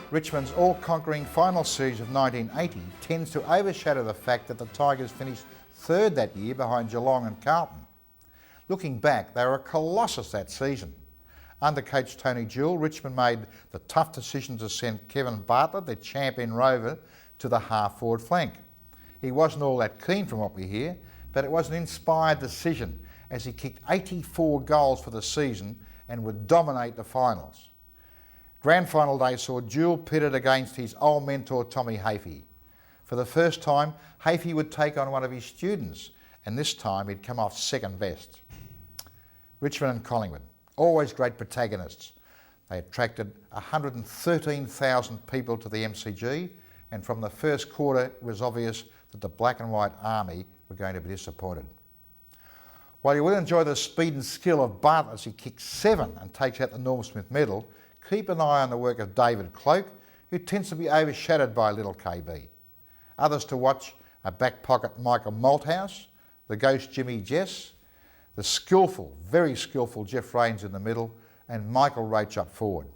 Richmond's all-conquering final siege of 1980 tends to overshadow the fact that the Tigers finished third that year behind Geelong and Carlton. Looking back, they were a colossus that season. Under coach Tony Jewell, Richmond made the tough decision to send Kevin Bartlett, their champion rover, to the half-forward flank. He wasn't all that keen from what we hear, but it was an inspired decision as he kicked 84 goals for the season and would dominate the finals. Grand final day saw Jewell pitted against his old mentor Tommy Hafey. For the first time, Hafey would take on one of his students, and this time he'd come off second best. Richmond and Collingwood, always great protagonists. They attracted 113,000 people to the MCG, and from the first quarter it was obvious that the black and white army were going to be disappointed. While you will enjoy the speed and skill of Bartlett as he kicks 7 and takes out the Norm Smith medal, keep an eye on the work of David Cloke, who tends to be overshadowed by little KB. Others to watch are back pocket Michael Malthouse, the ghost Jimmy Jess, the skillful, very skillful Jeff Rains in the middle, and Michael Roach up forward.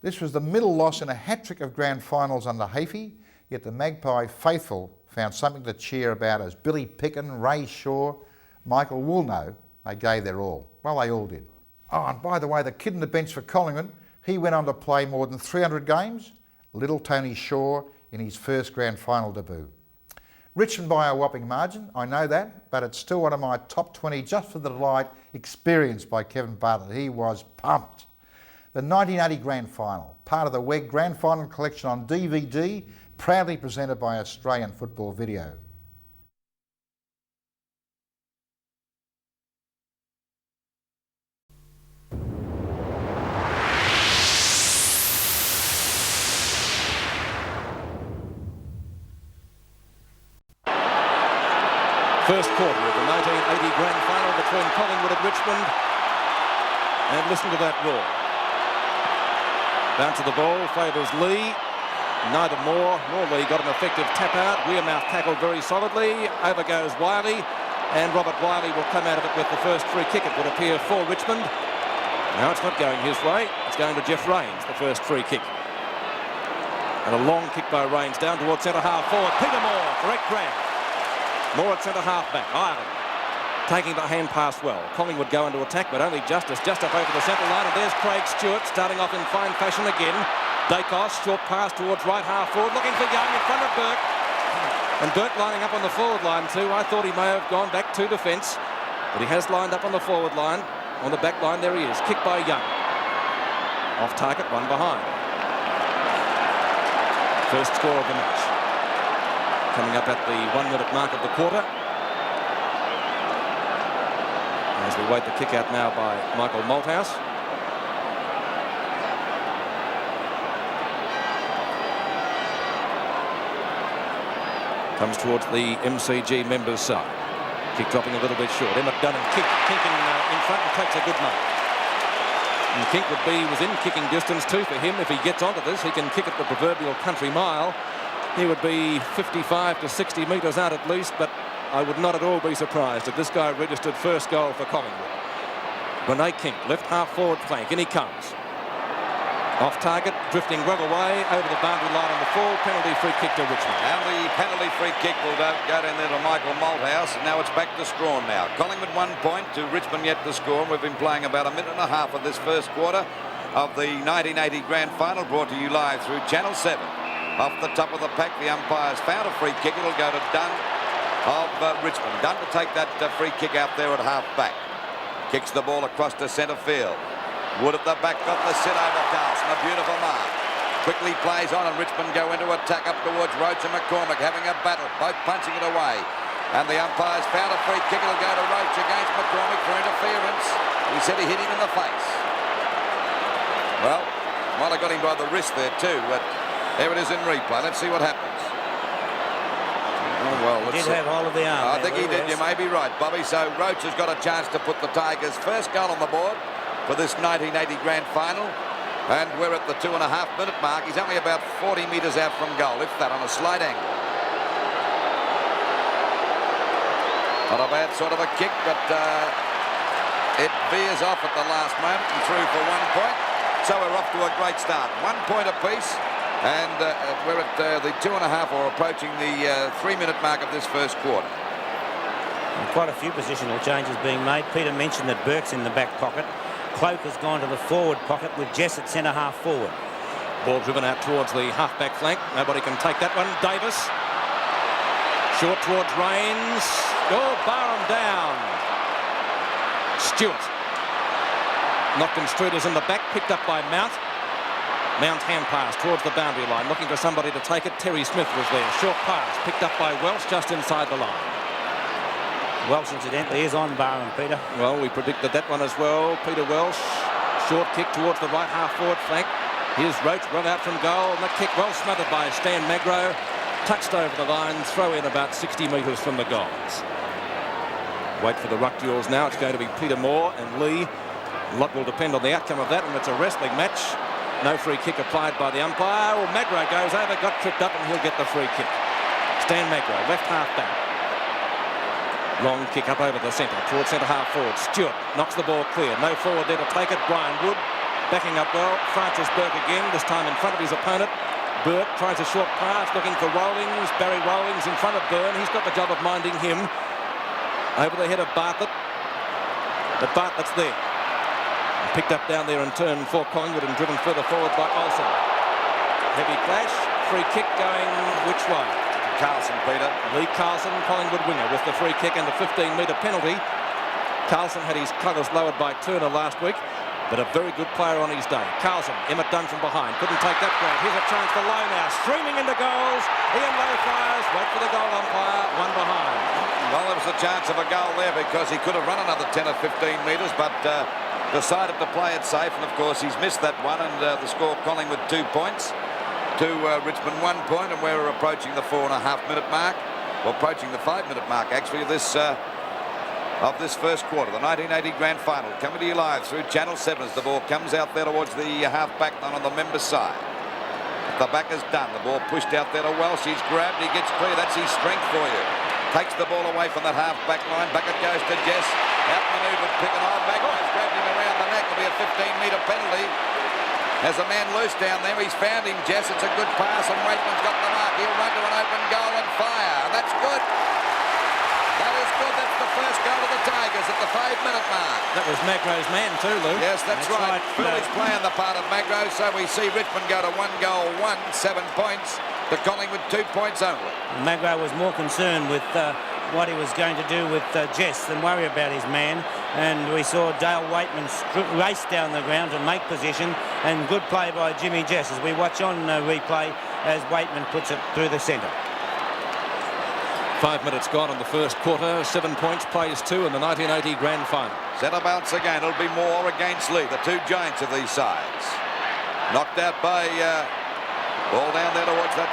This was the middle loss in a hat-trick of grand finals under Hafey, yet the Magpie faithful found something to cheer about as Billy Pickin, Ray Shaw, Michael Woolnough, they gave their all. Well, they all did. Oh, and by the way, the kid on the bench for Collingwood, he went on to play more than 300 games, little Tony Shaw in his first grand final debut. Richmond by a whopping margin, I know that, but it's still one of my top 20 just for the delight experienced by Kevin Bartlett. He was pumped. The 1980 Grand Final, part of the WEG Grand Final collection on DVD, proudly presented by Australian Football Video. First quarter of the 1980 Grand Final between Collingwood and Richmond. And listen to that roar. Bounce of the ball favours Lee. Neither Moore nor Lee got an effective tap out. Wearmouth tackled very solidly. Over goes Wiley. And Robert Wiley will come out of it with the first free kick, it would appear, for Richmond. Now it's not going his way. It's going to Jeff Rains, the first free kick. And a long kick by Rains down towards centre half forward. Peter Moore, correct grab. Moore at centre half back. Ireland taking the hand pass well. Collingwood go into attack, but only just up over the centre line. And there's Craig Stewart starting off in fine fashion again. Dacos, short pass towards right half forward, looking for Young in front of Burke. And Burke lining up on the forward line too. I thought he may have gone back to defence, but he has lined up on the forward line. On the back line, there he is. Kick by Young. Off target, one behind. First score of the match. Coming up at the 1 minute mark of the quarter. As we wait the kick out now by Michael Malthouse. Comes towards the MCG members' side. Kick dropping a little bit short. Emmett Dunn and Kink in front and takes a good mark. And Kink would be within kicking distance too for him. If he gets onto this, he can kick at the proverbial country mile. He would be 55 to 60 metres out at least, but I would not at all be surprised if this guy registered first goal for Collingwood. Rene Kink, left half forward flank, in he comes. Off target, drifting well away, over the boundary line on the full, penalty free kick to Richmond. And the penalty free kick will go down there to Michael Malthouse, and now it's back to Strawn now. Collingwood 1 point to Richmond yet to score. We've been playing about a minute and a half of this first quarter of the 1980 Grand Final, brought to you live through Channel 7. Off the top of the pack, the umpires found a free kick. It'll go to Dunn of Richmond. Dunn to take that free kick out there at half back. Kicks the ball across to centre field. Wood at the back, got the sit over Carlson. A beautiful mark. Quickly plays on, and Richmond go into attack up towards Roach and McCormick, having a battle, both punching it away. And the umpires found a free kick. It'll go to Roach against McCormick for interference. He said he hit him in the face. Well, might have got him by the wrist there too, but there it is in replay. Let's see what happens. Oh, well, he did have all of the arm. I think he did. You may be right, Bobby. So Roach has got a chance to put the Tigers' first goal on the board for this 1980 Grand Final. And we're at the 2.5 minute mark. He's only about 40 metres out from goal, if that, on a slight angle. Not a bad sort of a kick, but it veers off at the last moment and through for 1 point. So we're off to a great start. 1 point apiece. And we're at the 2.5 or approaching the 3-minute mark of this first quarter. And quite a few positional changes being made. Peter mentioned that Burke's in the back pocket. Cloak has gone to the forward pocket with Jess at centre half forward. Ball driven out towards the half-back flank. Nobody can take that one. Davis. Short towards Rains. Oh, Barham down. Stewart. Knocked and Struders in the back. Picked up by Mount. Mount hand pass towards the boundary line. Looking for somebody to take it. Terry Smith was there. Short pass. Picked up by Welsh just inside the line. Welsh, incidentally, is on Barham, Peter. Well, we predicted that one as well. Peter Welsh. Short kick towards the right half-forward flank. Here's Roach run out from goal. And the kick well smothered by Stan Magro. Touched over the line. Throw in about 60 metres from the goals. Wait for the ruck duels now. It's going to be Peter Moore and Lee. A lot will depend on the outcome of that, and it's a wrestling match. No free kick applied by the umpire. Well, Magro goes over, got tripped up, and he'll get the free kick. Stan Magro, left half back. Long kick up over the centre, towards centre half forward. Stewart knocks the ball clear. No forward there to take it. Brian Wood backing up well. Francis Burke again, this time in front of his opponent. Burke tries a short pass, looking for Rollings. Barry Rollings in front of Byrne. He's got the job of minding him. Over the head of Bartlett. But Bartlett's there. Picked up down there and turned for Collingwood and driven further forward by Olsen. Heavy clash. Free kick going which way? Carlson, Peter. Lee Carlson, Collingwood winger, with the free kick and the 15-metre penalty. Carlson had his colours lowered by Turner last week, but a very good player on his day. Carlson, Emmett Dunn from behind, couldn't take that ground. Here's a chance for Lowe now, streaming into goals. Ian Lowe fires, wait for the goal umpire, one behind. Well, there was a chance of a goal there because he could have run another 10 or 15 metres, but decided to play it safe, and of course he's missed that one, and the score Collingwood 2 points. To Richmond 1 point, and we're approaching the 4.5-minute mark, or approaching the 5-minute mark actually of this first quarter. The 1980 Grand Final coming to you live through Channel 7 as the ball comes out there towards the half-back line on the member side. The back is done. The ball pushed out there to Welsh. He's grabbed. He gets clear. That's his strength for you. Takes the ball away from that half-back line. Back it goes to Jess. Outmaneuvered. Picking on. Magnus grabbed him around the neck. It'll be a 15-metre penalty. Has a man loose down there. He's found him, Jess. It's a good pass, and Waitman's got the mark. He'll run to an open goal and fire. That's good. That is good. That's the first goal of the Tigers at the 5-minute mark. That was Magro's man too, Lou. Yes, that's right. Philly's playing the part of Magro, so we see Richmond go to 1 goal, 7 points. The Collingwood 2 points only. Magro was more concerned with what he was going to do with Jess than worry about his man. And we saw Dale Waitman race down the ground to make position, and good play by Jimmy Jess as we watch on replay as Waitman puts it through the centre. 5 minutes gone in the first quarter. 7 points, plays 2 in the 1980 Grand Final. Centre bounce again. It'll be Moore against Lee, the two giants of these sides. Knocked out by ball down there towards that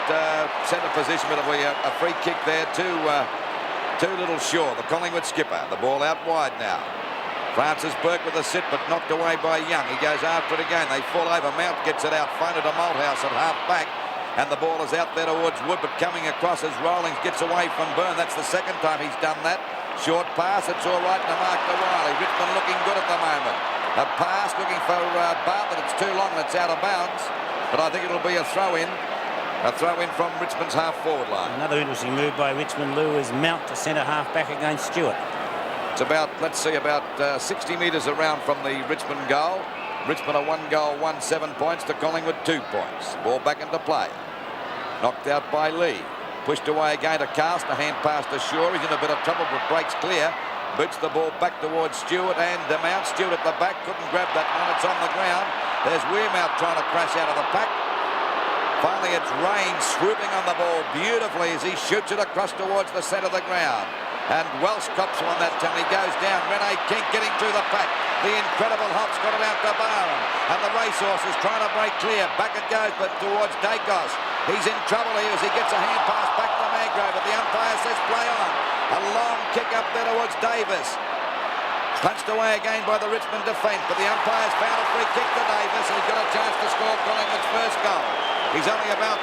centre position, but it'll be a free kick there to Little Shaw, the Collingwood skipper. The ball out wide now. Francis Burke with a sit, but knocked away by Young. He goes after it again. They fall over. Mount gets it out. Fronted to Malthouse at half back. And the ball is out there towards Wood, but coming across as Rollings gets away from Byrne. That's the second time he's done that. Short pass. It's all right to mark to Wiley. Richmond looking good at the moment. A pass looking for Bartlett. It's too long and it's out of bounds. But I think it'll be a throw-in. A throw-in from Richmond's half-forward line. Another interesting move by Richmond, Lou, is Mount to centre half-back against Stewart. It's about, let's see, about 60 metres around from the Richmond goal. Richmond a 1 goal, 7 points to Collingwood 2 points. Ball back into play. Knocked out by Lee. Pushed away again to Cast. A hand pass to Shaw. He's in a bit of trouble, but breaks clear. Boots the ball back towards Stewart, and Mount. Stewart at the back. Couldn't grab that one. It's on the ground. There's Weirmouth trying to crash out of the pack. Finally, it's Rain swooping on the ball beautifully as he shoots it across towards the centre of the ground. And Welsh cops on that time. He goes down. Rene King getting through the pack. The incredible Hop's got it out to Barham. And the racehorse is trying to break clear. Back it goes, but towards Dacos. He's in trouble here as he gets a hand pass back to Magro, but the umpire says play on. A long kick up there towards Davis. Punched away again by the Richmond defence, but the umpire's found a free kick to Davis, and he's got a chance to score Collingwood's first goal. He's only about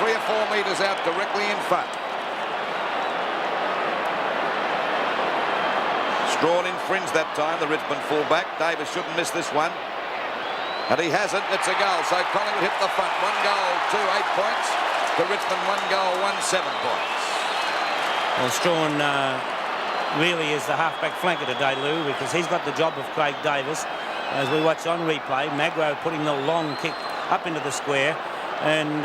3 or 4 metres out directly in front. Strawn infringed that time, the Richmond fullback. Davis shouldn't miss this one. And he hasn't. It's a goal. So Collingwood hit the front. 1 goal, 2, 8 points. To Richmond, 1 goal, 1, 7 points. Well, Strawn really is the halfback flanker today, Lou, because he's got the job of Craig Davis. As we watch on replay, Magro putting the long kick up into the square. And,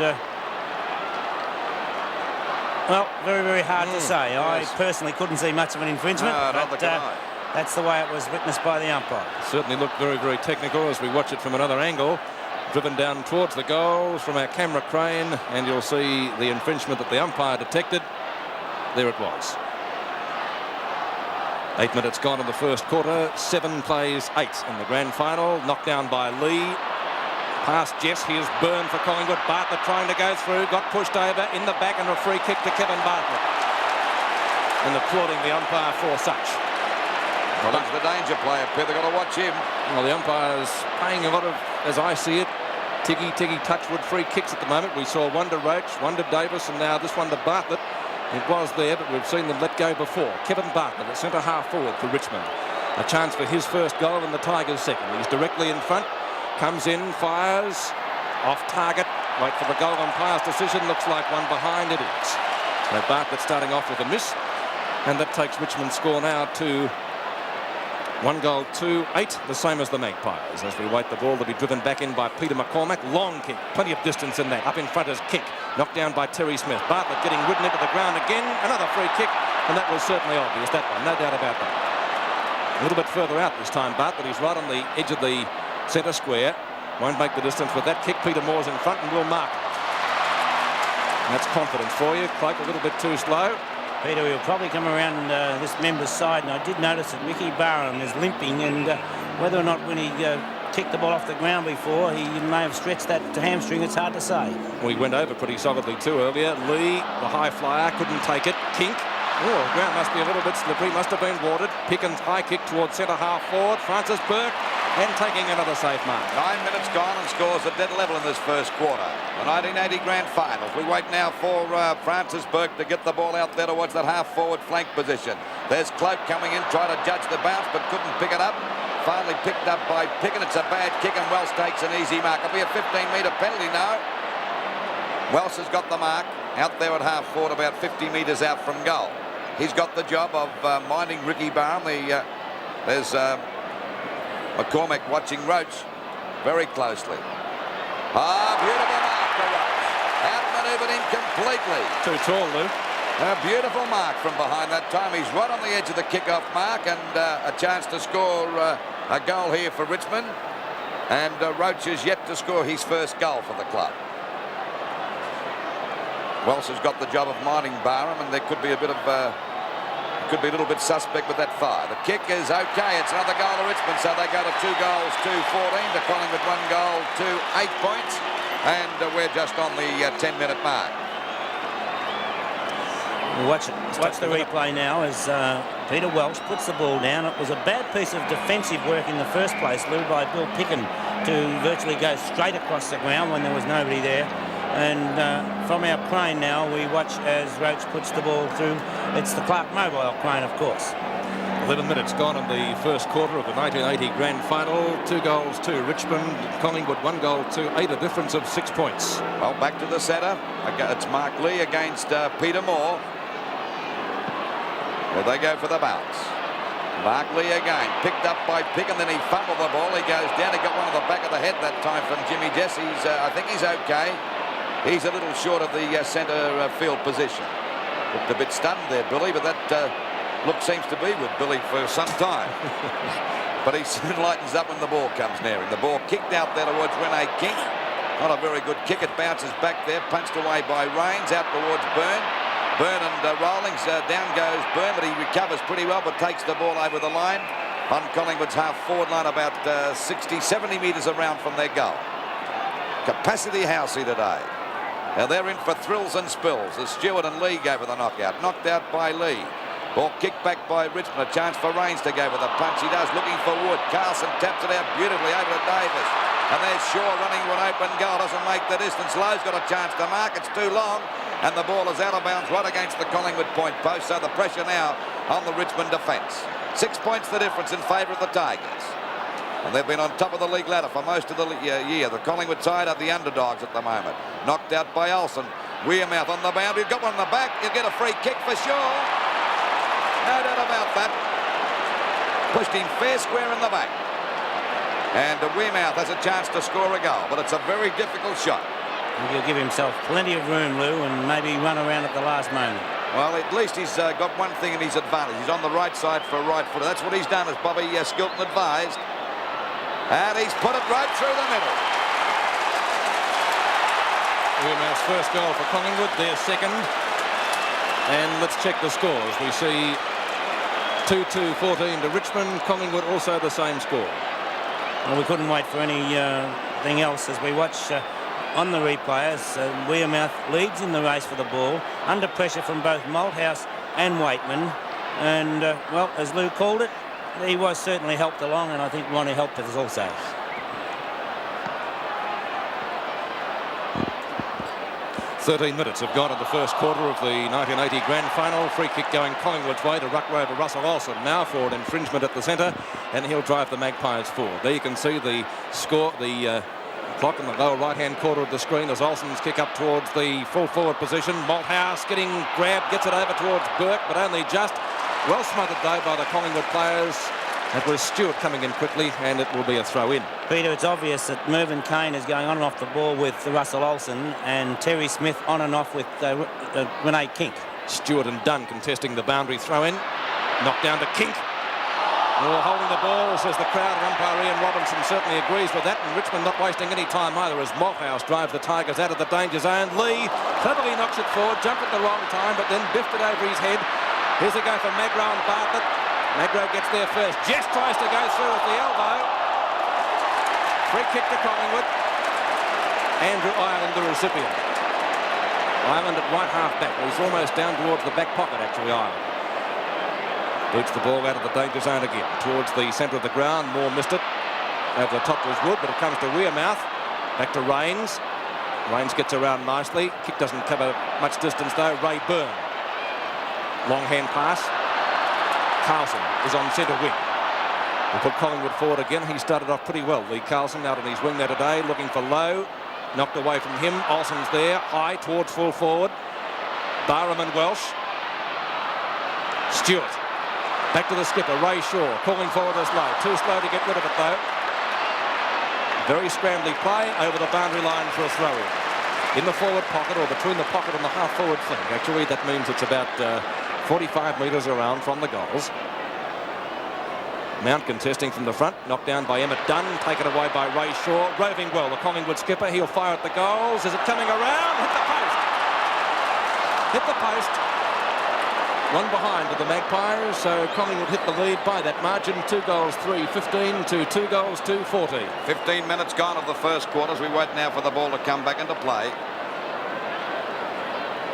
well, very, very hard to say. Yes. I personally couldn't see much of an infringement. No, but, neither can I. that's the way it was witnessed by the umpire. Certainly looked very, very technical as we watch it from another angle. Driven down towards the goal from our camera crane, and you'll see the infringement that the umpire detected. There it was. 8 minutes gone in the first quarter. 7 plays 8 in the grand final. Knocked down by Lee. Past Jess. Here's Byrne for Collingwood. Bartlett trying to go through. Got pushed over in the back, and a free kick to Kevin Bartlett. And applauding the umpire for such. Well, he's the danger player, Pip. They've got to watch him. Well, the umpire's paying a lot of, as I see it, Tiggy touchwood free kicks at the moment. We saw one to Roach, one to Davis, and now this one to Bartlett. It was there, but we've seen them let go before. Kevin Bartlett, at centre half forward for Richmond. A chance for his first goal and the Tigers' second. He's directly in front, comes in, fires, off target. Wait for the goal umpire's decision. Looks like one behind. It is. So Bartlett starting off with a miss, and that takes Richmond's score now to 1 goal, 2, 8, the same as the Magpies. As we wait the ball to be driven back in by Peter McCormack. Long kick, plenty of distance in that. Up in front is kick, knocked down by Terry Smith. Bartlett getting ridden into the ground again. Another free kick, and that was certainly obvious, that one, no doubt about that. A little bit further out this time, Bartlett. He's right on the edge of the centre square. Won't make the distance with that kick. Peter Moore's in front and will mark it. And that's confidence for you. Cloak a little bit too slow. Peter will probably come around this member's side, and I did notice that Ricky Barham is limping, and whether or not when he kicked the ball off the ground before, he may have stretched that hamstring, it's hard to say. We went over pretty solidly too earlier. Lee, the high flyer, couldn't take it. Kink. Oh, the ground must be a little bit slippery, must have been watered. Pickens high kick towards centre half forward. Francis Burke, and taking another safe mark. 9 minutes gone and scores a dead level in this first quarter. The 1980 Grand Finals. We wait now for Francis Burke to get the ball out there towards that half-forward flank position. There's Cloak coming in, trying to judge the bounce, but couldn't pick it up. Finally picked up by Pickens. It's a bad kick, and Welsh takes an easy mark. It'll be a 15-metre penalty now. Welsh has got the mark out there at half-forward, about 50 metres out from goal. He's got the job of minding Ricky Barham. There's McCormack watching Roach very closely. Beautiful mark for Roach. Outmanoeuvred him completely. Too tall, Lou. A beautiful mark from behind that time. He's right on the edge of the kick-off mark, and a chance to score a goal here for Richmond. And Roach is yet to score his first goal for the club. Welsh has got the job of minding Barham, and there could be a bit of could be a little bit suspect with that fire. The kick is okay. It's another goal to Richmond, so they go to 2 goals, 2-14. To Collingwood, 1 goal, 2, 8 points, and we're just on the 10-minute mark. Watch the replay now as Peter Welsh puts the ball down. It was a bad piece of defensive work in the first place, Lou, by Bill Picken to virtually go straight across the ground when there was nobody there. And from our crane now, we watch as Roach puts the ball through. It's the Clark Mobile crane, of course. 11 minutes gone in the first quarter of the 1980 Grand Final. 2 goals to Richmond. Collingwood 1 goal to 8, a difference of 6 points. Well, back to the centre. It's Mark Lee against Peter Moore. Well, they go for the bounce. Mark Lee again, picked up by Pick, and then he fumbled the ball. He goes down. He got one on the back of the head that time from Jimmy Jess. I think he's okay. He's a little short of the centre field position. Looked a bit stunned there, Billy, but that look seems to be with Billy for some time. But he soon lightens up when the ball comes near him. The ball kicked out there towards Rene King. Not a very good kick. It bounces back there, punched away by Rains, out towards Byrne. Byrne and Rawlings, down goes Byrne, but he recovers pretty well, but takes the ball over the line on Collingwood's half-forward line, about 60, 70 metres around from their goal. Capacity Housey today. Now they're in for thrills and spills as Stewart and Lee go for the knockout. Knocked out by Lee. Ball kicked back by Richmond. A chance for Rains to go with a punch. He does, looking for Wood. Carlson taps it out beautifully over to Davis. And there's Shaw running to an open goal. Doesn't make the distance. Lowe's got a chance to mark. It's too long. And the ball is out of bounds right against the Collingwood point post. So the pressure now on the Richmond defence. 6 points the difference in favour of the Tigers. And they've been on top of the league ladder for most of the year. The Collingwood side are the underdogs at the moment. Knocked out by Olsen. Wearmouth on the boundary. Got one in the back. He'll get a free kick for sure. No doubt about that. Pushed him fair square in the back. And Wearmouth has a chance to score a goal, but it's a very difficult shot. He'll give himself plenty of room, Lou, and maybe run around at the last moment. Well, at least he's got one thing in his advantage. He's on the right side for a right footer. That's what he's done, as Bobby Skilton advised. And he's put it right through the middle. Wearmouth's first goal for Collingwood, their second. And let's check the scores. We see 2-2-14 to Richmond. Collingwood also the same score. Well, we couldn't wait for anything else as we watch on the replay as Wearmouth leads in the race for the ball, under pressure from both Malthouse and Waitman. And, well, as Lou called it, he was certainly helped along, and I think Ronnie helped us also. "13 minutes have gone in the first quarter of the 1980 Grand Final. Free kick going Collingwood's way to ruck road to Russell Olsen. Now for an infringement at the centre, and he'll drive the Magpies forward. There you can see the score, the clock in the lower right-hand corner of the screen as Olsen's kick up towards the full forward position. Malthouse getting grabbed, gets it over towards Burke, but only just. Well smothered though by the Collingwood players. It was Stewart coming in quickly, and it will be a throw in. Peter, it's obvious that Mervyn Kane is going on and off the ball with Russell Olsen, and Terry Smith on and off with Renee Kink. Stewart and Dunn contesting the boundary throw in. Knocked down to Kink. Well, holding the ball, says the crowd, and umpire Ian Robinson certainly agrees with that, and Richmond not wasting any time either as Malthouse drives the Tigers out of the danger zone. Lee cleverly knocks it forward, jumped at the wrong time, but then biffed it over his head. Here's a go for Magro and Bartlett. Magro gets there first. Jess tries to go through with the elbow. Free kick to Collingwood. Andrew Ireland, the recipient. Ireland at right half back. He's almost down towards the back pocket, actually, Ireland. Boots the ball out of the danger zone again. Towards the centre of the ground. Moore missed it. Over the top was Wood, but it comes to Wearmouth. Back to Rains. Rains gets around nicely. Kick doesn't cover much distance, though. Ray Byrne. Long hand pass. Carlson is on centre wing. We'll put Collingwood forward again. He started off pretty well. Lee Carlson out on his wing there today, looking for Lowe. Knocked away from him. Olsen's there, high towards full forward. Barham and Welsh. Stewart. Back to the skipper, Ray Shaw, calling forward as low. Too slow to get rid of it, though. Very scrambly play over the boundary line for a throw-in. In the forward pocket, or between the pocket and the half-forward flank. Actually, that means it's about 45 metres around from the goals. Mount contesting from the front, knocked down by Emmett Dunn, taken away by Ray Shaw. Roving well, the Collingwood skipper, he'll fire at the goals. Is it coming around? Hit the post. Hit the post. One behind with the Magpies, so Collingwood hit the lead by that margin. 2 goals 3-15 to 2 goals 2-14. 15 minutes gone of the first quarter as we wait now for the ball to come back into play.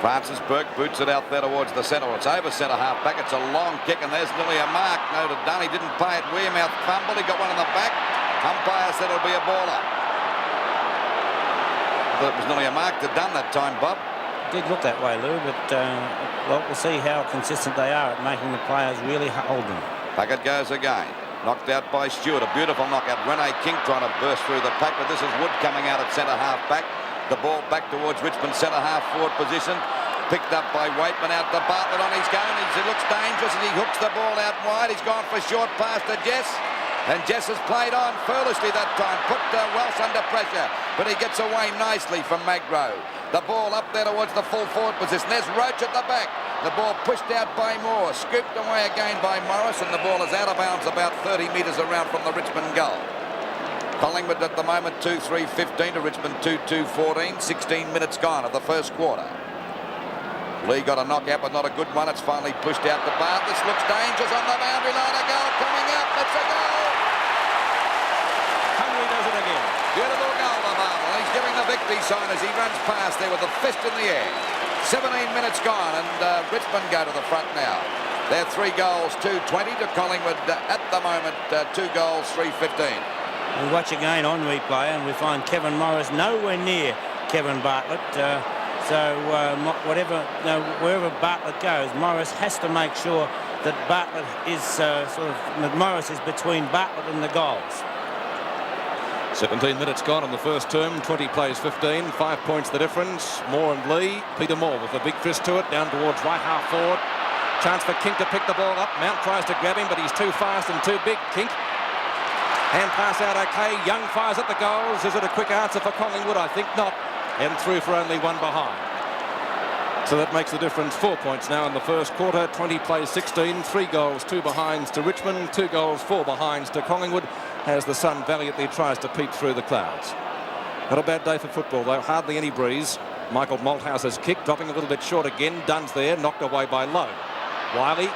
Francis Burke boots it out there towards the centre. It's over centre half back. It's a long kick, and there's nearly a mark. No to Dunn. He didn't pay it. Wearmouth fumbled. He got one in the back. Umpire said it'll be a baller. I thought it was nearly a mark to Dunn that time, Bob. It did look that way, Lou, but well, we'll see how consistent they are at making the players really hold them. Back it goes again. Knocked out by Stewart. A beautiful knockout. Renee King trying to burst through the pack, but this is Wood coming out at centre half back. The ball back towards Richmond's centre half forward position. Picked up by Waitman out to Bartlett on his gun. He looks dangerous as he hooks the ball out wide. He's gone for a short pass to Jess. And Jess has played on foolishly that time. Put Welsh under pressure. But he gets away nicely from Magro. The ball up there towards the full forward position. There's Roach at the back. The ball pushed out by Moore. Scooped away again by Morris. And the ball is out of bounds about 30 metres around from the Richmond goal. Collingwood at the moment 2-3-15 to Richmond 2-2-14. 16 minutes gone of the first quarter. Lee got a knockout, but not a good one. It's finally pushed out to Bart. This looks dangerous on the boundary line. A goal coming up. It's a goal. Henry does it again. Beautiful goal by Marvel. He's giving the victory sign as he runs past there with the fist in the air. 17 minutes gone, and Richmond go to the front now. They're 3 goals 2-20 to Collingwood at the moment 2 goals 3-15. We watch again on replay, and we find Kevin Morris nowhere near Kevin Bartlett. Wherever Bartlett goes, Morris has to make sure that Bartlett is Morris is between Bartlett and the goals. 17 minutes gone in the first term. 20 plays 15. 5 points the difference. Moore and Lee. Peter Moore with a big fist to it. Down towards right half forward. Chance for Kink to pick the ball up. Mount tries to grab him, but he's too fast and too big. Kink. Hand pass out okay. Young fires at the goals. Is it a quick answer for Collingwood? I think not. And through for only one behind. So that makes the difference. 4 points now in the first quarter. 20 plays 16. 3 goals, 2 behinds to Richmond. 2 goals, 4 behinds to Collingwood as the sun valiantly tries to peep through the clouds. Not a bad day for football though. Hardly any breeze. Michael Malthouse's kick dropping a little bit short again. Dunn's there. Knocked away by Lowe. Wiley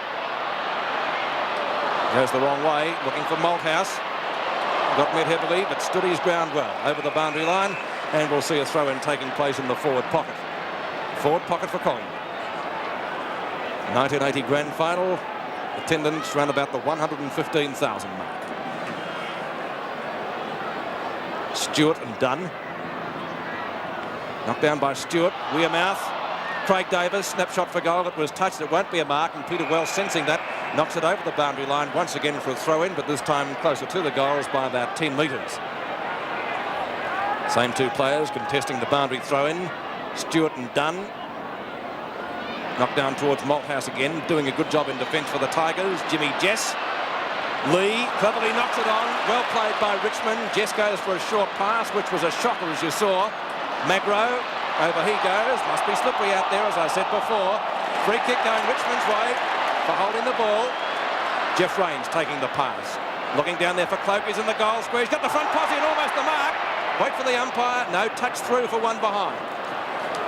goes the wrong way. Looking for Malthouse. Got met heavily but stood his ground well over the boundary line. And we'll see a throw-in taking place in the forward pocket. Forward pocket for Collingwood. 1980 Grand Final. Attendance around about the 115,000 mark. Stewart and Dunn. Knocked down by Stewart. Wearmouth. Craig Davis. Snapshot for goal. It was touched. It won't be a mark. And Peter Wells, sensing that, knocks it over the boundary line once again for a throw-in, but this time closer to the goals by about 10 metres. Same 2 players contesting the boundary throw-in. Stewart and Dunn. Knocked down towards Malthouse again, doing a good job in defence for the Tigers. Jimmy Jess. Lee cleverly knocks it on. Well played by Richmond. Jess goes for a short pass, which was a shocker as you saw. Magro, over he goes. Must be slippery out there, as I said before. Free kick going Richmond's way for holding the ball. Jeff Rains taking the pass. Looking down there for Cloak. He's in the goal square. He's got the front posse and almost the mark. Wait for the umpire. No, touch through for one behind.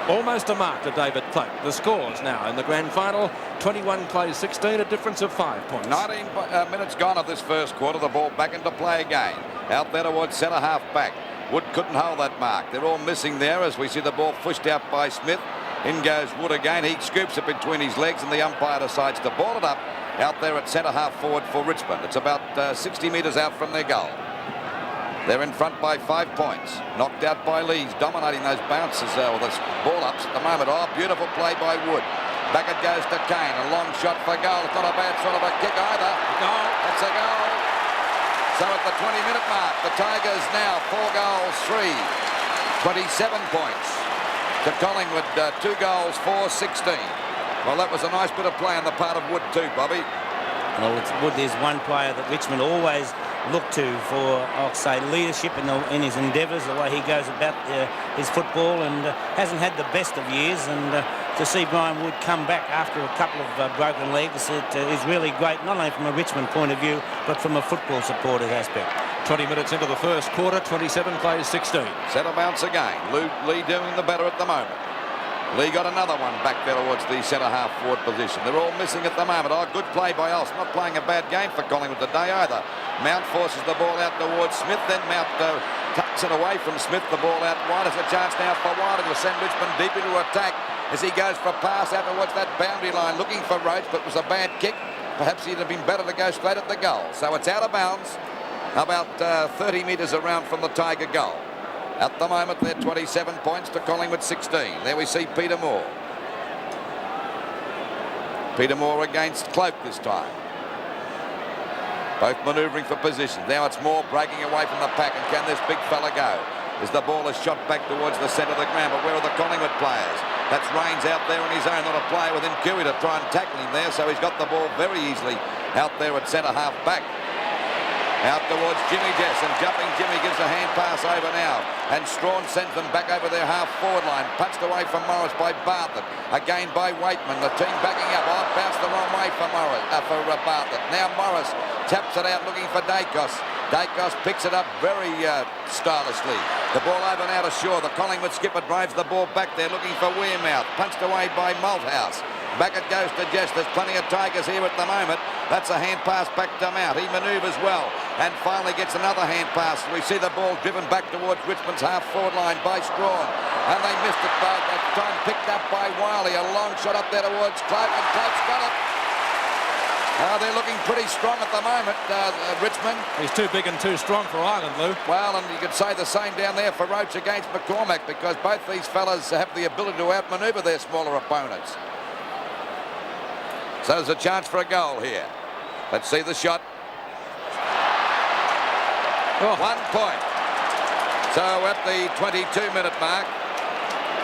Almost a mark to David Cloak. The scores now in the grand final. 21 plays 16, a difference of 5 points. 19 minutes gone of this first quarter. The ball back into play again. Out there towards centre half back. Wood couldn't hold that mark. They're all missing there as we see the ball pushed out by Smith. In goes Wood again. He scoops it between his legs and the umpire decides to ball it up out there at centre half forward for Richmond. It's about 60 metres out from their goal. They're in front by 5 points. Knocked out by Lees, dominating those bounces or those ball-ups at the moment. Oh, beautiful play by Wood. Back it goes to Kane. A long shot for goal. It's not a bad sort of a kick either. Goal. That's a goal. So at the 20-minute mark, the Tigers now 4 goals, 3. 27 points. To Collingwood, 2 goals, 4, 16. Well, that was a nice bit of play on the part of Wood too, Bobby. Well, Wood is one player that Richmond always look to for, I'll say, leadership in his endeavours, the way he goes about his football, and hasn't had the best of years. And to see Brian Wood come back after a couple of broken legs, it is really great, not only from a Richmond point of view, but from a football supporter's aspect. 20 minutes into the first quarter, 27 plays 16. Centre bounce again. Lee doing the better at the moment. Lee got another one back there towards the centre half forward position. They're all missing at the moment. Oh, good play by Olsen. Not playing a bad game for Collingwood today either. Mount forces the ball out towards Smith. Then Mount tucks it away from Smith. The ball out wide. There's a chance now for Wiley to send Richmond deep into attack as he goes for a pass out towards that boundary line, looking for Roach, but it was a bad kick. Perhaps he'd have been better to go straight at the goal. So it's out of bounds, about 30 metres around from the Tiger goal. At the moment, they're 27 points to Collingwood 16. There we see Peter Moore. Peter Moore against Cloak this time. Both manoeuvring for position. Now it's Moore breaking away from the pack, and can this big fella go? As the ball is shot back towards the centre of the ground, but where are the Collingwood players? That's Rains out there on his own, not a player within Kiwi to try and tackle him there, so he's got the ball very easily out there at centre half back. Out towards Jimmy Jess, and jumping Jimmy gives a hand pass over now, and Strawn sends them back over their half-forward line. Punched away from Morris by Bartlett, again by Waitman. The team backing up. Oh, bounced the wrong way for Bartlett. Now Morris taps it out looking for Dacos. Dacos picks it up very stylishly. The ball over now to Shaw. The Collingwood skipper drives the ball back there looking for Wearmouth. Punched away by Malthouse. Back it goes to Jess. There's plenty of Tigers here at the moment. That's a hand pass back to Mount. He manoeuvres well and finally gets another hand pass. We see the ball driven back towards Richmond's half-forward line by Strawn. And they missed it by that time. Picked up by Wiley. A long shot up there towards Cloak, and Cloak's got it. They're looking pretty strong at the moment, Richmond. He's too big and too strong for Ireland, Lou. Well, and you could say the same down there for Roach against McCormack, because both these fellas have the ability to outmanoeuvre their smaller opponents. So there's a chance for a goal here. Let's see the shot. 1 point. So at the 22-minute mark,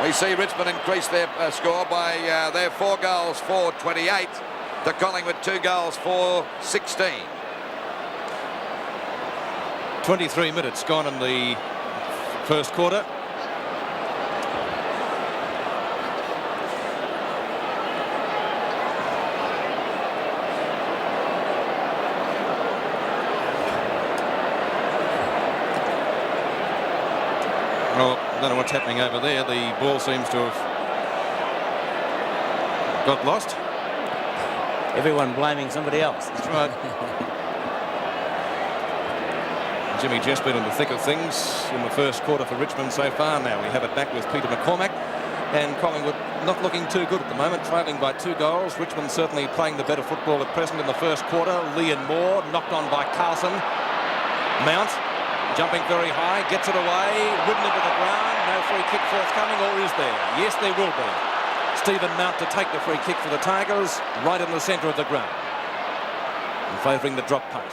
we see Richmond increase their score by their 4 goals for 28 to Collingwood 2 goals for 16. 23 minutes gone in the first quarter. Well, I don't know what's happening over there. The ball seems to have got lost. Everyone blaming somebody else. That's right. Jimmy Jess been in the thick of things in the first quarter for Richmond so far. Now we have it back with Peter McCormack, and Collingwood not looking too good at the moment, trailing by 2 goals. Richmond certainly playing the better football at present in the first quarter. Lee and Moore knocked on by Carlson. Mount jumping very high, gets it away, ridden into the ground. No free kick forthcoming, or is there? Yes, there will be. Stephen Mount to take the free kick for the Tigers, right in the centre of the ground, and favouring the drop punt.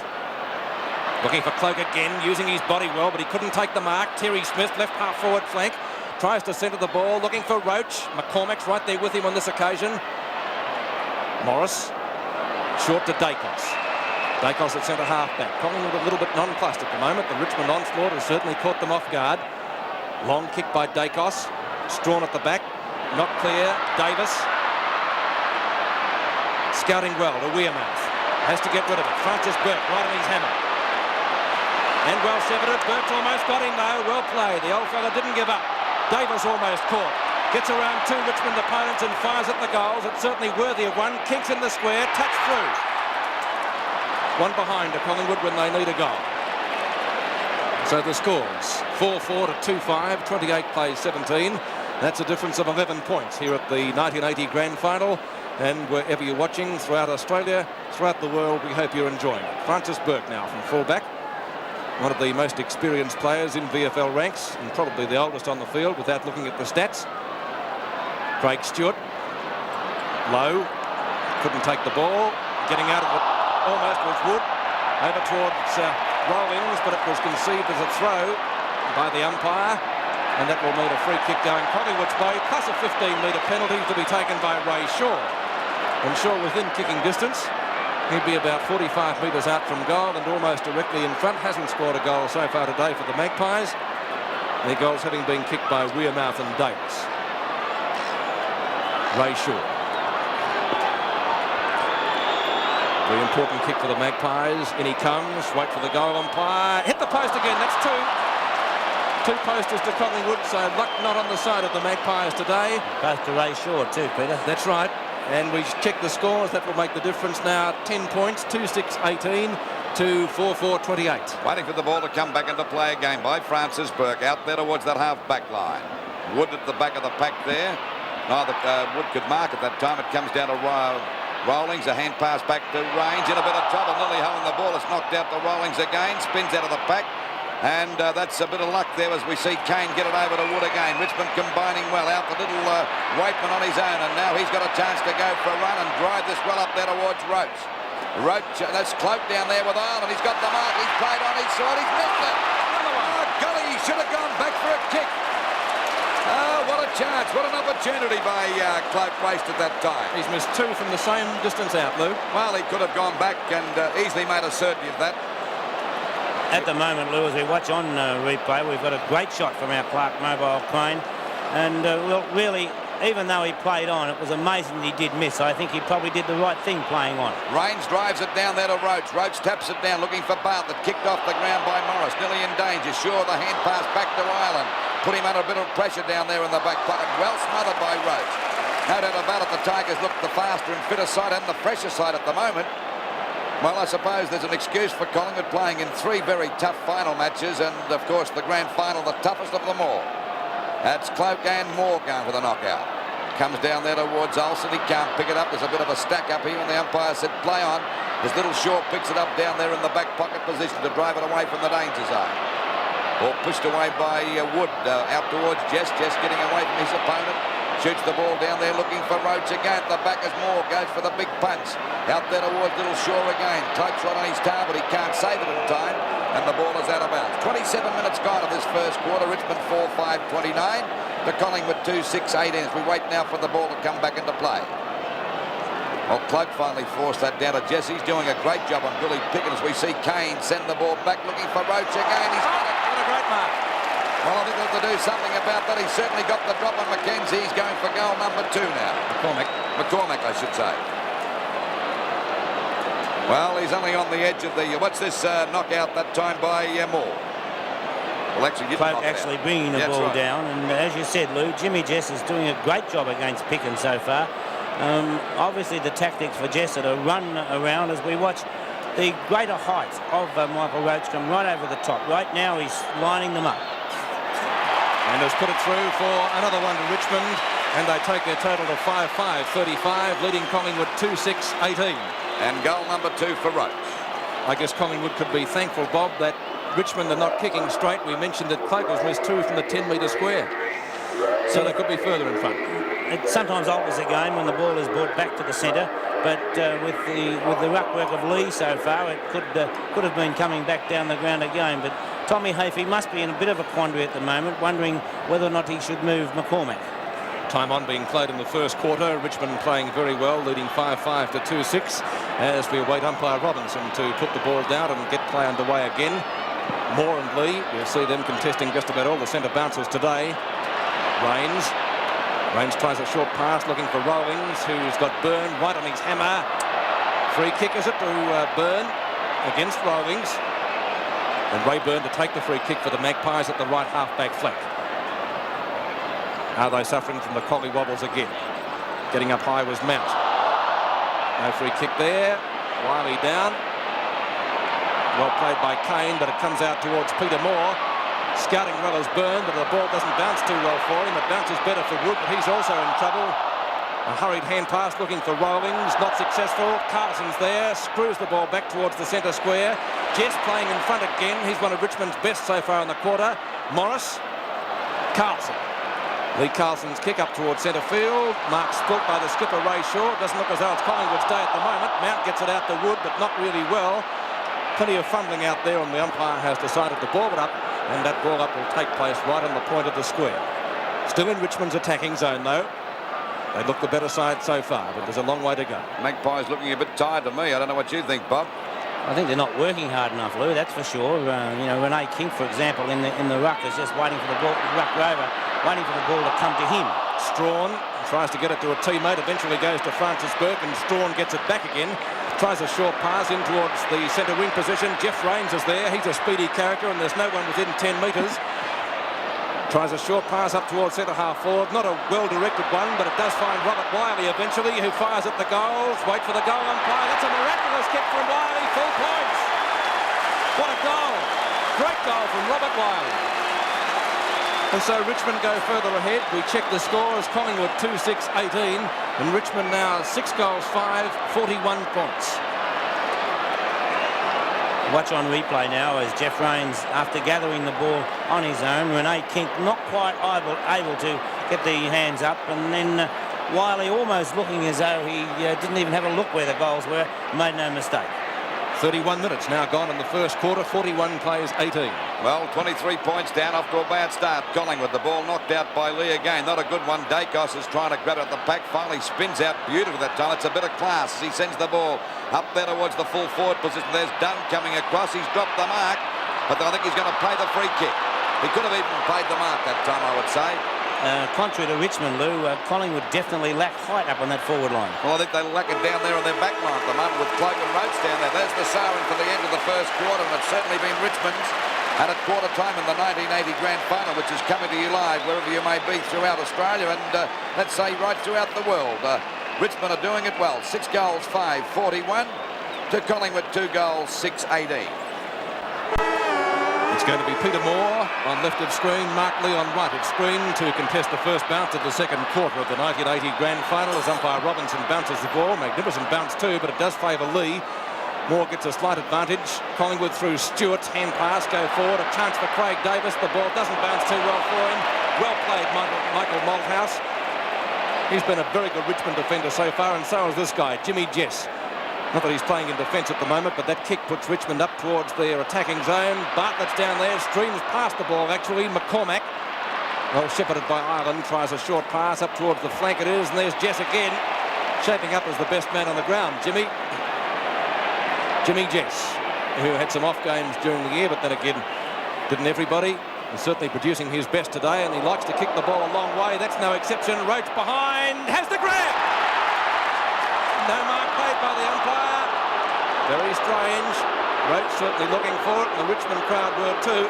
Looking for Cloak again, using his body well, but he couldn't take the mark. Terry Smith, left half forward flank, tries to centre the ball, looking for Roach. McCormack's right there with him on this occasion. Morris, short to Dacos. Dacos at centre half back. Collingwood a little bit nonplussed at the moment. The Richmond onslaught has certainly caught them off guard. Long kick by Dacos. Strawn at the back. Not clear. Davis. Scouting well to Wearmouth. Has to get rid of it. Francis Burke right on his hammer. And well severed. Burke's almost got him though. Well played. The old fella didn't give up. Davis almost caught. Gets around 2 Richmond opponents and fires at the goals. It's certainly worthy of one. Kinks in the square. Touch through. One behind to Collingwood when they need a goal. So the scores 4-4 to 2-5, 28 plays 17. That's a difference of 11 points here at the 1980 Grand Final. And wherever you're watching throughout Australia, throughout the world, we hope you're enjoying it. Francis Burke now from fullback. One of the most experienced players in VFL ranks and probably the oldest on the field without looking at the stats. Craig Stewart. Low. Couldn't take the ball. Getting out of it. Almost was Wood, over towards Rawlings, but it was conceived as a throw by the umpire, and that will mean a free kick going Collingwood's way, plus a 15-metre penalty to be taken by Ray Shaw. And Shaw within kicking distance. He'd be about 45 metres out from goal and almost directly in front. Hasn't scored a goal so far today for the Magpies. Their goals having been kicked by Wearmouth and Davis. Ray Shaw. Very important kick for the Magpies. In he comes. Wait for the goal umpire. Hit the post again. That's 2. 2 posters to Collingwood. So luck not on the side of the Magpies today. Both to Ray Shaw too, Peter. That's right. And we check the scores. That will make the difference now. 10 points. 2-6-18 to 4-4-28. Waiting for the ball to come back into play again by Francis Burke. Out there towards that half-back line. Wood at the back of the pack there. Neither Wood could mark at that time. It comes down to Rawlings, a hand pass back to Range, in a bit of trouble, nearly holding the ball. It's knocked out to Rawlings again, spins out of the pack, and that's a bit of luck there as we see Kane get it over to Wood again. Richmond combining well, out the little Waitman on his own, and now he's got a chance to go for a run and drive this well up there towards Roach. Roach, that's Cloak down there with Ireland. He's got the mark, he's played on his side, he's missed it. Oh, golly, he should have gone back for a kick. Oh, what a chance, what an opportunity by Cloak wasted that time. He's missed 2 from the same distance out, Lou. Well, he could have gone back and easily made a certainty of that. At the moment, Lou, as we watch on replay, we've got a great shot from our Clark mobile crane. And well, really, even though he played on, it was amazing that he did miss. I think he probably did the right thing playing on. Raines drives it down there to Roach. Roach taps it down, looking for Bartlett. Kicked off the ground by Morris. Nearly in danger. Sure, the hand pass back to Ireland. Put him under a bit of pressure down there in the back pocket. Well smothered by Roach. No doubt about it, the Tigers look the faster and fitter side and the fresher side at the moment. Well, I suppose there's an excuse for Collingwood playing in 3 very tough final matches, and of course the grand final, the toughest of them all. That's Cloak and Moore going for the knockout. Comes down there towards Olsen. He can't pick it up. There's a bit of a stack up here, and the umpire said play on. His little Shaw picks it up down there in the back pocket position to drive it away from the danger zone. Or pushed away by Wood out towards Jess. Jess getting away from his opponent. Shoots the ball down there looking for Roach again. At the back as Moore goes for the big punch. Out there towards little Shaw again. Cloak's right on his tail, but he can't save it in time. And the ball is out of bounds. 27 minutes gone of this first quarter. Richmond 4-5-29 to Collingwood 2-6-18 as we wait now for the ball to come back into play. Well, Cloak finally forced that down to Jesse. He's doing a great job on Billy Pickens. We see Kane send the ball back looking for Roach again. He's got it. What a great mark. Well, I think they'll have to do something about that. He's certainly got the drop on McKenzie. He's going for goal number 2 now. McCormack, I should say. Well, he's only on the edge of the... What's this knockout that time by Moore? Well, actually, Cloak actually bringing the ball down. And as you said, Lou, Jimmy Jess is doing a great job against Pickens so far. Obviously, the tactics for Jess are to run around as we watch the greater height of Michael Roach come right over the top. Right now, he's lining them up. And has put it through for another one to Richmond. And they take their total to 5-5-35, leading Collingwood 2-6-18. And goal number 2 for Roach. I guess Collingwood could be thankful, Bob, that Richmond are not kicking straight. We mentioned that Cloak has missed 2 from the 10-metre square. So they could be further in front. It sometimes alters the game when the ball is brought back to the centre, but with the ruck work of Lee so far, it could have been coming back down the ground again. But Tommy Hafey must be in a bit of a quandary at the moment, wondering whether or not he should move McCormack. Time on being played in the first quarter. Richmond playing very well, leading 5-5 to 2-6 as we await umpire Robinson to put the ball down and get play underway again. Moore and Lee, we'll see them contesting just about all the centre bounces today. Rains tries a short pass looking for Rowings, who's got Byrne right on his hammer. Free kick is it to Byrne against Rowings. And Ray Byrne to take the free kick for the Magpies at the right half-back flank. Are they suffering from the collie wobbles again? Getting up high was Mount. No free kick there. Wiley down. Well played by Kane, but it comes out towards Peter Moore. Scouting well as Byrne, but the ball doesn't bounce too well for him. It bounces better for Wood, but he's also in trouble. A hurried hand pass looking for Rowings, not successful. Carlson's there, screws the ball back towards the centre square. Jess playing in front again. He's one of Richmond's best so far in the quarter. Morris, Carlson. Lee Carlson's kick up towards centre field. Mark spilt by the skipper Ray Shaw. It doesn't look as though it's Collingwood's day at the moment. Mount gets it out to Wood, but not really well. Plenty of fumbling out there, and the umpire has decided to ball it up, and that ball up will take place right on the point of the square. Still in Richmond's attacking zone, though. They look the better side so far, but there's a long way to go. Magpies looking a bit tired to me. I don't know what you think, Bob. I think they're not working hard enough, Lou, that's for sure. You know, Renee King, for example, in the ruck is just waiting for the ball, ruck rover, waiting for the ball to come to him. Strawn tries to get it to a teammate, eventually goes to Francis Burke, and Strawn gets it back again. Tries a short pass in towards the centre wing position. Jeff Rains is there. He's a speedy character, and there's no one within 10 metres. Tries a short pass up towards centre half forward. Not a well-directed one, but it does find Robert Wiley eventually, who fires at the goals. Wait for the goal umpire. That's a miraculous kick from Wiley. Full points. What a goal. Great goal from Robert Wiley. And so Richmond go further ahead. We check the scores. Collingwood 2-6-18. And Richmond now 6 goals, 5, 41 points. Watch on replay now as Jeff Rains, after gathering the ball on his own, Renee Kink not quite able to get the hands up, and then Wiley almost looking as though he didn't even have a look where the goals were, made no mistake. 31 minutes now gone in the first quarter, 41 plays 18. Well, 23 points down after a bad start. Collingwood, the ball knocked out by Lee again. Not a good one. Dacos is trying to grab it at the pack. Finally spins out beautifully that time. It's a bit of class as he sends the ball up there towards the full forward position. There's Dunn coming across. He's dropped the mark, but I think he's going to play the free kick. He could have even played the mark that time, I would say. Contrary to Richmond, Lou, Collingwood definitely lack height up on that forward line. Well, I think they lack it down there on their back line at the moment with Cloak and Roach down there. There's the siren for the end of the first quarter, and it's certainly been Richmond's. And at quarter time in the 1980 Grand Final, which is coming to you live wherever you may be throughout Australia and let's say right throughout the world. Richmond are doing it well. 6 goals, 5, 41 to Collingwood, 2 goals, 6, 18. It's going to be Peter Moore on left of screen, Mark Lee on right of screen to contest the first bounce of the second quarter of the 1980 Grand Final as umpire Robinson bounces the ball. Magnificent bounce too, but it does favour Lee. Moore gets a slight advantage. Collingwood through Stewart, hand pass, go forward. A chance for Craig Davis. The ball doesn't bounce too well for him. Well played, Michael Malthouse. He's been a very good Richmond defender so far, and so is this guy, Jimmy Jess. Not that he's playing in defence at the moment, but that kick puts Richmond up towards their attacking zone. Bartlett's down there, streams past the ball actually. McCormack, well shepherded by Ireland, tries a short pass up towards the flank it is, and there's Jess again, shaping up as the best man on the ground. Jimmy Jess, who had some off games during the year, but then again, didn't everybody? He's certainly producing his best today, and he likes to kick the ball a long way. That's no exception. Roach behind, has the grab. No mark played by the umpire. Very strange. Roach certainly looking for it, and the Richmond crowd were too.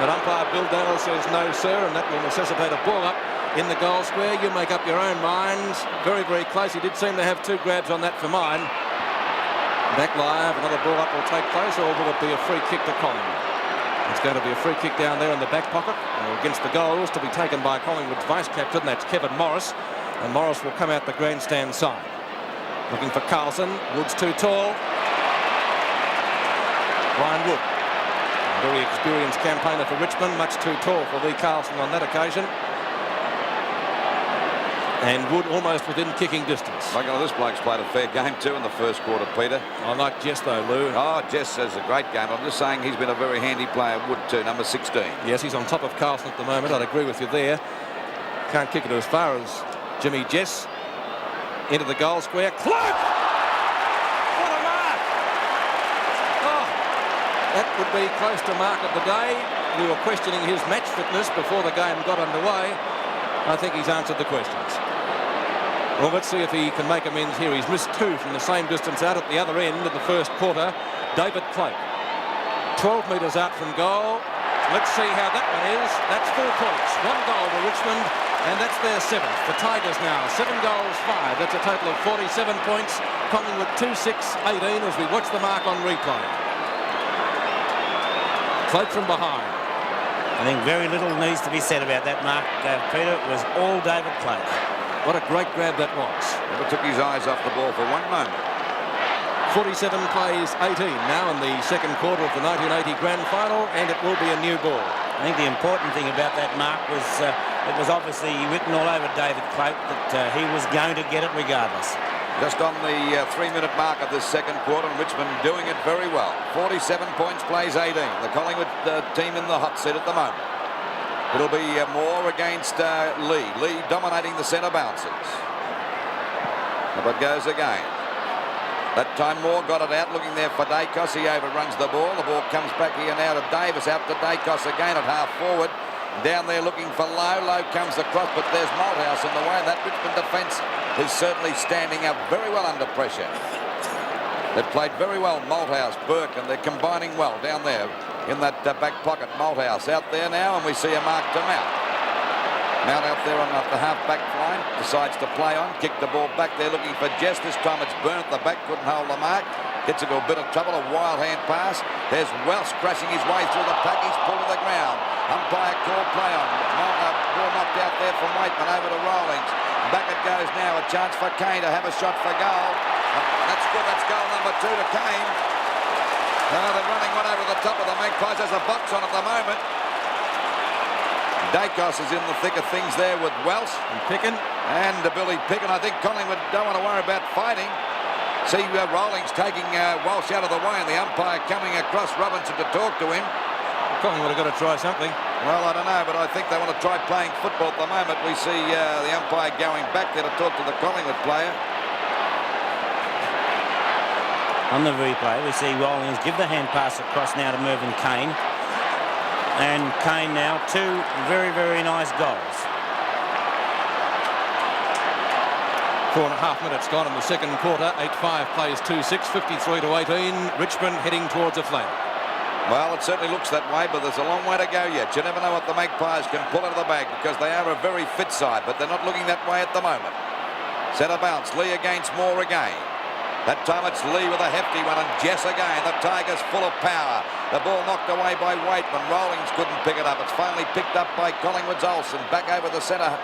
But umpire Bill Daniel says no, sir, and that will necessitate a ball up in the goal square. You make up your own minds. Very, very close. He did seem to have 2 grabs on that for mine. Back live, another ball up will take place, or will it be a free kick to Collingwood? It's going to be a free kick down there in the back pocket against the goals to be taken by Collingwood's vice-captain. That's Kevin Morris. And Morris will come out the grandstand side. Looking for Carlson. Wood's too tall. Brian Wood, a very experienced campaigner for Richmond. Much too tall for Lee Carlson on that occasion. And Wood almost within kicking distance. Look at this bloke's played a fair game too in the first quarter, Peter. I like Jess though, Lou. Oh, Jess has a great game. I'm just saying he's been a very handy player, Wood too, number 16. Yes, he's on top of Carlson at the moment. I'd agree with you there. Can't kick it as far as Jimmy Jess. Into the goal square. Cloak! What a mark! Oh, that would be close to mark of the day. We were questioning his match fitness before the game got underway. I think he's answered the questions. Well, let's see if he can make amends here. He's missed 2 from the same distance out at the other end of the first quarter. David Cloak, 12 metres out from goal. Let's see how that one is. That's 4 points. 1 goal to Richmond, and that's their 7th. The Tigers now, 7 goals, 5. That's a total of 47 points. Collingwood 2-6-18 as we watch the mark on replay. Cloak from behind. I think very little needs to be said about that mark, Peter. It was all David Cloak. What a great grab that was. Never took his eyes off the ball for one moment. 47 plays 18 now in the second quarter of the 1980 Grand Final, and it will be a new ball. I think the important thing about that mark was it was obviously written all over David Cloak that he was going to get it regardless. Just on the 3-minute mark of this second quarter, and Richmond doing it very well. 47 points, plays 18. The Collingwood team in the hot seat at the moment. It'll be Moore against Lee. Lee dominating the centre bounces. Up it goes again. That time Moore got it out, looking there for Dacos. He overruns the ball. The ball comes back here now to Davis. Out to Dacos again at half forward. Down there looking for Lowe. Lowe comes across, but there's Malthouse in the way. That Richmond defence is certainly standing up very well under pressure. They've played very well, Malthouse, Burke, and they're combining well down there in that back pocket. Malthouse out there now, and we see a mark to Mount. Mount out there on the half-back line, decides to play on, kick the ball back there looking for Jess. This time it's Byrne at the back, couldn't hold the mark. Gets into a bit of trouble, a wild hand pass. There's Welsh crashing his way through the pack. He's pulled to the ground. Umpire call play on. Ball knocked out there from Waitman over to Rawlings. Back it goes now, a chance for Kane to have a shot for goal. That's good, that's goal number 2 to Kane. They're running one over the top of the Magpies. There's a box on at the moment. Dacos is in the thick of things there with Welsh and Picken. And Billy Picken. I think Collingwood don't want to worry about fighting. See Rawlings taking Welsh out of the way, and the umpire coming across Robinson to talk to him. Collingwood have got to try something. Well, I don't know, but I think they want to try playing football at the moment. We see the umpire going back there to talk to the Collingwood player. On the replay, we see Rawlings give the hand pass across now to Mervyn Kane. And Kane now 2 very, very nice goals. 4.5 minutes gone in the second quarter. 8-5 plays 2-6, 53-18. Richmond heading towards a flag. Well, it certainly looks that way, but there's a long way to go yet. You never know what the Magpies can pull out of the bag, because they are a very fit side, but they're not looking that way at the moment. Centre bounce, Lee against Moore again. That time it's Lee with a hefty one, and Jess again. The Tigers full of power. The ball knocked away by Waitman. Rawlings couldn't pick it up. It's finally picked up by Collingwood's Olsen. Back over the centre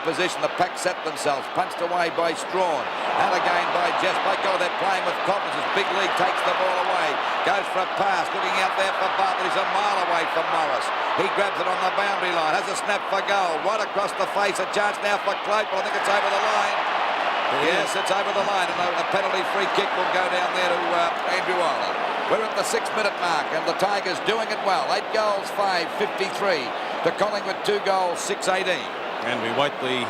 position. The pack set themselves. Punched away by Strawn. And again by Jess. By God, they're playing with confidence as Big Lee takes the ball away. Goes for a pass. Looking out there for Bartlett. He's a mile away from Morris. He grabs it on the boundary line. Has a snap for goal. Right across the face. A chance now for Cloak, but I think it's over the line. Yes, it's over the line, and a penalty free kick will go down there to Andrew Ireland. We're at the 6-minute mark, and the Tigers doing it well. 8 goals, 5-53 to Collingwood, 2 goals, 6-18. And we wait the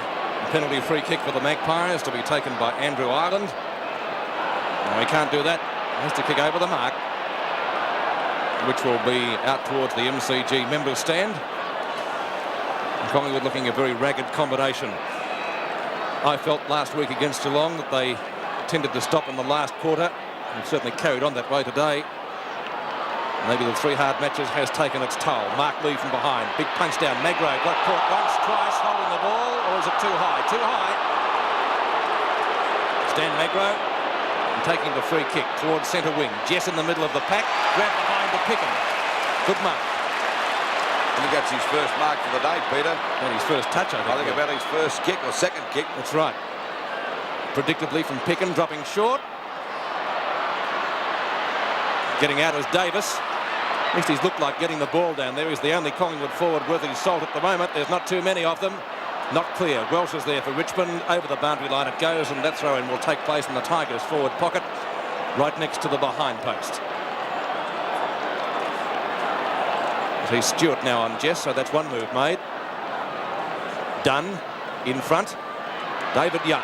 penalty free kick for the Magpies to be taken by Andrew Ireland. No, he can't do that. He has to kick over the mark, which will be out towards the MCG members stand. And Collingwood looking a very ragged combination. I felt last week against Geelong that they tended to stop in the last quarter, and certainly carried on that way today. Maybe the 3 hard matches has taken its toll. Mark Lee from behind. Big punch down. Magro got caught once, twice, holding the ball, or is it too high? Too high. Stan Magro and taking the free kick towards centre wing. Jess in the middle of the pack. Grab behind to Picken. Good mark. I think that's his first mark for the day, Peter. And his first touch, I think. I think about his first kick or second kick. That's right. Predictably from Picken, dropping short. Getting out is Davis. At least he's looked like getting the ball down there. He's the only Collingwood forward worth his salt at the moment. There's not too many of them. Not clear. Welsh is there for Richmond. Over the boundary line it goes, and that throw-in will take place in the Tigers' forward pocket, right next to the behind post. He's Stewart now on Jess, so that's one move made. Dunn in front. David Young.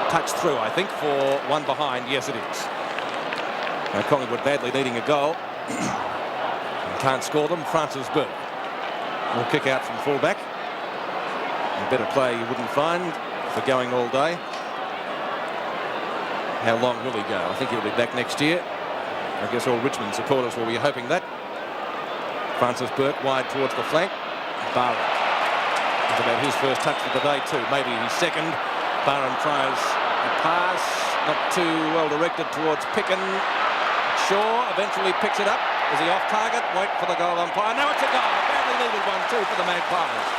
Touch through, I think, for one behind. Yes, it is. Now Collingwood badly needing a goal. Can't score them. Francis Burke will kick out from fullback. A better play you wouldn't find for going all day. How long will he go? I think he'll be back next year. I guess all Richmond supporters will be hoping that. Francis Burke wide towards the flank. Barham. It's about his first touch of the day too. Maybe his second. Barham tries a pass. Not too well directed towards Picken. Shaw eventually picks it up. Is he off target? Wait for the goal umpire. Now it's a goal. Badly needed one too for the Magpies.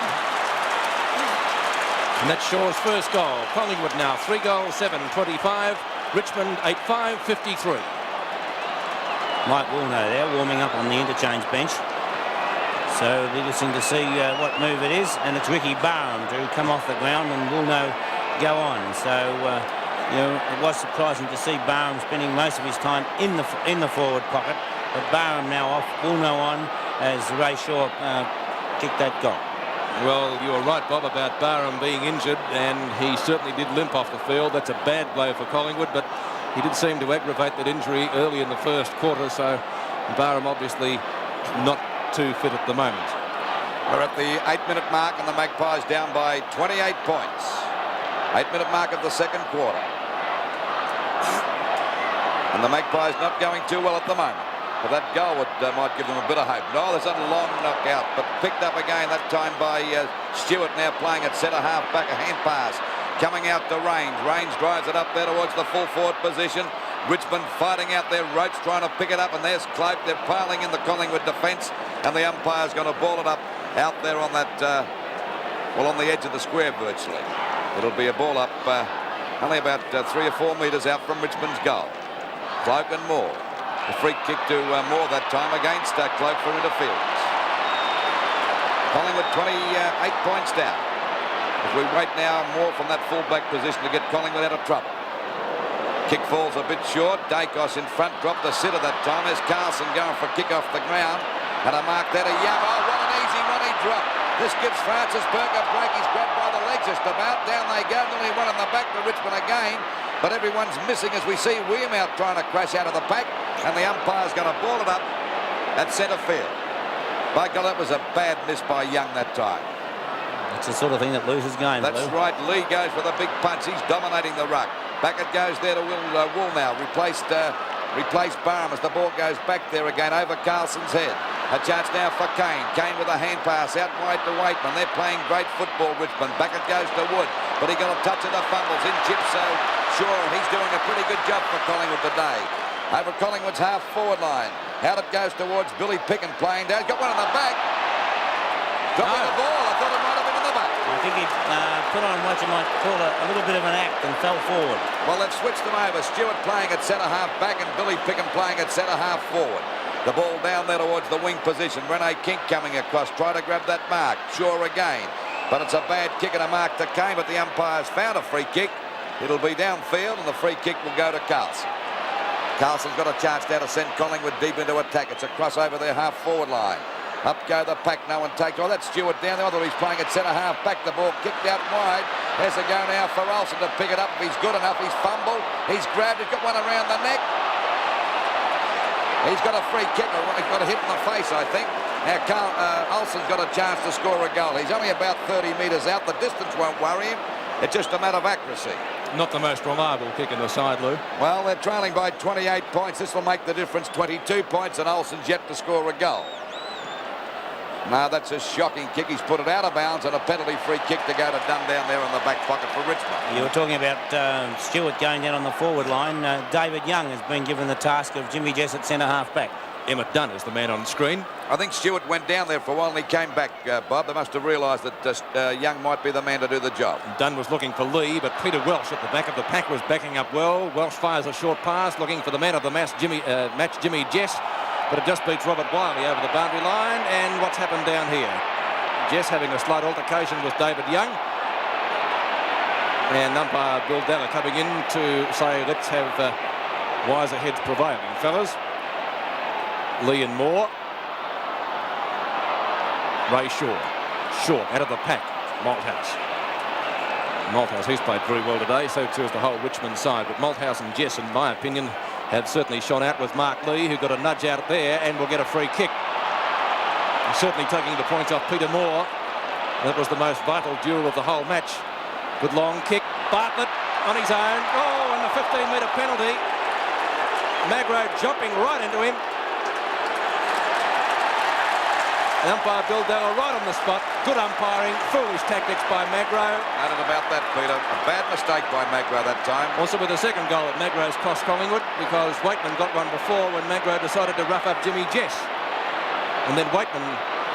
And that's Shaw's first goal. Collingwood now 3 goals, 7-25. Richmond 8-5, 53. Mike Woolnough there warming up on the interchange bench. So it'll be interesting to see what move it is. And it's Ricky Barham to come off the ground and Woolnough go on. So you know, it was surprising to see Barham spending most of his time in the forward pocket. But Barham now off, Woolnough on as Ray Shaw kicked that goal. Well, you were right, Bob, about Barham being injured, and he certainly did limp off the field. That's a bad blow for Collingwood, but he did seem to aggravate that injury early in the first quarter, so Barham obviously not too fit at the moment. We're at the 8-minute mark, and the Magpies down by 28 points. 8-minute mark of the second quarter. And the Magpies not going too well at the moment. But that goal might give them a bit of hope. No, there's a long knockout, but picked up again that time by Stewart, now playing at centre half back, a hand pass. Coming out to Rains. Rains drives it up there towards the full forward position. Richmond fighting out there. Roach trying to pick it up, and there's Cloak. They're piling in the Collingwood defence, and the umpire's going to ball it up out there on that, well, on the edge of the square virtually. It'll be a ball up only about 3 or 4 metres out from Richmond's goal. Cloak and Moore. The free kick to Moore that time against Cloak for interference. Collingwood 28 points down. If we wait now, Moore from that full-back position to get Collingwood out of trouble. Kick falls a bit short. Dacos in front, dropped the sitter that time. There's Carlson going for kick off the ground. And a mark there to Young. Oh, what an easy runny drop. This gives Francis Burke a break. He's grabbed by the legs just about. Down they go. Nearly one in the back to Richmond again. But everyone's missing as we see Wearmouth trying to crash out of the pack. And the umpire's going to ball it up at centre field. By God, that was a bad miss by Young that time. It's the sort of thing that loses games. That's right. Lee goes with a big punch. He's dominating the ruck. Back it goes there to Wool now. Replaced Barham as the ball goes back there again over Carlson's head. A chance now for Kane. Kane with a hand pass out wide to Waitman. They're playing great football, Richmond. Back it goes to Wood. But he got a touch of the fumbles in chips, so sure, he's doing a pretty good job for Collingwood today. Over Collingwood's half-forward line. Out it goes towards Billy Picken playing down. Got one in the back. Dropping the ball. I thought it might have been in the back. I think he put on what you might call a little bit of an act and fell forward. Well, they've switched them over. Stewart playing at centre-half back and Billy Picken playing at centre-half forward. The ball down there towards the wing position. Rene King coming across. Try to grab that mark. Shaw again. But it's a bad kick and a mark to Kane, but the umpire's found a free kick. It'll be downfield, and the free kick will go to Carlson. Carlson's got a chance now to send Collingwood deep into attack. It's a cross over their half-forward line. Up go the pack, no one takes. Oh, that's Stewart down there. I thought he's playing at centre-half back. The ball kicked out wide. Has a go now for Olsen to pick it up. If he's good enough, he's fumbled. He's grabbed. He's got one around the neck. He's got a free kick. He's got a hit in the face, I think. Now, Olsen's got a chance to score a goal. He's only about 30 metres out. The distance won't worry him. It's just a matter of accuracy. Not the most reliable kick in the side, Lou. Well, they're trailing by 28 points. This will make the difference. 22 points, and Olsen's yet to score a goal. No, that's a shocking kick. He's put it out of bounds, and a penalty free kick to go to Dunn down there in the back pocket for Richmond. You were talking about Stewart going down on the forward line. David Young has been given the task of Jimmy Jess at centre-half back. Emmett Dunn is the man on screen. I think Stewart went down there for a while and he came back, Bob. They must have realised that Young might be the man to do the job. Dunn was looking for Lee, but Peter Welsh at the back of the pack was backing up well. Welsh fires a short pass, looking for the man of the match, Jimmy Jess, but it just beats Robert Wiley over the boundary line. And what's happened down here? Jess having a slight altercation with David Young. And umpire Bill Dalla coming in to say, let's have wiser heads prevailing, fellas. Lee and Moore. Ray Shaw. Short out of the pack. Malthouse, he's played very well today, so too is the whole Richmond side. But Malthouse and Jess, in my opinion, have certainly shone out with Mark Lee, who got a nudge out there and will get a free kick. He's certainly taking the points off Peter Moore. That was the most vital duel of the whole match. Good long kick. Bartlett on his own. Oh, and the 15-metre penalty. Magro jumping right into him. Umpire Bill Dalla right on the spot. Good umpiring. Foolish tactics by Magro. Nothing about that, Peter. A bad mistake by Magro that time. Also with the second goal at Magro's cost Collingwood, because Waitman got one before when Magro decided to rough up Jimmy Jess. And then Waitman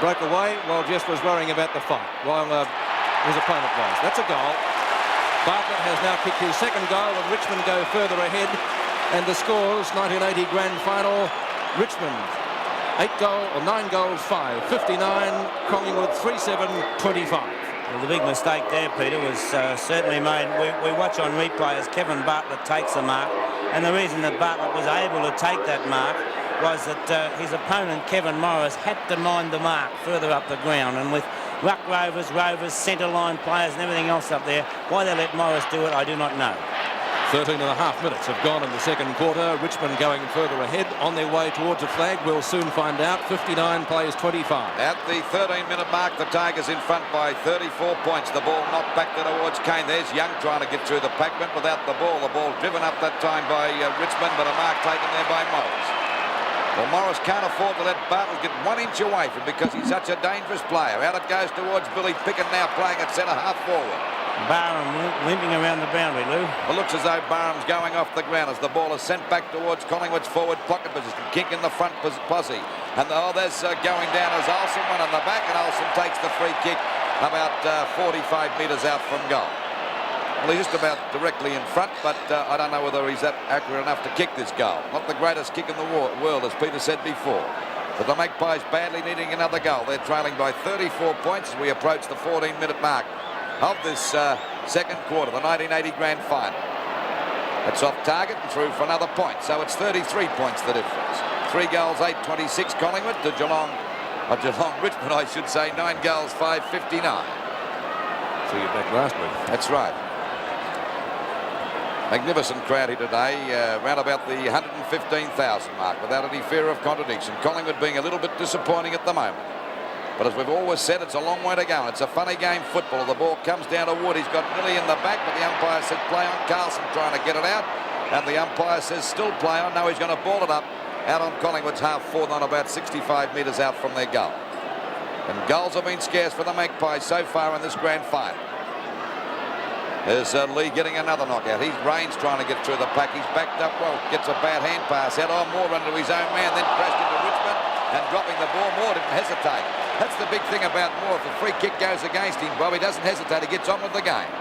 broke away while Jess was worrying about the fight, while his opponent was. That's a goal. Bartlett has now kicked his second goal and Richmond go further ahead. And the scores, 1980 Grand Final, Richmond 9 goals, 5, 59, Collingwood 3-7, 25. Well, the big mistake there, Peter, was certainly made. We watch on replay as Kevin Bartlett takes the mark, and the reason that Bartlett was able to take that mark was that his opponent, Kevin Morris, had to mind the mark further up the ground, and with ruck rovers, centre line players and everything else up there, why they let Morris do it, I do not know. 13 and a half minutes have gone in the second quarter. Richmond going further ahead on their way towards a flag. We'll soon find out. 59 plays 25. At the 13-minute mark, the Tigers in front by 34 points. The ball knocked back there towards Kane. There's Young trying to get through the pack, went without the ball. The ball driven up that time by Richmond, but a mark taken there by Morris. Well, Morris can't afford to let Bartlett get 1 inch away from him because he's such a dangerous player. Out it goes towards Billy Pickett, now playing at centre-half forward. Barham limping around the boundary, Lou. It looks as though Barham's going off the ground as the ball is sent back towards Collingwood's forward pocket position. Kink in the front posse. And there's going down as Olsen, one on the back, and Olsen takes the free kick about 45 metres out from goal. Well, he's just about directly in front, but I don't know whether he's that accurate enough to kick this goal. Not the greatest kick in the world, as Peter said before. But the Magpies badly needing another goal. They're trailing by 34 points as we approach the 14-minute mark of this second quarter, the 1980 Grand Final. It's off target and through for another point, so it's 33 points the difference. 3 goals, 8-26 Collingwood to Geelong Richmond, I should say, 9 goals, 5-59. So you're back last week. That's right. Magnificent crowd here today, around about the 115,000 mark, without any fear of contradiction. Collingwood being a little bit disappointing at the moment. But as we've always said, it's a long way to go. It's a funny game, football. The ball comes down to Wood. He's got Millie in the back, but the umpire says play on. Carlson trying to get it out. And the umpire says still play on. No, he's going to ball it up out on Collingwood's half-forward on about 65 metres out from their goal. And goals have been scarce for the Magpies so far in this Grand Final. There's Lee getting another knockout. Raines trying to get through the pack. He's backed up well. Gets a bad hand pass out. Oh, Moore under his own man, then crashed into Richmond. And dropping the ball, Moore didn't hesitate. That's the big thing about Moore. If a free kick goes against him, well, he doesn't hesitate. He gets on with the game.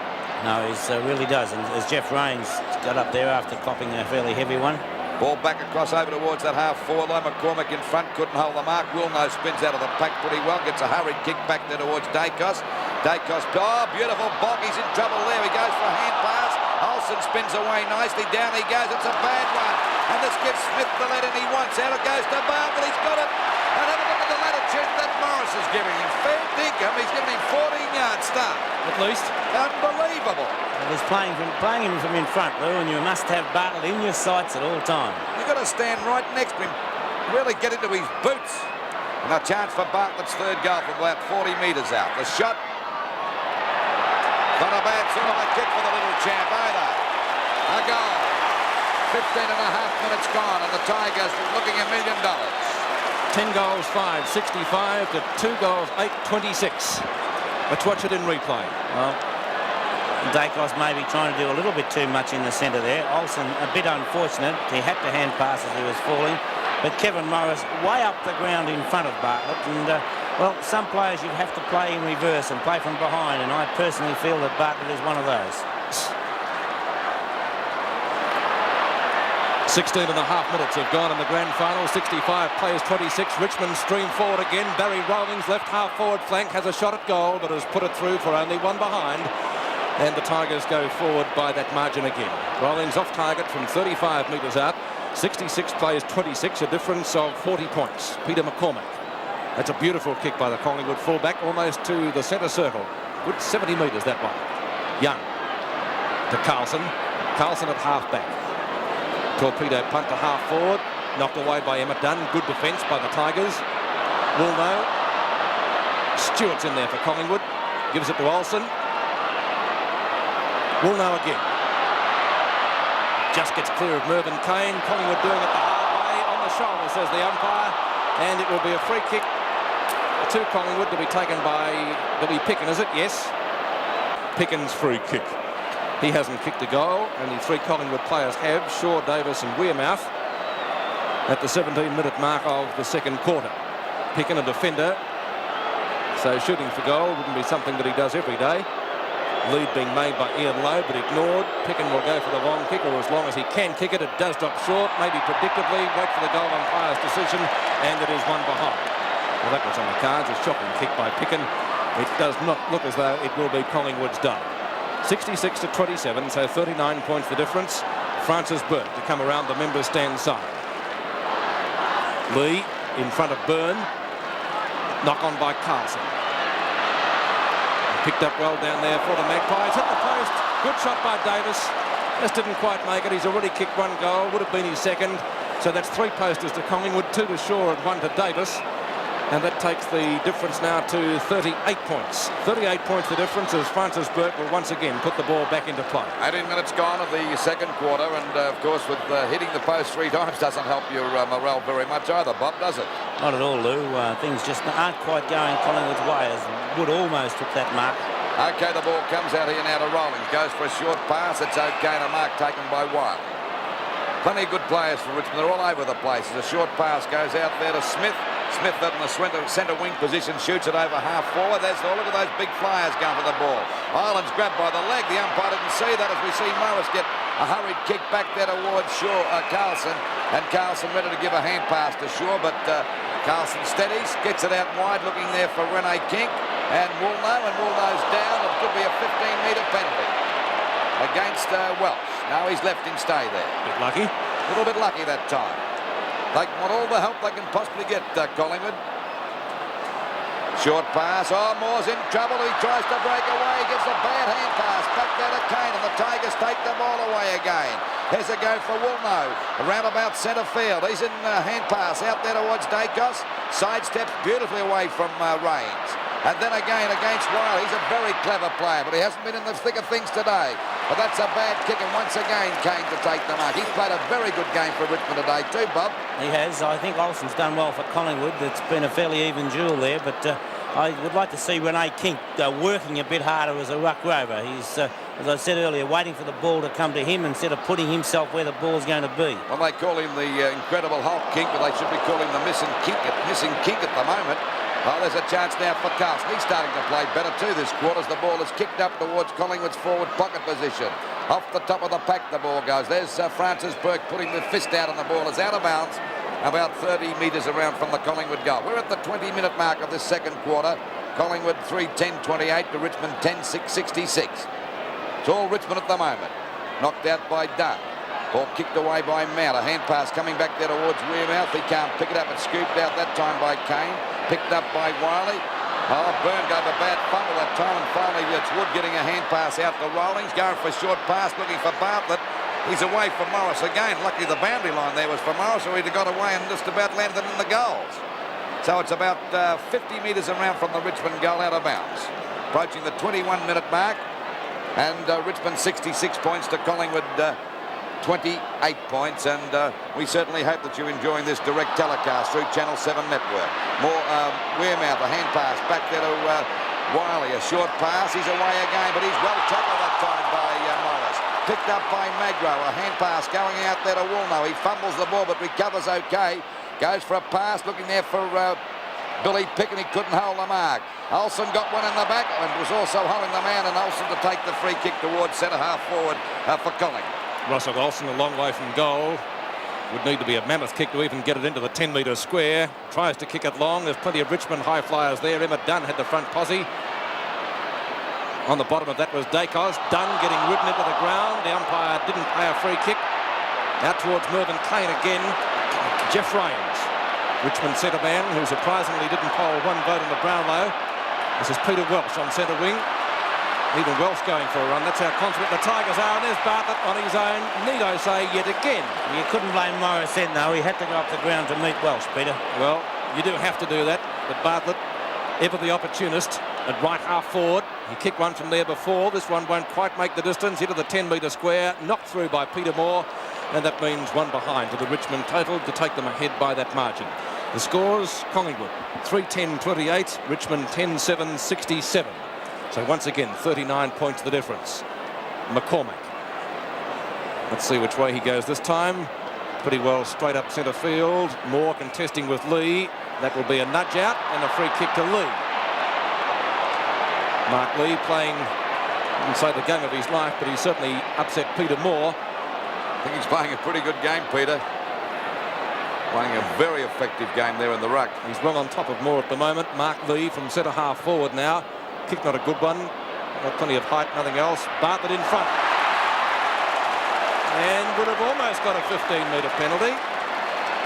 No, he really does. And as Jeff Raines got up there after copping a fairly heavy one. Ball back across over towards that half-forward line. McCormick in front, couldn't hold the mark. Wilno spins out of the pack pretty well. Gets a hurried kick back there towards Dacos. Dacos, oh, beautiful block. He's in trouble there. He goes for a hand pass. Olsen spins away nicely. Down he goes. It's a bad one. And this gives Smith the lead in he wants. Out it goes to Bartlett. He's got it. And have a look at the latitude that Morris is giving him. Fair dinkum. He's giving him 14-yard start. At least. Unbelievable. Well, he's playing him from in front, Lou, and you must have Bartlett in your sights at all times. You've got to stand right next to him. Really get into his boots. And a chance for Bartlett's third goal from about 40 metres out. The shot. Not a bad sort of a kick for the little champ either. A goal. 15 and a half minutes gone, and the Tigers looking $1 million. 10 goals, 5, 65 to 2 goals, 8, 26. Let's watch it in replay. Well, Dacos may be trying to do a little bit too much in the centre there. Olsen a bit unfortunate. He had to hand pass as he was falling. But Kevin Morris way up the ground in front of Bartlett. And, well, some players you have to play in reverse and play from behind. And I personally feel that Bartlett is one of those. 16 and a half minutes have gone in the grand final. 65 plays 26. Richmond stream forward again. Barry Rawlings, left half forward flank, has a shot at goal but has put it through for only one behind. And the Tigers go forward by that margin again. Rawlings off target from 35 metres out. 66 plays 26, a difference of 40 points. Peter McCormack. That's a beautiful kick by the Collingwood fullback, almost to the centre circle. Good 70 metres, that one. Young to Carlson. Carlson at half-back. Torpedo punt to half-forward. Knocked away by Emmett Dunn. Good defence by the Tigers. Woolno. Stewart's in there for Collingwood. Gives it to Olsen. Woolno again. Just gets clear of Mervyn Kane. Collingwood doing it the hard way. On the shoulder, says the umpire. And it will be a free kick to Collingwood to be taken by Billy Picken, is it? Yes. Picken's free kick. He hasn't kicked a goal. Only 3 Collingwood players have. Shaw, Davis and Wearmouth at the 17-minute mark of the second quarter. Picken, a defender. So shooting for goal wouldn't be something that he does every day. Lead being made by Ian Lowe, but ignored. Picken will go for the long kick, or as long as he can kick it. It does drop short, maybe predictably. Wait for the goal umpire's decision, and it is one behind. Well, that was on the cards. A shocking kick by Picken. It does not look as though it will be Collingwood's day. 66 to 27, so 39 points the difference. Francis Burke to come around the members' stand side. Lee in front of Byrne. Knock on by Carlson. Picked up well down there for the Magpies. Hit the post. Good shot by Davis. Just didn't quite make it. He's already kicked 1 goal. Would have been his second. So that's 3 posters to Collingwood, 2 to Shaw and 1 to Davis. And that takes the difference now to 38 points. 38 points the difference as Francis Burke will once again put the ball back into play. 18 minutes gone of the second quarter, and of course with hitting the post 3 times doesn't help your morale very much either, Bob, does it? Not at all, Lou. Things just aren't quite going Collingwood's way, as Wood almost took that mark. OK, the ball comes out here now to Rawlings. Goes for a short pass. It's OK, and a mark taken by Wiley. Plenty of good players for Richmond. They're all over the place. As a short pass goes out there to Smith. Smith up in the centre wing position, shoots it over half forward. There's look at those big flyers going for the ball. Ireland's grabbed by the leg. The umpire didn't see that as we see Morris get a hurried kick back there towards Carlson. And Carlson ready to give a hand pass to Shaw, but Carlson steadies, gets it out wide, looking there for Rene King. And Woolno, and Woolno's down. It could be a 15-metre penalty against Welsh. Now he's left him stay there. Bit lucky. A little bit lucky that time. They want all the help they can possibly get, Collingwood. Short pass. Oh, Moore's in trouble. He tries to break away. Gives a bad hand pass. Back there to Kane, and the Tigers take the ball away again. Here's a go for Woolno. Around about centre field. He's in hand pass out there towards Dacos. Sidesteps beautifully away from Rains. And then again against Wiley. He's a very clever player, but he hasn't been in the thick of things today. But that's a bad kick, and once again Kane to take the mark. He's played a very good game for Richmond today too, Bob. He has. I think Olsen's done well for Collingwood. It's been a fairly even duel there, but I would like to see Rene King working a bit harder as a ruck rover. He's, as I said earlier, waiting for the ball to come to him instead of putting himself where the ball's going to be. Well, they call him the Incredible Hulk King, but they should be calling the missing kink at the moment. Oh, there's a chance now for Carlson. He's starting to play better too this quarter as the ball is kicked up towards Collingwood's forward pocket position. Off the top of the pack the ball goes. There's Francis Burke putting the fist out on the ball. It's out of bounds about 30 metres around from the Collingwood goal. We're at the 20-minute mark of this second quarter. Collingwood 3-10-28 to Richmond 10-6-66. It's all Richmond at the moment. knocked out by Dunn. Ball kicked away by Mount. A hand pass coming back there towards Wearmouth. He can't pick it up. It's scooped out that time by Kane. Picked up by Wiley. Oh, Byrne gave a bad fumble that time, and finally it's Wood getting a hand pass out to Rollings. Going for a short pass, looking for Bartlett. He's away from Morris again. Luckily the boundary line there was for Morris, or he'd have got away and just about landed in the goals. So it's about 50 metres around from the Richmond goal, out of bounds. Approaching the 21-minute mark, and Richmond 66 points to Collingwood 28 points, and we certainly hope that you're enjoying this direct telecast through Channel 7 Network. More Wearmouth, a hand pass back there to Wiley, a short pass. He's away again, but he's well tackled that time by Morris. Picked up by Magro, a hand pass going out there to Woolno. He fumbles the ball but recovers okay. Goes for a pass, looking there for Billy Pick, and he couldn't hold the mark. Olsen got one in the back and was also holding the man, and Olsen to take the free kick towards centre half forward for Collingwood. Russell Olsen a long way from goal. Would need to be a mammoth kick to even get it into the 10-metre square. Tries to kick it long. There's plenty of Richmond high flyers there. Emma Dunn had the front posse. On the bottom of that was Dacos. Dunn getting ridden into the ground. The umpire didn't play a free kick. Out towards Mervyn Kane again. Jeff Raines, Richmond centre man, who surprisingly didn't poll one vote in the Brownlow. This is Peter Welsh on centre wing. Even Welsh going for a run. That's how confident the Tigers are. And there's Bartlett on his own. Need I say yet again. You couldn't blame Morris then, though. He had to go up the ground to meet Welsh, Peter. Well, you do have to do that. But Bartlett, ever the opportunist, at right half forward. He kicked one from there before. This one won't quite make the distance. Into the 10-metre square. Knocked through by Peter Moore. And that means one behind to the Richmond total to take them ahead by that margin. The scores, Collingwood 3-10-28, Richmond 10-7-67. So once again, 39 points the difference. McCormack. Let's see which way he goes this time. Pretty well straight up centre field. Moore contesting with Lee. That will be a nudge out and a free kick to Lee. Mark Lee playing, I wouldn't say the game of his life, but he certainly upset Peter Moore. I think he's playing a pretty good game, Peter. Playing a very effective game there in the ruck. He's well on top of Moore at the moment. Mark Lee from centre half forward now. Kick not a good one. Got plenty of height, nothing else. Bartlett in front. And would have almost got a 15-metre penalty.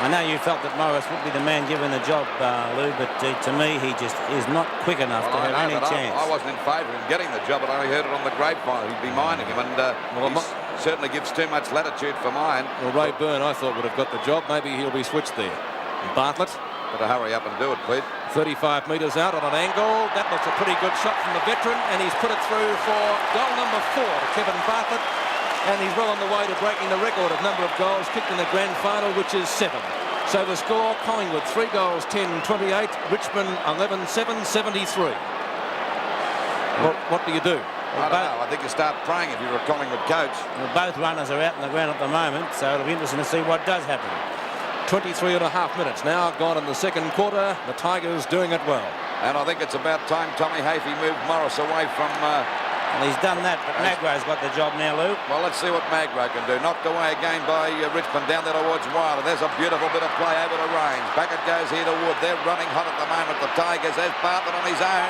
I know you felt that Morris would be the man given the job, Lou, but to me, he just is not quick enough to have any chance. I wasn't in favour of him getting the job, but I only heard it on the grapevine. He'd be minding him, and he certainly gives too much latitude for mine. Well, Ray Byrne, I thought, would have got the job. Maybe he'll be switched there. And Bartlett. Better hurry up and do it, Pete. 35 metres out on an angle. That looks a pretty good shot from the veteran, and he's put it through for goal number 4 to Kevin Bartlett. And he's well on the way to breaking the record of number of goals kicked in the grand final, which is 7. So the score, Collingwood 3 goals, 10-28. Richmond 11-7, 73. What do you do? I don't know. I think you start praying if you're a Collingwood coach. Well, both runners are out in the ground at the moment, so it'll be interesting to see what does happen. 23 and a half minutes now gone in the second quarter. The Tigers doing it well. And I think it's about time Tommy Hafey moved Morris away from... Well, he's done that, but Magro's got the job now, Lou. Well, let's see what Magro can do. Knocked away again by Richmond down there towards Wilder. There's a beautiful bit of play over to Raines. Back it goes here to Wood. They're running hot at the moment, the Tigers. There's Bartlett on his own.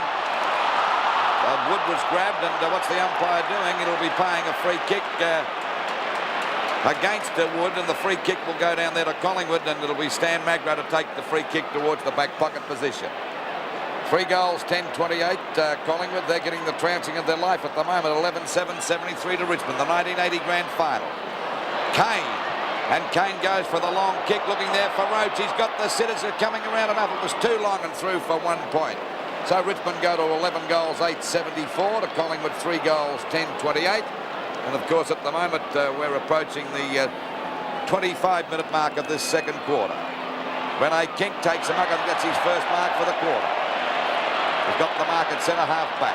Wood was grabbed, and what's the umpire doing? It'll be paying a free kick against Wood, and the free kick will go down there to Collingwood, and it'll be Stan Magro to take the free kick towards the back pocket position. 3 goals, 10-28. Collingwood, they're getting the trouncing of their life at the moment. 11-7, 73 to Richmond, the 1980 Grand Final. Kane. And Kane goes for the long kick, looking there for Roach. He's got the sitters coming around enough. It was too long and through for 1 point. So Richmond go to 11 goals, 8-74 to Collingwood, 3 goals, 10-28. And of course, at the moment, we're approaching the 25-minute mark of this second quarter. Rene King takes a mark and gets his first mark for the quarter. He's got the mark at centre half back.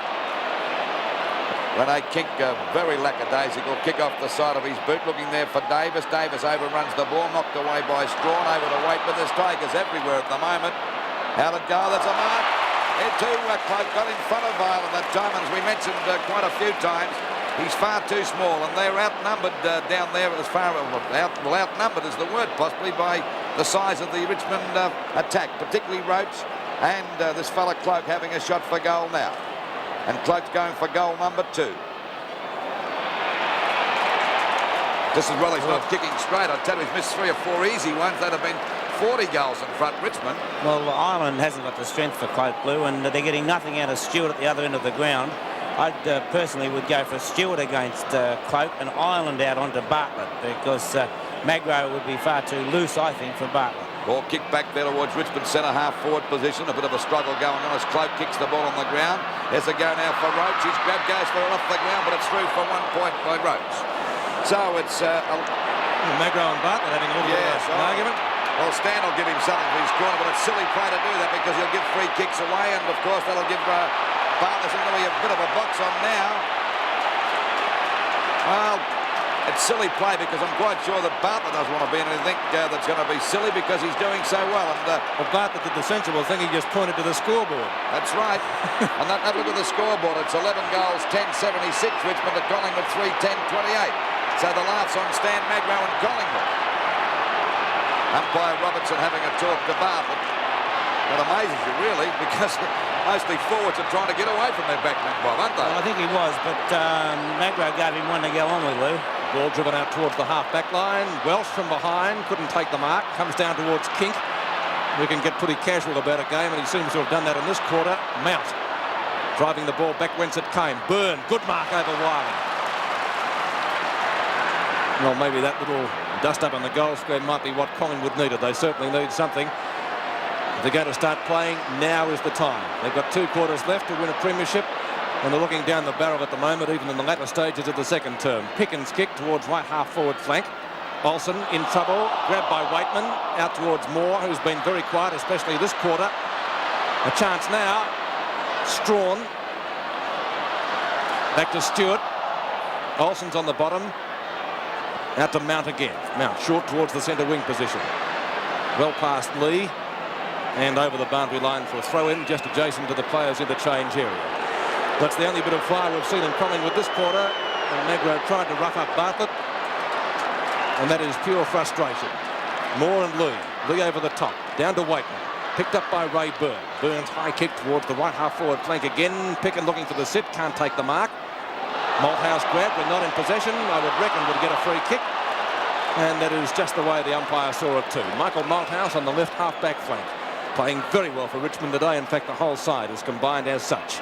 Rene Kink, very lackadaisical kick off the side of his boot, looking there for Davis. Davis overruns the ball, knocked away by Strawn, over to Waitman. There's Tigers everywhere at the moment. How did go? That's a mark. Here too, Cloak got in front of Vale that time, and as we mentioned quite a few times, he's far too small, and they're outnumbered down there as far as outnumbered is the word possibly by the size of the Richmond attack, particularly Roach. And this fella Cloak having a shot for goal now. And Cloak's going for goal number 2. Just as well he's not kicking straight. I tell you, he's missed 3 or 4 easy ones. That'd have been 40 goals in front, Richmond. Well, Ireland hasn't got the strength for Cloak Blue, and they're getting nothing out of Stewart at the other end of the ground. I personally would go for Stewart against Cloak and Ireland out onto Bartlett, because Magro would be far too loose, I think, for Bartlett. Ball kicked back there towards Richmond's centre-half forward position. A bit of a struggle going on as Cloak kicks the ball on the ground. There's a go now for Roach. His grab goes for it off the ground, but it's through for 1 point by Roach. So it's... Magro and Bartlett having a little bit of an argument. Well, Stan will give him something for his corner, but it's silly play to do that because he'll give free kicks away, and of course that'll give Bartlett going to be a bit of a box on now. Well, it's silly play because I'm quite sure that Bartlett doesn't want to be in anything that's going to be silly because he's doing so well. And well, Bartlett did the sensible thing. He just pointed to the scoreboard. That's right. And that look at the scoreboard. It's 11 goals, 10-76. Richmond to Collingwood 3-10-28. So the laughs on Stan Magro and Collingwood. Umpire Robertson having a talk to Bartlett. That amazes you, really, because mostly forwards are trying to get away from their backman, Bob, aren't they? Well, I think he was, but Magro gave him one to go on with, Lou. Ball driven out towards the half-back line. Welsh from behind, couldn't take the mark. Comes down towards Kink. We can get pretty casual about a game, and he seems to have done that in this quarter. Mount driving the ball back whence it came. Byrne, good mark over Wiley. Well, maybe that little dust-up on the goal square might be what Collingwood needed. They certainly need something. If they're going to start playing, now is the time. They've got 2 quarters left to win a premiership, and they're looking down the barrel at the moment, even in the latter stages of the second term. Pickens kick towards right half forward flank. Olsen in trouble, grabbed by Waitman, out towards Moore, who's been very quiet, especially this quarter. A chance now. Strawn. Back to Stewart. Olsen's on the bottom. Out to Mount again. Mount short towards the centre wing position. Well past Lee. And over the boundary line for a throw-in, just adjacent to the players' interchange area. That's the only bit of fire we've seen in Collingwood this quarter. And Magro tried to rough up Bartlett. And that is pure frustration. Moore and Lee. Lee over the top. Down to Waitman. Picked up by Ray Byrne. Byrne's high kick towards the right half forward flank again. Picken looking for the sit. Can't take the mark. Malthouse grab. We're not in possession. I would reckon would get a free kick. And that is just the way the umpire saw it too. Michael Malthouse on the left half-back flank. Playing very well for Richmond today. In fact, the whole side is combined as such.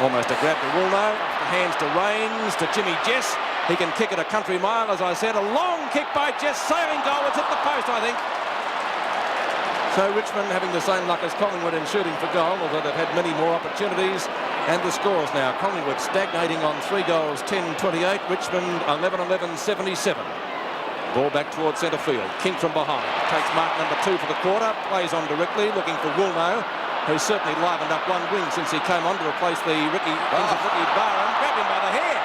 Almost a grab to Woolno. Off the hands to Rains, to Jimmy Jess. He can kick it a country mile, as I said. A long kick by Jess. Sailing goal. It's hit the post, I think. So Richmond having the same luck as Collingwood in shooting for goal, although they've had many more opportunities. And the scores now. Collingwood stagnating on 3 goals, 10-28. Richmond 11-11-77. Ball back towards centre field. King from behind. Takes mark number 2 for the quarter. Plays on directly, looking for Woolno, who's certainly livened up one wing since he came on to replace the injured Ricky Barham. Grabbed him by the hair.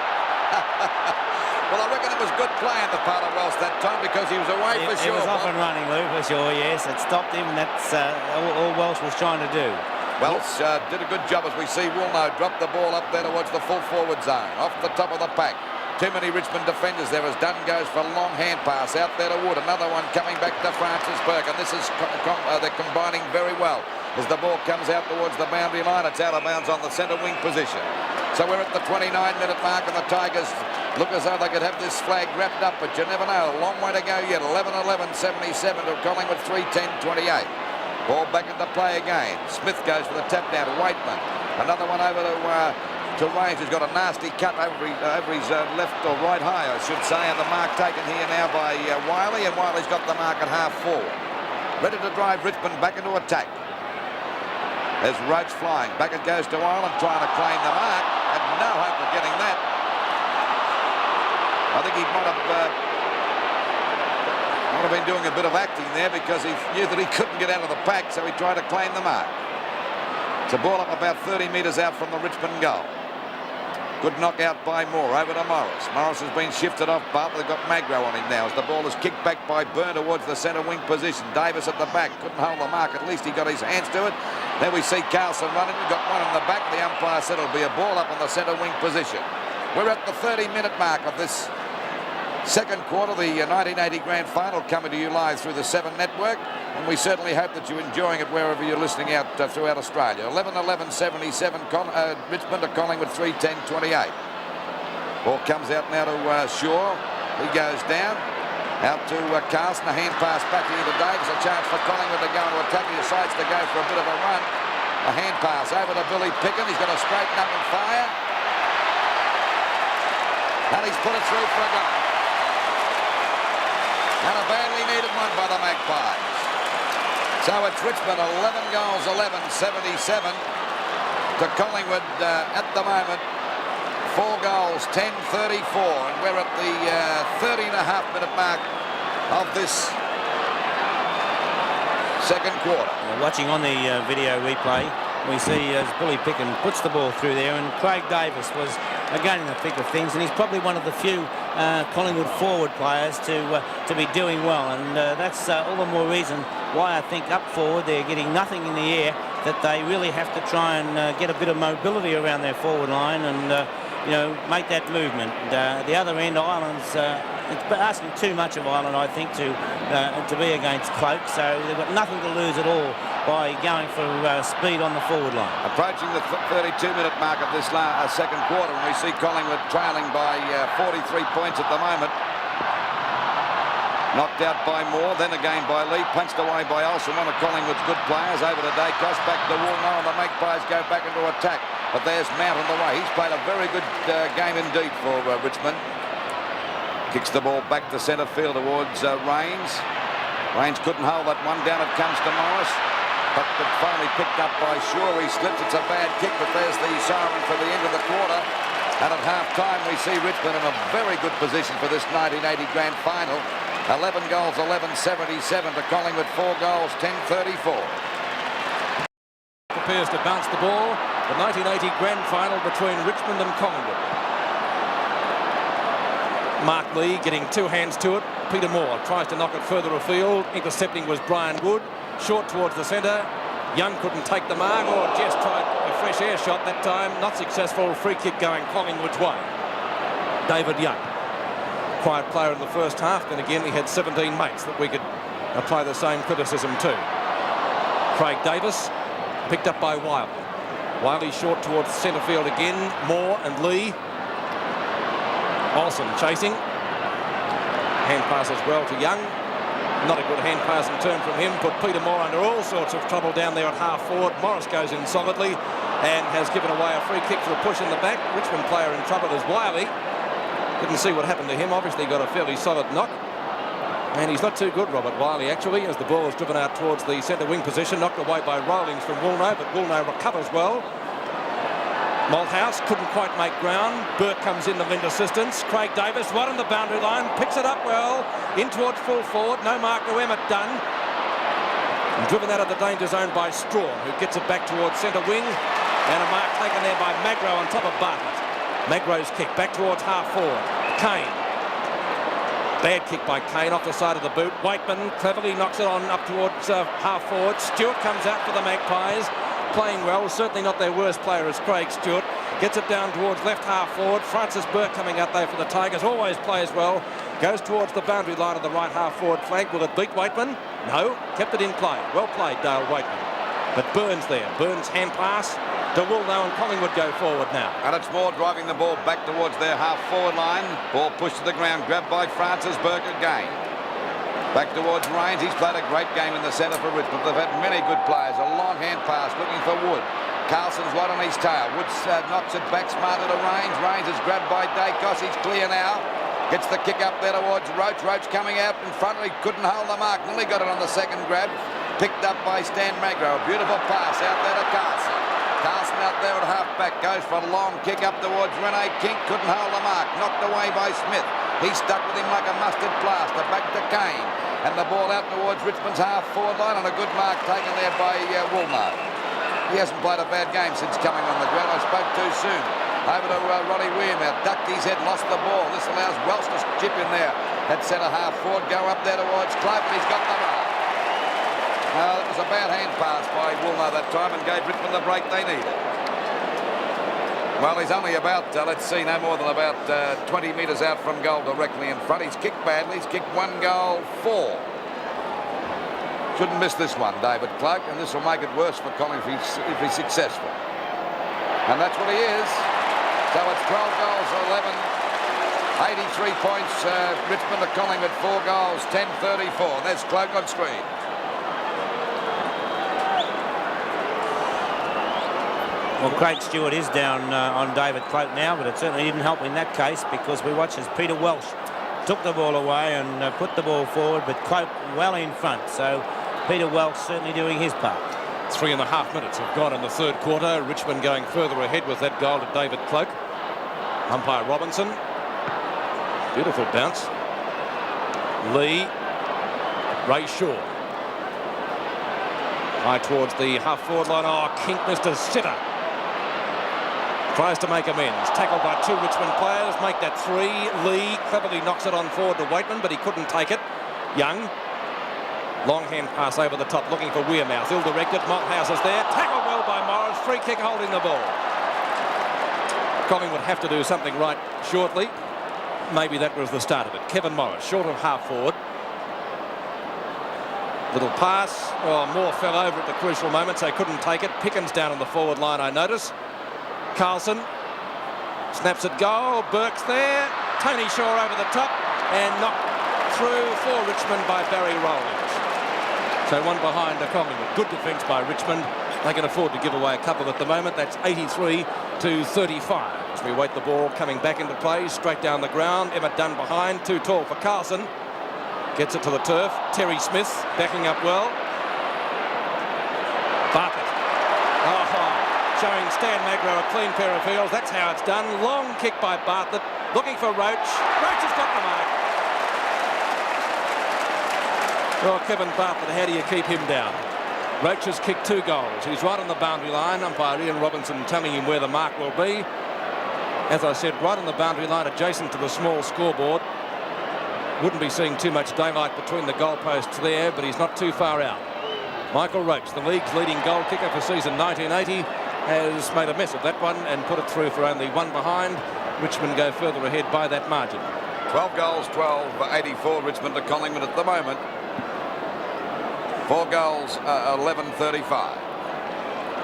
Well, I reckon it was good play on the part of Welsh that time because he was away for sure. He was off and running, Lou, for sure, yes. It stopped him, and that's all Welsh was trying to do. Welsh did a good job as we see Woolno drop the ball up there towards the full forward zone. Off the top of the pack. Too many Richmond defenders there as Dunn goes for a long hand pass out there to Wood. Another one coming back to Francis Burke. And this is they're combining very well. As the ball comes out towards the boundary line, it's out of bounds on the centre wing position. So we're at the 29-minute mark and the Tigers look as though they could have this flag wrapped up, but you never know. A long way to go yet. 11-11-77 to Collingwood 3-10-28. Ball back into play again. Smith goes for the tap down to Waitman. Another one over to Rains, who's got a nasty cut over his left or right high, I should say, and the mark taken here now by Wiley, and Wiley's got the mark at half forward. Ready to drive Richmond back into attack. There's Roach flying. Back it goes to Ireland, trying to claim the mark. Had no hope of getting that. I think he might have been doing a bit of acting there because he knew that he couldn't get out of the pack, so he tried to claim the mark. It's a ball up about 30 metres out from the Richmond goal. Good knockout by Moore over to Morris. Morris has been shifted off, but they've got Magro on him now as the ball is kicked back by Byrne towards the centre wing position. Davis at the back, couldn't hold the mark. At least he got his hands to it. Then we see Carlson running, got one in the back. The umpire said it'll be a ball up on the centre wing position. We're at the 30-minute mark of this second quarter, the 1980 Grand Final, coming to you live through the 7 network, and we certainly hope that you're enjoying it wherever you're listening out throughout Australia. 11-11-77 Richmond to Collingwood 3-10-28. Ball comes out now to Shaw. He goes down. Out to Carson, a hand pass back here to Davis, a chance for Collingwood to go into attack. He decides to go for a bit of a run. A hand pass over to Billy Picken. He's got to straighten up and fire. And he's put it through for a goal. And a badly needed one by the Magpies. So it's Richmond 11 goals, 11-77 to Collingwood at the moment. 4 goals, 10-34, and we're at the 30.5-minute mark of this second quarter. Watching on the video replay, we see as Billy Picken puts the ball through there, and Craig Davis was again in the thick of things, and he's probably one of the few Collingwood forward players to be doing well, and that's all the more reason why I think up forward they're getting nothing in the air, that they really have to try and get a bit of mobility around their forward line and you know, make that movement. The other end, Ireland's it's asking too much of Ireland, I think, to be against Cloak, so they've got nothing to lose at all by going for speed on the forward line. Approaching the 32-minute mark of this second quarter, and we see Collingwood trailing by 43 points at the moment. Knocked out by Moore, then again by Lee, punched away by Olsen, one of Collingwood's good players, over to Dacos, back to Woolnow, and the Magpies go back into attack. But there's Mount on the way. He's played a very good game indeed for Richmond. Kicks the ball back to centre field towards Rains. Rains couldn't hold that one down. It comes to Morris. But finally picked up by Shaw. He slips. It's a bad kick, but there's the siren for the end of the quarter. And at half-time, we see Richmond in a very good position for this 1980 Grand Final. 11 goals, 11-77 to Collingwood, 4 goals, 10-34. Prepares to bounce the ball. The 1980 Grand Final between Richmond and Collingwood. Mark Lee getting 2 hands to it. Peter Moore tries to knock it further afield. Intercepting was Brian Wood. Short towards the centre. Young couldn't take the mark, or just tried a fresh air shot that time. Not successful. Free kick going Collingwood's way. David Young. Quiet player in the first half. Then again, he had 17 mates that we could apply the same criticism to. Craig Davis picked up by Wiley. Wiley short towards centre field again. Moore and Lee. Olsen chasing. Hand pass as well to Young. Not a good hand pass in turn from him. Put Peter Moore under all sorts of trouble down there at half forward. Morris goes in solidly and has given away a free kick for a push in the back. Richmond player in trouble is Wiley. Didn't see what happened to him. Obviously got a fairly solid knock. And he's not too good, Robert Wiley, actually, as the ball is driven out towards the centre wing position. Knocked away by Rowlings from Woolnow, but Woolnow recovers well. Malthouse couldn't quite make ground. Burke comes in to lend assistance. Craig Davis, right on the boundary line, picks it up well, in towards full forward. No mark to Emmett Dunn. And driven out of the danger zone by Strawn, who gets it back towards centre wing. And a mark taken there by Magro on top of Bartlett. Magro's kick back towards half forward. Kane. Bad kick by Kane off the side of the boot. Waitman cleverly knocks it on up towards half forward. Stewart comes out for the Magpies. Playing well, certainly not their worst player is Craig Stewart. Gets it down towards left half forward. Francis Burke coming out there for the Tigers. Always plays well. Goes towards the boundary line of the right half forward flank. Will it beat Waitman? No. Kept it in play. Well played, Dale Waitman. But Burns there. Burns hand pass to Woolnow, and Collingwood go forward now. And it's Moore driving the ball back towards their half forward line. Ball pushed to the ground. Grabbed by Francis Burke again. Back towards Rains. He's played a great game in the centre for Richmond. They've had many good players. A long hand pass looking for Wood. Carlson's right on his tail. Wood knocks it back smarter to Rains. Rains is grabbed by Dacos. He's clear now. Gets the kick up there towards Roach. Roach coming out in front. He couldn't hold the mark. Nearly got it on the second grab. Picked up by Stan Magro. A beautiful pass out there to Carlson. Carlson out there at half-back. Goes for a long kick up towards Rene King. Couldn't hold the mark. Knocked away by Smith. He's stuck with him like a mustard plaster. Back to Kane. And the ball out towards Richmond's half-forward line. And a good mark taken there by Woolnow. He hasn't played a bad game since coming on the ground. I spoke too soon. Over to Roddy Weirmouth. Ducked his head, lost the ball. This allows Welsh to chip in there. At centre half-forward. Go up there towards Cloak. He's got the mark. It was a bad hand pass by Woolnow that time and gave Richmond the break they needed. Well, he's only about, let's see, no more than about 20 metres out from goal directly in front. He's kicked badly. He's kicked 1 goal, 4. Shouldn't miss this one, David Clark, and this will make it worse for Collingwood if he's successful. And that's what he is. So it's 12 goals, 83 points, Richmond to Collingwood, 4 goals, 10-34. There's Cloak on screen. Well, Craig Stewart is down on David Cloak now, but it certainly didn't help in that case, because we watched as Peter Welsh took the ball away and put the ball forward, but Cloak well in front. So Peter Welsh certainly doing his part. 3.5 minutes have gone in the third quarter. Richmond going further ahead with that goal to David Cloak. Umpire Robinson. Beautiful bounce. Lee. Ray Shaw. High towards the half-forward line. Oh, Kink missed a sitter. Tries to make amends. Tackled by 2 Richmond players. Make that 3. Lee cleverly knocks it on forward to Waitman, but he couldn't take it. Young. Long hand pass over the top, looking for Wearmouth. Ill-directed. Malthouse is there. Tackled well by Morris. Free kick holding the ball. Collingwood have to do something right shortly. Maybe that was the start of it. Kevin Morris, short of half-forward. Little pass. Oh, Moore fell over at the crucial moment, so he couldn't take it. Pickens down on the forward line, I notice. Carlson snaps at goal. Burke's there. Tony Shaw over the top and knocked through for Richmond by Barry Rowlands. So one behind Collingwood. Good defence by Richmond. They can afford to give away a couple at the moment. That's 83-35. As we wait the ball coming back into play, straight down the ground. Emmett Dunn behind, too tall for Carlson. Gets it to the turf. Terry Smith backing up well. Bartlett. Showing Stan Magro a clean pair of heels. That's how it's done. Long kick by Bartlett. Looking for Roach. Roach has got the mark. Well, Kevin Bartlett, how do you keep him down? Roach has kicked 2 goals. He's right on the boundary line. Umpire Ian Robinson telling him where the mark will be. As I said, right on the boundary line, adjacent to the small scoreboard. Wouldn't be seeing too much daylight between the goalposts there, but he's not too far out. Michael Roach, the league's leading goal kicker for season 1980, has made a mess of that one and put it through for only 1 behind. Richmond go further ahead by that margin. 12 goals, 12-84 Richmond to Collingwood at the moment. 4 goals, 11-35.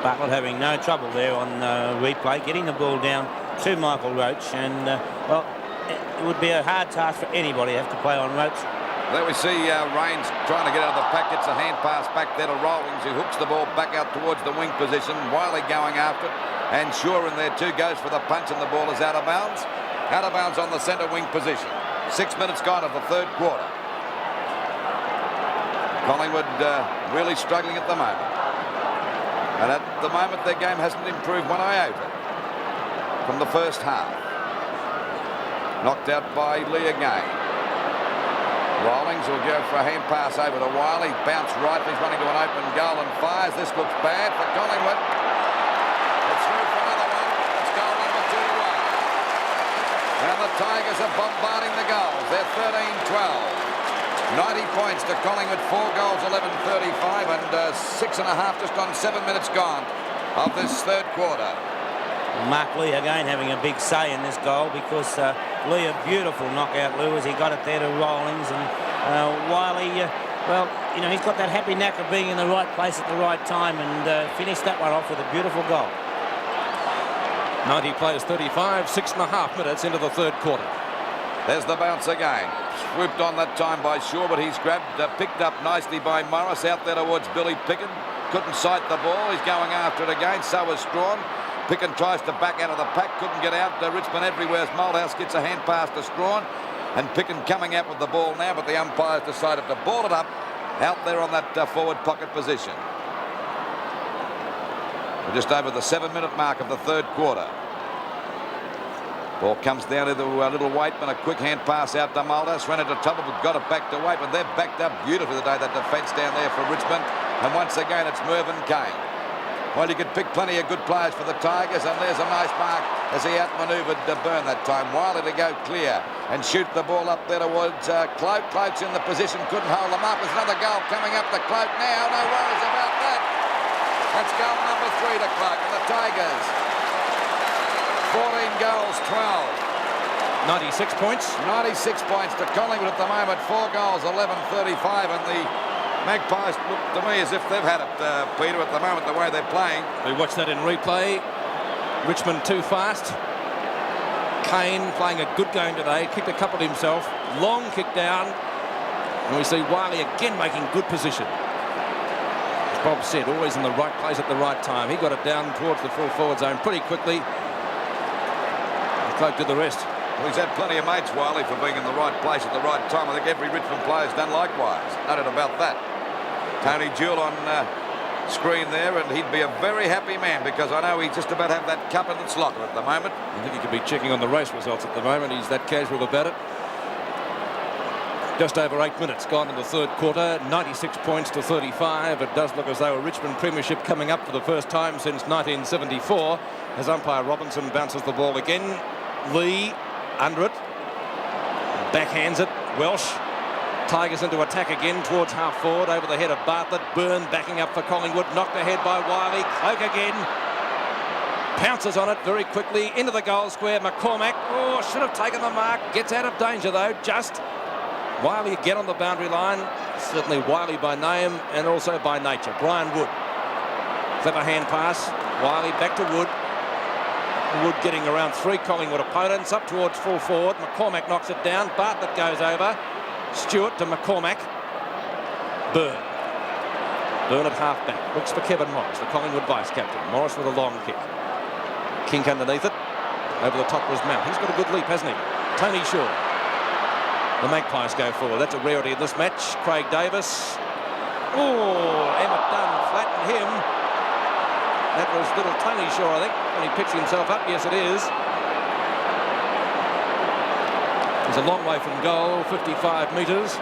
Bartlett having no trouble there on replay, getting the ball down to Michael Roach, and well, it would be a hard task for anybody to have to play on Roach. There we see Rains trying to get out of the pack, gets a hand pass back there to Rawlings, who hooks the ball back out towards the wing position. Wiley going after it, and Shaw in there too goes for the punch, and the ball is out of bounds. Out of bounds on the centre wing position. 6 minutes gone of the third quarter. Collingwood really struggling at the moment. And at the moment their game hasn't improved one iota from the first half. Knocked out by Lee again. Rawlings will go for a hand pass over to Wiley. Bounce right. He's running to an open goal and fires. This looks bad for Collingwood. It's through for another one. It's goal number 2-1. And the Tigers are bombarding the goals. They're 13-12. 90 points to Collingwood. 4 goals, 11-35, and 6.5 just on 7 minutes gone of this third quarter. Mark Lee again having a big say in this goal, because Lee, a beautiful knockout, Lou, as he got it there to Rawlings, and Wiley, well, you know, he's got that happy knack of being in the right place at the right time, and finished that one off with a beautiful goal. 90 plays 35, 6.5 minutes into the third quarter. There's the bounce again. Swooped on that time by Shaw, but he's grabbed, picked up nicely by Morris out there towards Billy Picken. Couldn't sight the ball. He's going after it again. So is Strawn. Picken tries to back out of the pack. Couldn't get out. Richmond everywhere as Malthouse gets a hand pass to Strawn. And Picken coming out with the ball now, but the umpires decided to ball it up out there on that forward pocket position. We're just over the 7-minute mark of the third quarter. Ball comes down to the little Waitman. A quick hand pass out to Malthouse. Ran into trouble, but got it back to Waitman. They're backed up beautifully today, that defence down there for Richmond. And once again, it's Mervyn Kane. Well, you could pick plenty of good players for the Tigers, and there's a nice mark as he outmanoeuvred Burn that time. Wiley to go clear and shoot the ball up there towards Cloak. Cloak's in the position, couldn't hold them up. There's another goal coming up to Cloak now. No worries about that. That's goal number 3 to Cloak, and the Tigers 14 goals, 12. 96 points. 96 points to Collingwood at the moment. 4 goals, 11-35, and the Magpies look to me as if they've had it, Peter, at the moment, the way they're playing. We watched that in replay. Richmond too fast. Kane playing a good game today, kicked a couple himself, long kick down, and we see Wiley again making good position. As Bob said, always in the right place at the right time. He got it down towards the full forward zone pretty quickly. Cloak did the rest. Well, he's had plenty of mates, Wiley, for being in the right place at the right time. I think every Richmond player's done likewise. No doubt about that. Tony Jewell on screen there, and he'd be a very happy man because I know he just about have that cup in its locker at the moment. I think he could be checking on the race results at the moment. He's that casual about it. Just over 8 minutes gone in the third quarter, 96 points to 35. It does look as though a Richmond premiership coming up for the first time since 1974 as umpire Robinson bounces the ball again. Lee under it, backhands it. Welsh, Tigers into attack again towards half forward over the head of Bartlett. Byrne backing up for Collingwood, knocked ahead by Wiley. Cloak again, pounces on it very quickly into the goal square. McCormack, oh, should have taken the mark, gets out of danger though. Just Wiley again on the boundary line. Certainly Wiley by name and also by nature. Brian Wood, clever hand pass. Wiley back to Wood. Wood getting around 3 Collingwood opponents up towards full forward. McCormack knocks it down. Bartlett goes over. Stewart to McCormack. Byrne at half-back. Looks for Kevin Morris, the Collingwood vice-captain. Morris with a long kick. Kink underneath it. Over the top was Mount. He's got a good leap, hasn't he? Tony Shaw. The Magpies go forward. That's a rarity in this match. Craig Davis. Oh, Emmett Dunn flattened him. That was little Tony Shaw, I think, when he picks himself up. Yes, it is. He's a long way from goal, 55 metres.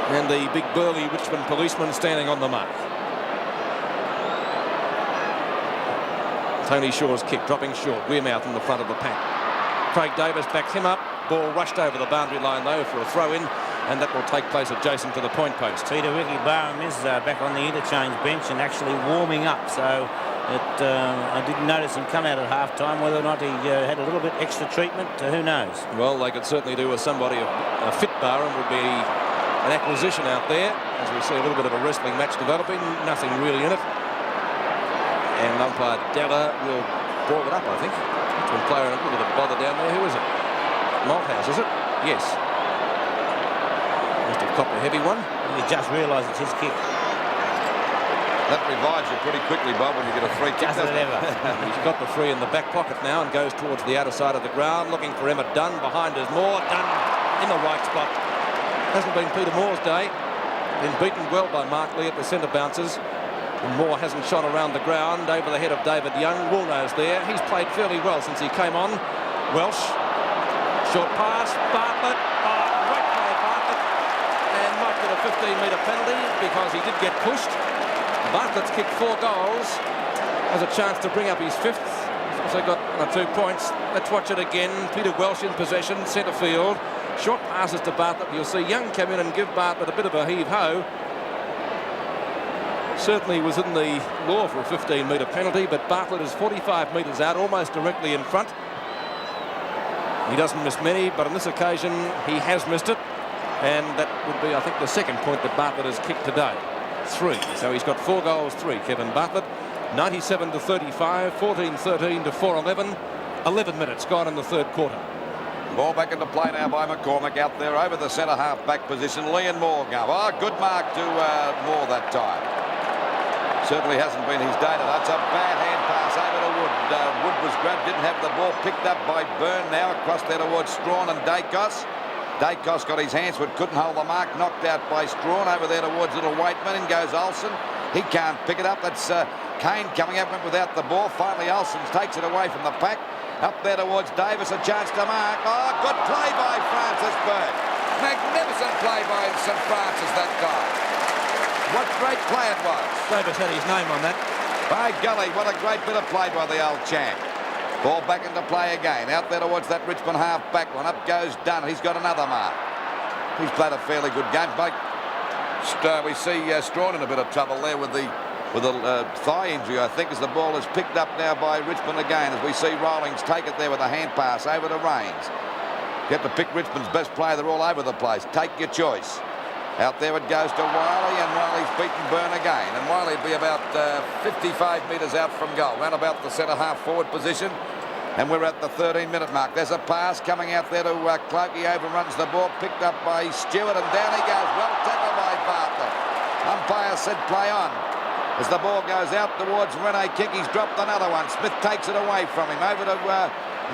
And the big burly Richmond policeman standing on the mark. Tony Shaw's kick, dropping short. Wearmouth in the front of the pack. Craig Davis backs him up. Ball rushed over the boundary line, though, for a throw-in. And that will take place adjacent to the point post. Peter Ricky Barham is back on the interchange bench and actually warming up. So I didn't notice him come out at half-time. Whether or not he had a little bit extra treatment, who knows? Well, they could certainly do with somebody. A fit Barham would be an acquisition out there. As we see a little bit of a wrestling match developing. Nothing really in it. And umpire Della will ball it up, I think. One player in a little bit of bother down there. Who is it? Malthouse, is it? Yes. Must have copped a heavy one. You just realise it's his kick. That revives you pretty quickly, Bob, when you get a free kick. Doesn't it ever? He's got the free in the back pocket now and goes towards the outer side of the ground, looking for Emmett Dunn. Behind is Moore. Dunn in the right spot. Hasn't been Peter Moore's day. Been beaten well by Mark Lee at the centre bounces. And Moore hasn't shot around the ground over the head of David Young. Woolno's there. He's played fairly well since he came on. Welsh. Short pass. Bartlett. Oh, great play, Bartlett. And might get a 15-metre penalty because he did get pushed. Bartlett's kicked 4 goals. Has a chance to bring up his 5th. He's also got 2 points. Let's watch it again. Peter Welsh in possession, centre field. Short passes to Bartlett. You'll see Young come in and give Bartlett a bit of a heave-ho. Certainly was in the law for a 15-metre penalty, but Bartlett is 45 metres out, almost directly in front. He doesn't miss many, but on this occasion he has missed it. And that would be, I think, the second point that Bartlett has kicked today. 3. So he's got 4 goals, 3. Kevin Bartlett, 97 to 35, 14-13 to 4-11. 11 minutes gone in the third quarter. Ball back into play now by McCormack out there over the centre half-back position. Lee and Moore go. Oh, good mark to Moore that time. Certainly hasn't been his day. That's a bad hand pass over to Wood. Wood was grabbed, didn't have the ball, picked up by Byrne now across there towards Strawn and Dacos. Dacos got his hands but couldn't hold the mark. Knocked out by Strawn over there towards little Waitman. In goes Olsen. He can't pick it up. That's Kane coming up without the ball. Finally Olsen takes it away from the pack. Up there towards Davis, a chance to mark. Oh, good play by Francis Byrne. Magnificent play by St Francis that time. What great play it was. Davis had his name on that. By golly, what a great bit of play by the old champ. Ball back into play again. Out there towards that Richmond half-back one. Up goes Dunn. He's got another mark. He's played a fairly good game. But we see Strawn in a bit of trouble there with the thigh injury, I think, as the ball is picked up now by Richmond again, as we see Rawlings take it there with a hand pass over to Rains. You have to pick Richmond's best player. They're all over the place. Take your choice. Out there it goes to Wiley, and Wiley's beaten Byrne again. And Wiley will be about 55 metres out from goal, round about the centre half forward position. And we're at the 13-minute mark. There's a pass coming out there to Cloak. He overruns the ball, picked up by Stewart, and down he goes. Well tackled by Bartlett. Umpire said play on. As the ball goes out towards Rene King, he's dropped another one. Smith takes it away from him. Over to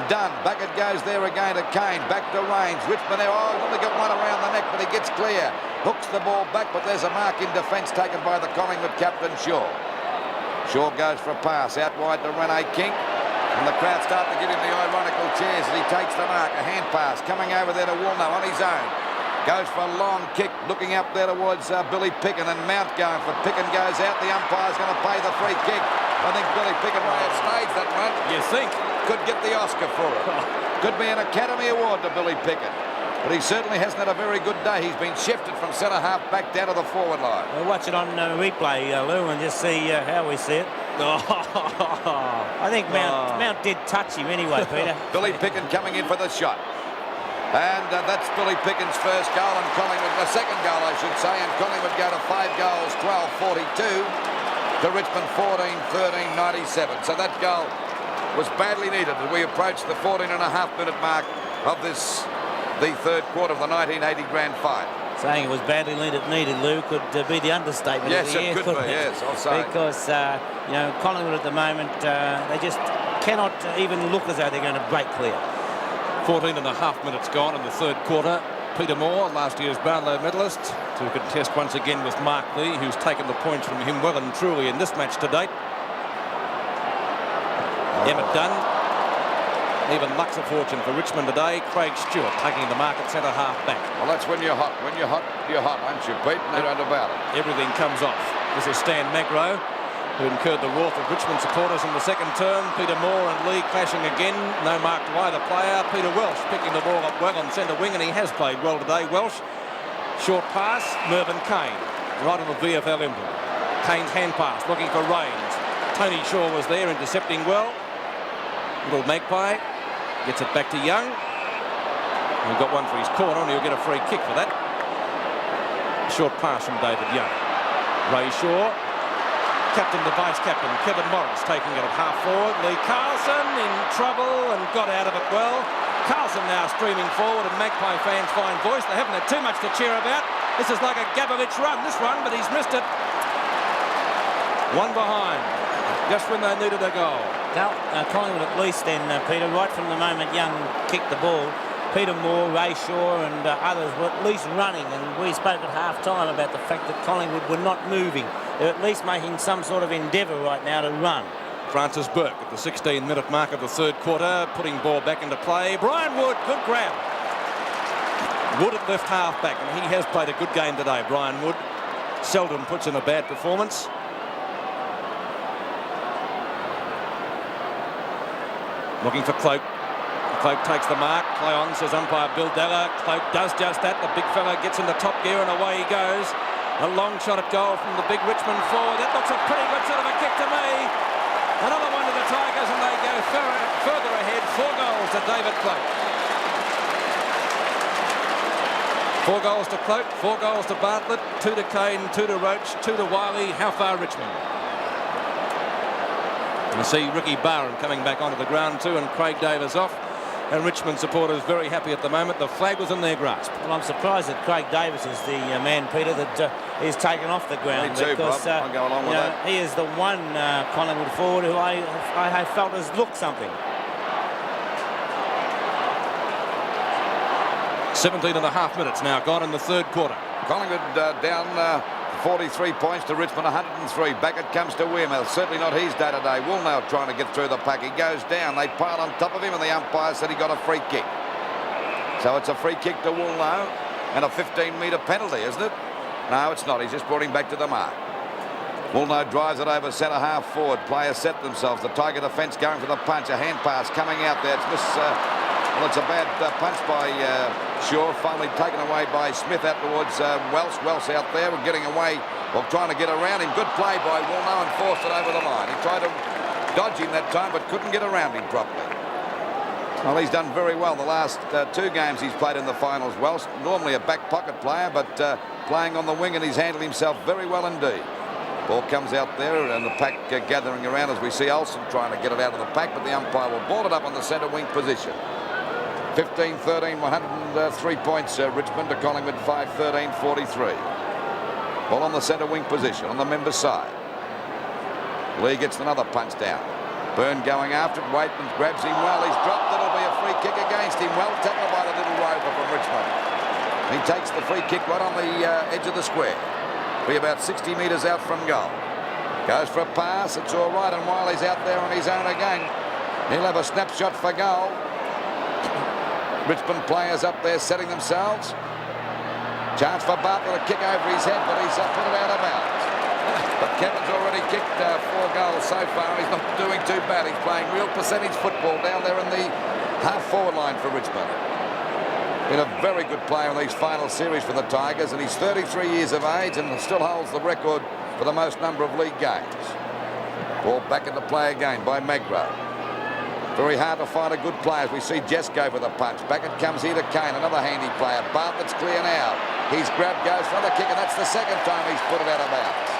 Dunn. Back it goes there again to Kane. Back to Raines. Richmond there. Oh, he's only got one around the neck, but he gets clear. Hooks the ball back, but there's a mark in defence taken by the Collingwood captain, Shaw. Shaw goes for a pass out wide to Rene King. And the crowd start to give him the ironical cheers as he takes the mark. A hand pass coming over there to Woolnough on his own. Goes for a long kick, looking up there towards Billy Picken, and Mount going for Picken goes out. The umpire's going to pay the free kick. I think Billy Picken may have staged that one. You think? Could get the Oscar for it. Could be an Academy Award to Billy Picken. But he certainly hasn't had a very good day. He's been shifted from centre-half back down to the forward line. We'll watch it on replay, Lou, and just see how we see it. I think Mount did touch him anyway, Peter. Billy Picken coming in for the shot. And that's Billy Picken's first goal, and Collingwood, the second goal, I should say, and Collingwood go to 5 goals, 12-42 to Richmond 14-13-97. So that goal was badly needed as we approach the 14.5-minute mark of this, the third quarter of the 1980 Grand Final. Saying it was badly needed, Lou, could be the understatement yes, of the year. Yes, it could be, yes, I'll say. Because, you know, Collingwood at the moment, they just cannot even look as though they're going to break clear. 14.5 minutes gone in the third quarter. Peter Moore, last year's Brownlow medalist, to contest once again with Mark Lee, who's taken the points from him well and truly in this match to date. Emmett Dunn, even luck's a fortune for Richmond today. Craig Stewart taking the mark at centre-half back. Well, that's when you're hot. When you're hot, aren't you, Pete? No doubt about it. Everything comes off. This is Stan Magro, who incurred the wrath of Richmond supporters in the second term. Peter Moore and Lee clashing again. No mark to either player. Peter Welsh picking the ball up well on centre wing, and he has played well today. Welsh, short pass, Mervyn Kane, right on the VFL emblem. Kane's hand pass, looking for Raines. Tony Shaw was there, intercepting well. Little Magpie gets it back to Young. He got one for his corner, and he'll get a free kick for that. Short pass from David Young. Ray Shaw. Captain the vice-captain, Kevin Morris, taking it at half-forward. Lee Carlson in trouble and got out of it well. Carlson now streaming forward, and Magpie fans find voice. They haven't had too much to cheer about. This is like a Gabovich run, this one, but he's missed it. One behind, just when they needed a goal. Now, Collingwood at least then, Peter, right from the moment Young kicked the ball, Peter Moore, Ray Shaw and others were at least running, and we spoke at half-time about the fact that Collingwood were not moving. They're at least making some sort of endeavour right now to run. Francis Burke at the 16-minute mark of the third quarter, putting ball back into play. Brian Wood, good grab. Wood at left half-back, and he has played a good game today, Brian Wood. Seldom puts in a bad performance. Looking for Cloak. Cloak takes the mark. Play on, says umpire Bill Della. Cloak does just that. The big fella gets into top gear and away he goes. A long shot at goal from the big Richmond forward. That looks a pretty good sort of a kick to me. Another one to the Tigers, and they go further ahead. 4 goals to David Cloak. 4 goals to Cloak, 4 goals to Bartlett, 2 to Kane, 2 to Roach, 2 to Wiley. How far Richmond? You see Ricky Barham coming back onto the ground too, and Craig Davis off. And Richmond supporters very happy at the moment. The flag was in their grasp. Well, I'm surprised that Craig Davis is the man, Peter, that is taken off the ground. Me too, because, Bob. I'll go along with that. He is the one Collingwood forward who I have felt has looked something. 17.5 minutes now gone in the third quarter. Collingwood down 43 points to Richmond 103. Back it comes to Wearmouth. Certainly not his day today. Woolnough trying to get through the pack. He goes down. They pile on top of him, and the umpire said he got a free kick. So it's a free kick to Woolnough and a 15-metre penalty, isn't it? No, it's not. He's just brought him back to the mark. Woolnough drives it over centre half forward. Players set themselves. The Tiger defence going for the punch. A hand pass coming out there. Well, it's a bad punch by Shaw, finally taken away by Smith out towards Welsh. Welsh out there, we're getting away, well, trying to get around him. Good play by Woolnough and forced it over the line. He tried to dodge him that time, but couldn't get around him properly. Well, he's done very well the last 2 games he's played in the finals. Welsh, normally a back pocket player, but playing on the wing, and he's handled himself very well indeed. Ball comes out there and the pack gathering around as we see Olsen trying to get it out of the pack, but the umpire will ball it up on the centre wing position. 15-13, 103 points Richmond to Collingwood 5-13, 43. Ball on the centre wing position on the member's side. Lee gets another punch down. Byrne going after it. Waitman grabs him well. He's dropped. It'll be a free kick against him. Well tackled by the little rover from Richmond. He takes the free kick right on the edge of the square. Be about 60 metres out from goal. Goes for a pass. It's all right, and Wiley's out there on his own again. He'll have a snapshot for goal. Richmond players up there setting themselves. Chance for Bartlett, a kick over his head, but he's put it out of bounds. But Kevin's already kicked 4 goals so far. He's not doing too bad. He's playing real percentage football down there in the half-forward line for Richmond. Been a very good player in these final series for the Tigers, and he's 33 years of age and still holds the record for the most number of league games. Ball back into play again by Magro. Very hard to find a good player as we see Jess go for the punch. Back it comes here to Kane, another handy player. Bartlett's clear now. He's grabbed, goes for the kick, and that's the second time he's put it out of bounds.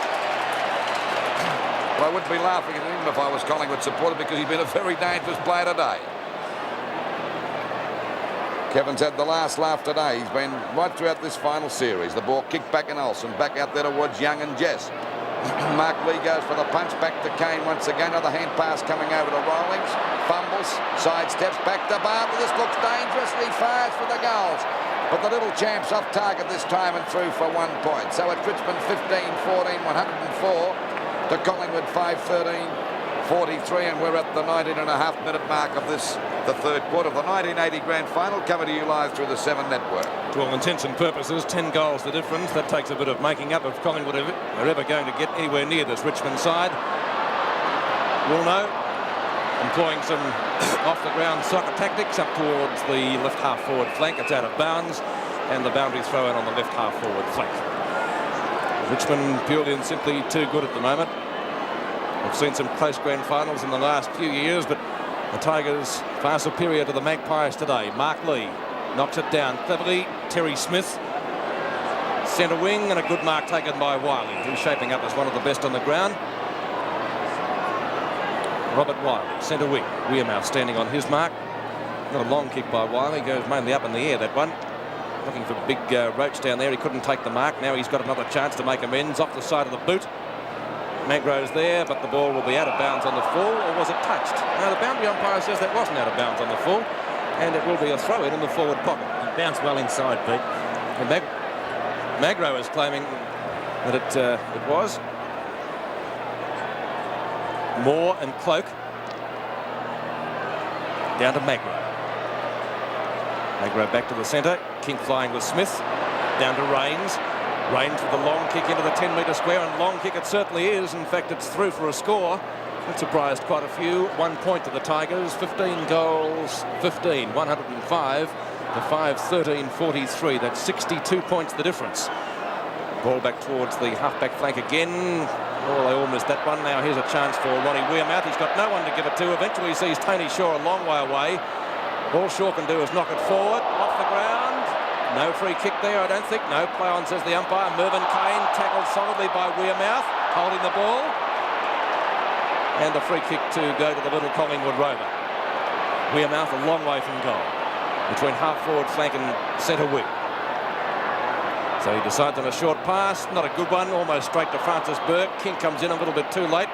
Well, I wouldn't be laughing at him if I was Collingwood supporter, because he's been a very dangerous player today. Kevin's had the last laugh today. He's been right throughout this final series. The ball kicked back in Olsen, back out there towards Young and Jess. Mark Lee goes for the punch back to Kane once again. Another hand pass coming over to Rawlings. Fumbles, sidesteps back to Bartlett. This looks dangerous. He fires for the goals. But the little champ's off target this time and through for 1 point. So it's Richmond 15-14, 104 to Collingwood 5-13, 43, and we're at the 19.5-minute mark of this, the third quarter of the 1980 Grand Final, coming to you live through the 7 network. To all intents and purposes, 10 goals the difference. That takes a bit of making up if Collingwood are ever going to get anywhere near this Richmond side. We'll know. Employing some off-the-ground soccer tactics up towards the left half-forward flank. It's out of bounds, and the boundary throw in on the left half-forward flank. Richmond purely and simply too good at the moment. We've seen some close grand finals in the last few years, but the Tigers far superior to the Magpies today. Mark Lee knocks it down cleverly. Terry Smith, centre wing, and a good mark taken by Wiley, who's shaping up as one of the best on the ground. Robert Wiley, centre wing. Weirmouth standing on his mark. Not a long kick by Wiley, goes mainly up in the air, that one. Looking for big Roach down there. He couldn't take the mark. Now he's got another chance to make amends off the side of the boot. Magro's there, but the ball will be out of bounds on the full, or was it touched? Now the boundary umpire says that wasn't out of bounds on the full, and it will be a throw-in in the forward pocket. It bounced well inside, Pete. And Magro is claiming that it was. Moore and Cloak down to Magro. Magro back to the centre. King flying with Smith. Down to Rains. Rains with a long kick into the 10-metre square, and long kick it certainly is. In fact, it's through for a score. It surprised quite a few. 1 point to the Tigers. 15 goals, 15, 105 to 5-13, 43. That's 62 points the difference. Ball back towards the half-back flank again. Oh, they all missed that one. Now here's a chance for Ronnie Weirmouth. He's got no one to give it to. Eventually he sees Tony Shaw a long way away. All Shaw can do is knock it forward, off the ground. No free kick there, I don't think. No play on, says the umpire. Mervyn Kane tackled solidly by Weirmouth, holding the ball. And a free kick to go to the little Collingwood rover. Weirmouth a long way from goal, between half-forward flank and centre wing. So he decides on a short pass, not a good one, almost straight to Francis Burke. King comes in a little bit too late.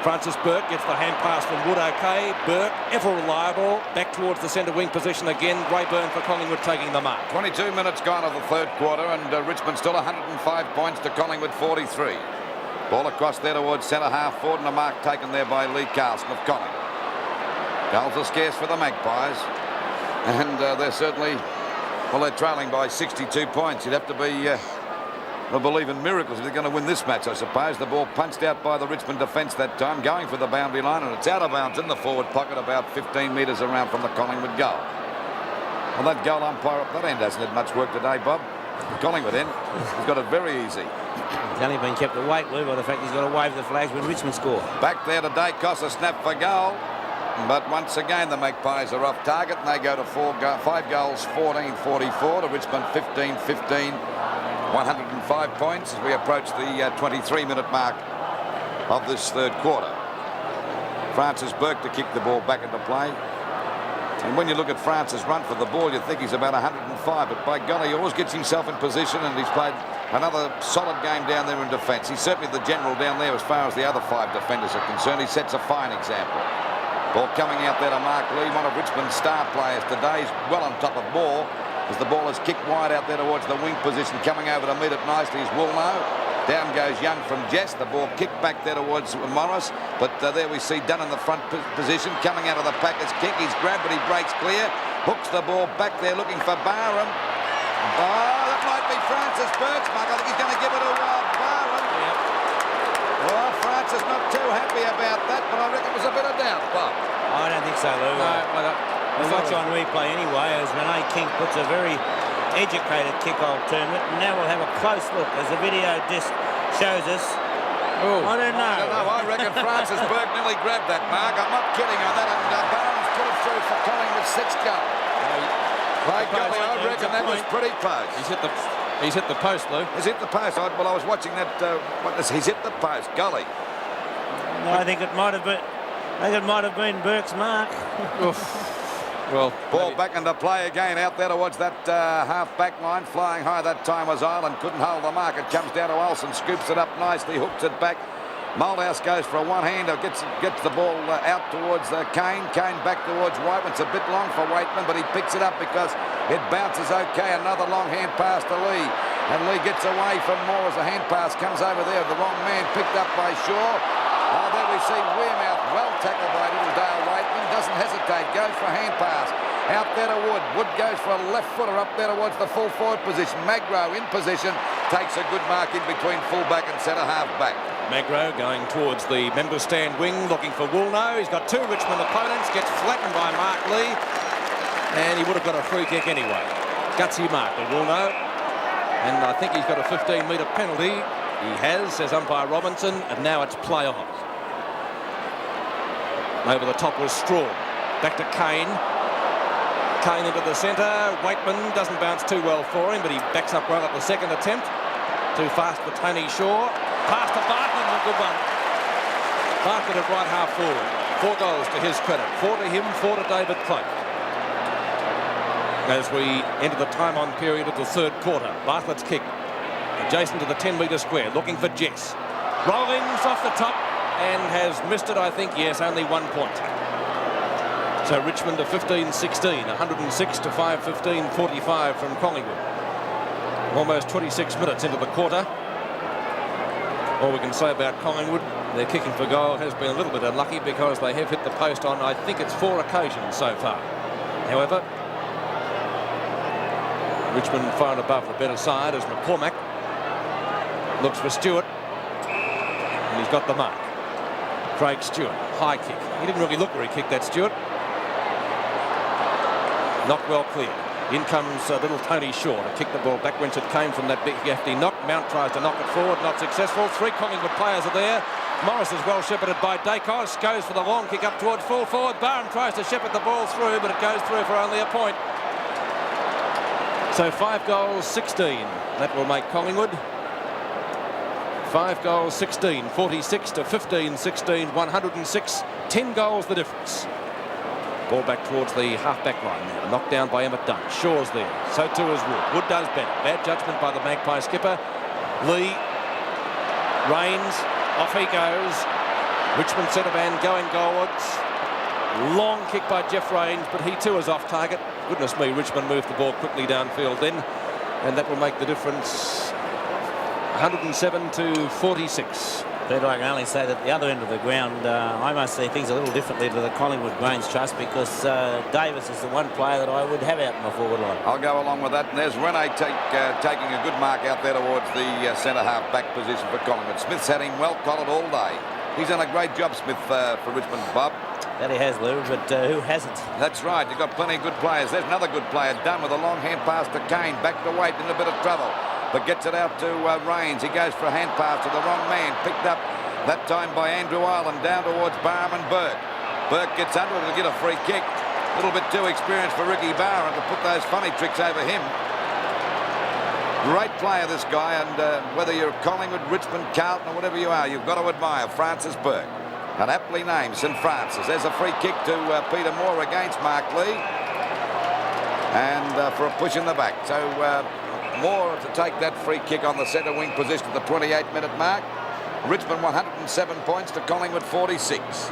Francis Burke gets the hand pass from Wood, okay. Burke, ever reliable, back towards the centre wing position again. Rayburn for Collingwood taking the mark. 22 minutes gone of the third quarter, and Richmond still 105 points to Collingwood 43. Ball across there towards centre half forward, and a mark taken there by Lee Carlson of Collingwood. Goals are scarce for the Magpies, and they're certainly, well, they're trailing by 62 points. You'd have to be I believe in miracles if they're going to win this match, I suppose. The ball punched out by the Richmond defence that time, going for the boundary line, and it's out of bounds in the forward pocket about 15 metres around from the Collingwood goal. Well, that goal umpire up that end hasn't had much work today, Bob. The Collingwood end, he's got it very easy. He's only been kept awake, Lou, by the fact he's got to wave the flags when Richmond score. Back there to Dacos, a snap for goal. But once again, the Magpies are off target, and they go to 5 goals, 14-44 to Richmond 15-15. 105 points as we approach the 23-minute mark of this third quarter. Francis Burke to kick the ball back into play. And when you look at Francis run for the ball, you think he's about 105, but by golly, he always gets himself in position, and he's played another solid game down there in defence. He's certainly the general down there as far as the other 5 defenders are concerned. He sets a fine example. Ball coming out there to Mark Lee, one of Richmond's star players today. He's well on top of ball as the ball is kicked wide out there towards the wing position. Coming over to meet it nicely is Woolnough. Down goes Young from Jess. The ball kicked back there towards Morris. But there we see Dunn in the front position. Coming out of the pack is kick. He's grabbed, but he breaks clear. Hooks the ball back there looking for Barham. Oh, that might be Francis Burke's mark. I think he's going to give it to Barham. Yep. Well, Francis not too happy about that, but I reckon it was a bit of doubt, Bob. I don't think so, Lou. No, I don't. We'll watch on replay anyway as Renee King puts a very educated kick, I'll term it. And now we'll have a close look as the video disc shows us. Ooh. I don't know. I don't know. I reckon Francis Burke nearly grabbed that mark. I'm not kidding on that. And Barnes put it through for Collingwood's 6th goal. By golly, I reckon that was pretty close. He's hit the post, Lou. He's hit the post. Well, I was watching that. He's hit the post. Golly. No, I think it might have been Burke's mark. Well, ball back into play again out there towards that half-back line. Flying high that time was Ireland. Couldn't hold the mark. It comes down to Olsen. Scoops it up nicely. Hooks it back. Malthouse goes for a one-hander. Gets the ball out towards Kane. Kane back towards Whiteman. It's a bit long for Whiteman, but he picks it up because it bounces okay. Another long hand pass to Lee. And Lee gets away from Moore as a hand pass comes over there. The wrong man picked up by Shaw. Oh, there we see Wearmouth, well tackled by little Dale Waitman, doesn't hesitate, goes for a hand pass. Out there to Wood. Wood goes for a left footer up there towards the full forward position. Magro in position, takes a good mark in between fullback and centre half back. Magro going towards the member stand wing, looking for Woolnough. He's got 2 Richmond opponents, gets flattened by Mark Lee, and he would have got a free kick anyway. Gutsy mark to Woolnough, and I think he's got a 15-metre penalty. He has, says umpire Robinson, and now it's play on. Over the top was Straw. Back to Kane. Kane into the centre. Waitman doesn't bounce too well for him, but he backs up well at the second attempt. Too fast for Tony Shaw. Pass to Bartlett, a good one. Bartlett at right half forward. 4 goals to his credit. 4 to him, 4 to David Cloak. As we enter the time-on period of the third quarter, Bartlett's kick. Adjacent to the 10-metre square, looking for Jess. Rollins off the top and has missed it, I think. Yes, only 1 point. So Richmond to 15-16, 106 to 5-15-45 from Collingwood. Almost 26 minutes into the quarter. All we can say about Collingwood, their kicking for goal has been a little bit unlucky because they have hit the post on, I think it's 4 occasions so far. However, Richmond far and above the better side as McCormack looks for Stewart, and he's got the mark. Craig Stewart, high kick. He didn't really look where he kicked that, Stewart. Not well clear. In comes little Tony Shaw to kick the ball back whence it came from that big hefty knock. Mount tries to knock it forward, not successful. 3 Collingwood players are there. Morris is well shepherded by Dacos, goes for the long kick up towards full forward. Barham tries to shepherd the ball through, but it goes through for only a point. So 5 goals, 16. That will make Collingwood 5 goals, 16, 46 to 15-16, 106, 10 goals the difference. Ball back towards the half-back line now. Knocked down by Emmett Dunn. Shaw's there. So too is Wood. Wood does better. Bad judgment by the Magpie skipper. Lee. Rains. Off he goes. Richmond centre man going goalwards. Long kick by Jeff Rains, but he too is off target. Goodness me, Richmond moved the ball quickly downfield then. And that will make the difference 107 to 46. But I can only say that the other end of the ground, I must see things a little differently to the Collingwood Grange Trust, because Davis is the one player that I would have out in my forward line. I'll go along with that. And there's Rene taking a good mark out there towards the centre half back position for Collingwood. Smith's had him well collared all day. He's done a great job, Smith, for Richmond, Bob. That he has, Lou, but who hasn't? That's right. You've got plenty of good players. There's another good player, done with a long hand pass to Kane. Back to Waite in a bit of trouble, but gets it out to Rains. He goes for a hand pass to the wrong man. Picked up that time by Andrew Ireland down towards Barham and Burke. Burke gets under it and will get a free kick. A little bit too experienced for Ricky Barham to put those funny tricks over him. Great player, this guy, and whether you're Collingwood, Richmond, Carlton, or whatever you are, you've got to admire Francis Burke. An aptly named St Francis. There's a free kick to Peter Moore against Mark Lee, and for a push in the back. So Moore to take that free kick on the centre wing position at the 28-minute mark. Richmond 107 points to Collingwood 46.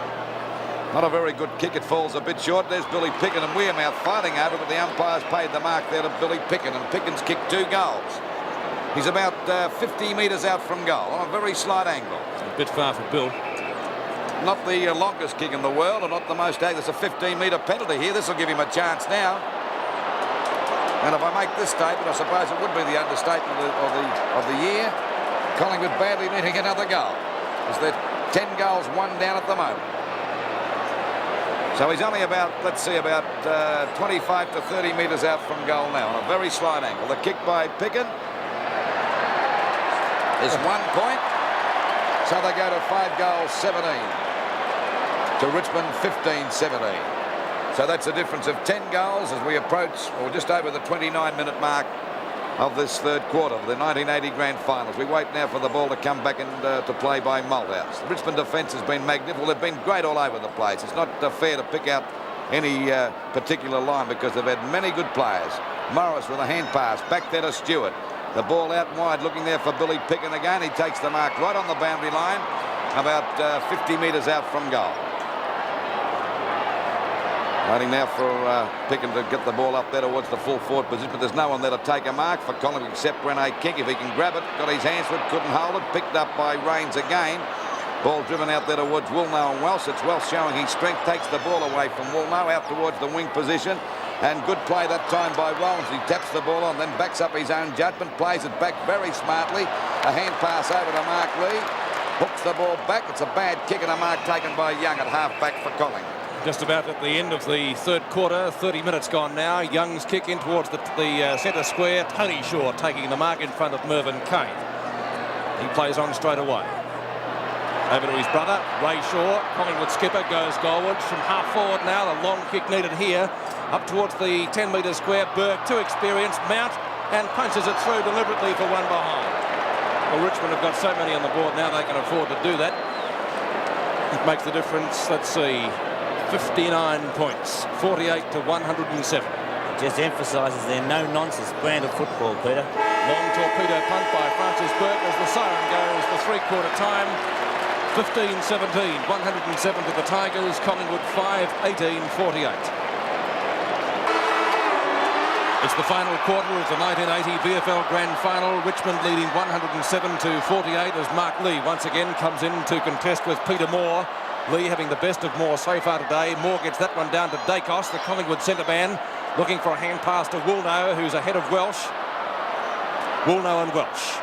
Not a very good kick. It falls a bit short. There's Billy Picken and Wearmouth fighting over it, but the umpires paid the mark there to Billy Picken, and Picken's kicked 2 goals. He's about 50 metres out from goal on a very slight angle. A bit far for Bill. Not the longest kick in the world, and not the most. There's a 15-metre penalty here. This will give him a chance now. And if I make this statement, I suppose it would be the understatement of the year. Collingwood badly needing another goal, as they're 10 goals, 1 down at the moment. So he's only about, let's see, about 25 to 30 metres out from goal now on a very slight angle. The kick by Picken is 1 point. So they go to 5 goals, 17 to Richmond 15-17. So that's a difference of 10 goals as we approach, or just over the 29-minute mark of this third quarter of the 1980 Grand Finals. We wait now for the ball to come back and to play by Malthouse. The Richmond defence has been magnificent. They've been great all over the place. It's not fair to pick out any particular line because they've had many good players. Morris with a hand pass back there to Stewart. The ball out wide, looking there for Billy Picken again. He takes the mark right on the boundary line, about 50 metres out from goal. Waiting now for Picken to get the ball up there towards the full forward position, but there's no one there to take a mark for Collingwood except Rene King. If he can grab it, got his hands to it, couldn't hold it. Picked up by Rains again. Ball driven out there towards Woolnow and Welsh. It's Welsh showing his strength, takes the ball away from Woolnow out towards the wing position. And good play that time by Rollins. He taps the ball on, then backs up his own judgment, plays it back very smartly. A hand pass over to Mark Lee. Hooks the ball back. It's a bad kick and a mark taken by Young at half-back for Collingwood. Just about at the end of the third quarter, 30 minutes gone now. Young's kick in towards the centre square. Tony Shaw taking the mark in front of Mervyn Kane. He plays on straight away. Over to his brother, Ray Shaw. Collingwood skipper goes goalwards from half forward now. The long kick needed here. Up towards the 10-metre square. Burke, too experienced. Mount and punches it through deliberately for 1 behind. Well, Richmond have got so many on the board now they can afford to do that. It makes the difference, let's see, 59 points, 48 to 107. It just emphasises their no-nonsense brand of football, Peter. Long torpedo punt by Francis Burke as the siren goes for three-quarter time. 15-17, 107 to the Tigers. Collingwood 5-18-48. It's the final quarter of the 1980 VFL Grand Final. Richmond leading 107-48 as Mark Lee once again comes in to contest with Peter Moore. Lee having the best of Moore so far today. Moore gets that one down to Dacos, the Collingwood centre man, looking for a hand pass to Woolnow, who's ahead of Welsh. Woolnow and Welsh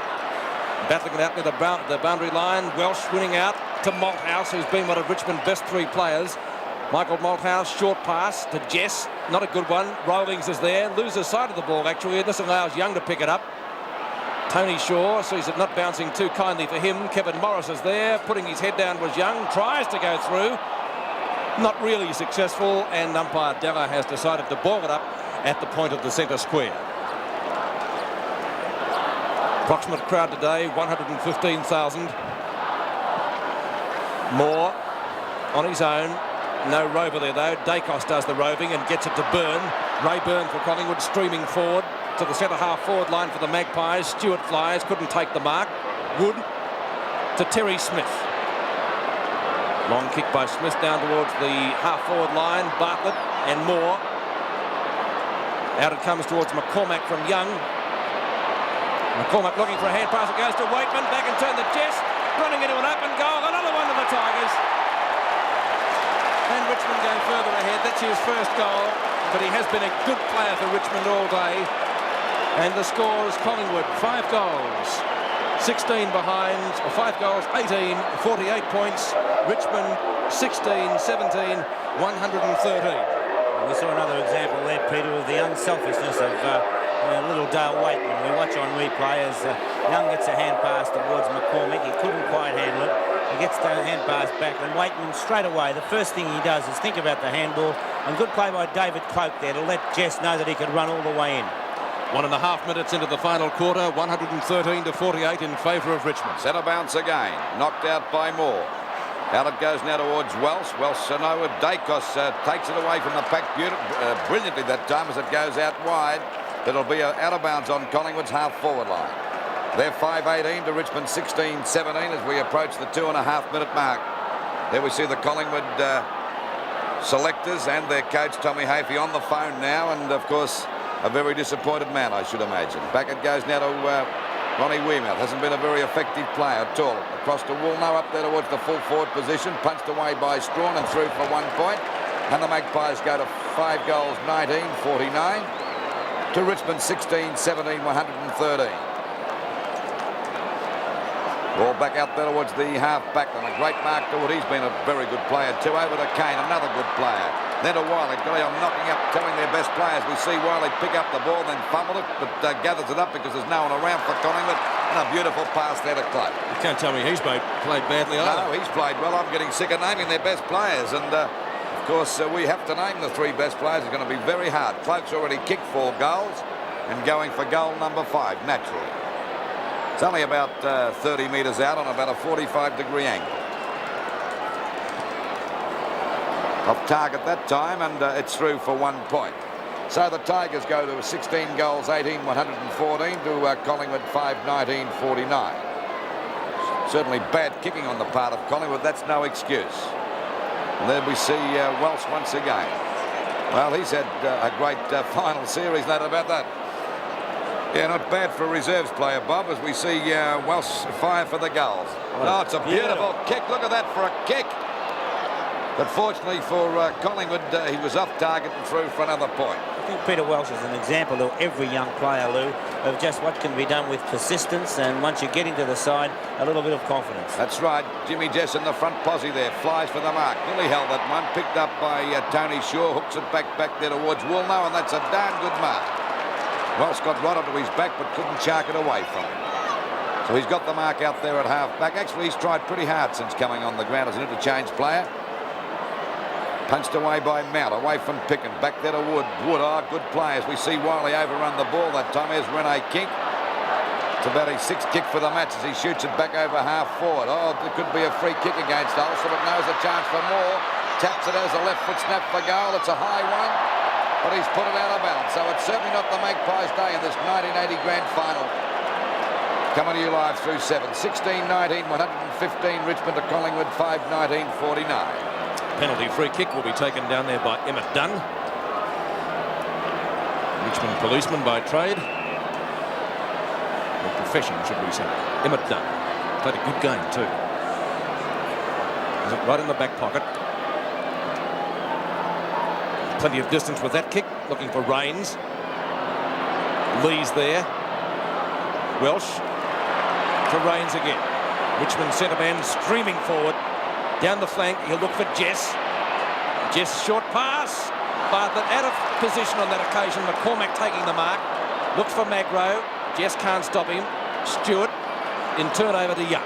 battling it out near the boundary line. Welsh winning out to Malthouse, who's been one of Richmond's best 3 players. Michael Malthouse, short pass to Jess, not a good one. Rollings is there, loses sight of the ball actually, and this allows Young to pick it up. Tony Shaw sees it not bouncing too kindly for him. Kevin Morris is there, putting his head down was Young, tries to go through. Not really successful, and umpire Della has decided to ball it up at the point of the centre square. Approximate crowd today, 115,000. Moore on his own. No rover there though. Dacos does the roving and gets it to Byrne. Ray Byrne for Collingwood streaming forward to the centre half forward line for the Magpies. Stewart flies, couldn't take the mark. Wood to Terry Smith. Long kick by Smith down towards the half forward line. Bartlett and Moore. Out it comes towards McCormack from Young. McCormack looking for a hand pass. It goes to Waitman. Back and turn the Jess. Running into an open goal. Another one to the Tigers. And Richmond going further ahead. That's his first goal. But he has been a good player for Richmond all day. And the score is Collingwood 5 goals, 16 behind, or 5 goals, 18, 48 points. Richmond 16, 17, 113. We saw another example there, Peter, of the unselfishness of little Dale Waitman. We watch on replay as Young gets a hand pass towards McCormack. He couldn't quite handle it. He gets the hand pass back, and Waitman straight away, the first thing he does is think about the handball. And good play by David Cloak there to let Jess know that he could run all the way in. 1.5 minutes into the final quarter, 113 to 48 in favour of Richmond. Centre bounce again, knocked out by Moore. Out it goes now towards Welsh. Welsh, Sanoa, Dacos takes it away from the pack brilliantly that time as it goes out wide. It'll be out of bounds on Collingwood's half-forward line. They're 5-18 to Richmond 16-17 as we approach the 2.5-minute mark. There we see the Collingwood selectors and their coach Tommy Hafey on the phone now, and of course a very disappointed man, I should imagine. Back it goes now to Ronnie Wearmouth. Hasn't been a very effective player at all. Across to Woolnough up there towards the full forward position. Punched away by Strawn and through for 1 point. And the Magpies go to 5 goals, 19-49. To Richmond 16-17, 113. Ball back out there towards the half-back and a great mark to Wood. He's been a very good player too. Over to Kane, another good player. Then to Wiley. Graham knocking up, telling their best players. We see Wiley pick up the ball, then fumble it, but gathers it up because there's no one around for Collingwood. And a beautiful pass there to Clay. You can't tell me he's played badly either. No, he's played well. I'm getting sick of naming their best players. And, of course, we have to name the 3 best players. It's going to be very hard. Cloak's already kicked 4 goals and going for goal number 5, naturally. It's only about 30 metres out on about a 45-degree angle. Off target that time, and it's through for 1 point. So the Tigers go to 16 goals, 18, 114 to Collingwood 5, 19, 49. Certainly bad kicking on the part of Collingwood. That's no excuse. And there we see Welsh once again. Well, he's had a great final series, no doubt about that. Yeah, not bad for a reserves player, Bob, as we see Welsh fire for the goals. Oh, it's a beautiful kick. Look at that for a kick. But fortunately for Collingwood, he was off target and through for another point. I think Peter Welsh is an example to every young player, Lou, of just what can be done with persistence, and once you get into the side, a little bit of confidence. That's right. Jimmy Jess in the front posse there, flies for the mark. Nearly held that one, picked up by Tony Shaw, hooks it back there towards Woolnough, and that's a darn good mark. Welsh got right onto his back, but couldn't shark it away from him. So he's got the mark out there at half-back. Actually, he's tried pretty hard since coming on the ground as an interchange player. Punched away by Mount, away from Picken. Back there to Wood. Wood, good players. We see Wiley overrun the ball that time. Here's Rene King. It's about his 6th kick for the match as he shoots it back over half-forward. Oh, there could be a free kick against Ulster, but knows a chance for more. Taps it as a left foot snap for goal. It's a high one, but he's put it out of bounds. So it's certainly not the Magpies' day in this 1980 Grand Final. Coming to you live through 7. 16-19, 115 Richmond to Collingwood, 5-19, 49. Penalty free kick will be taken down there by Emmett Dunn. Richmond policeman by trade. Or profession, should we say. Emmett Dunn. Played a good game too. Is it right in the back pocket? Plenty of distance with that kick. Looking for Rains. Lee's there. Welsh to Rains again. Richmond centre man streaming forward. Down the flank, he'll look for Jess. Jess, short pass. Bartlett out of position on that occasion. McCormack taking the mark. Looks for Magro. Jess can't stop him. Stewart in turnover to Young.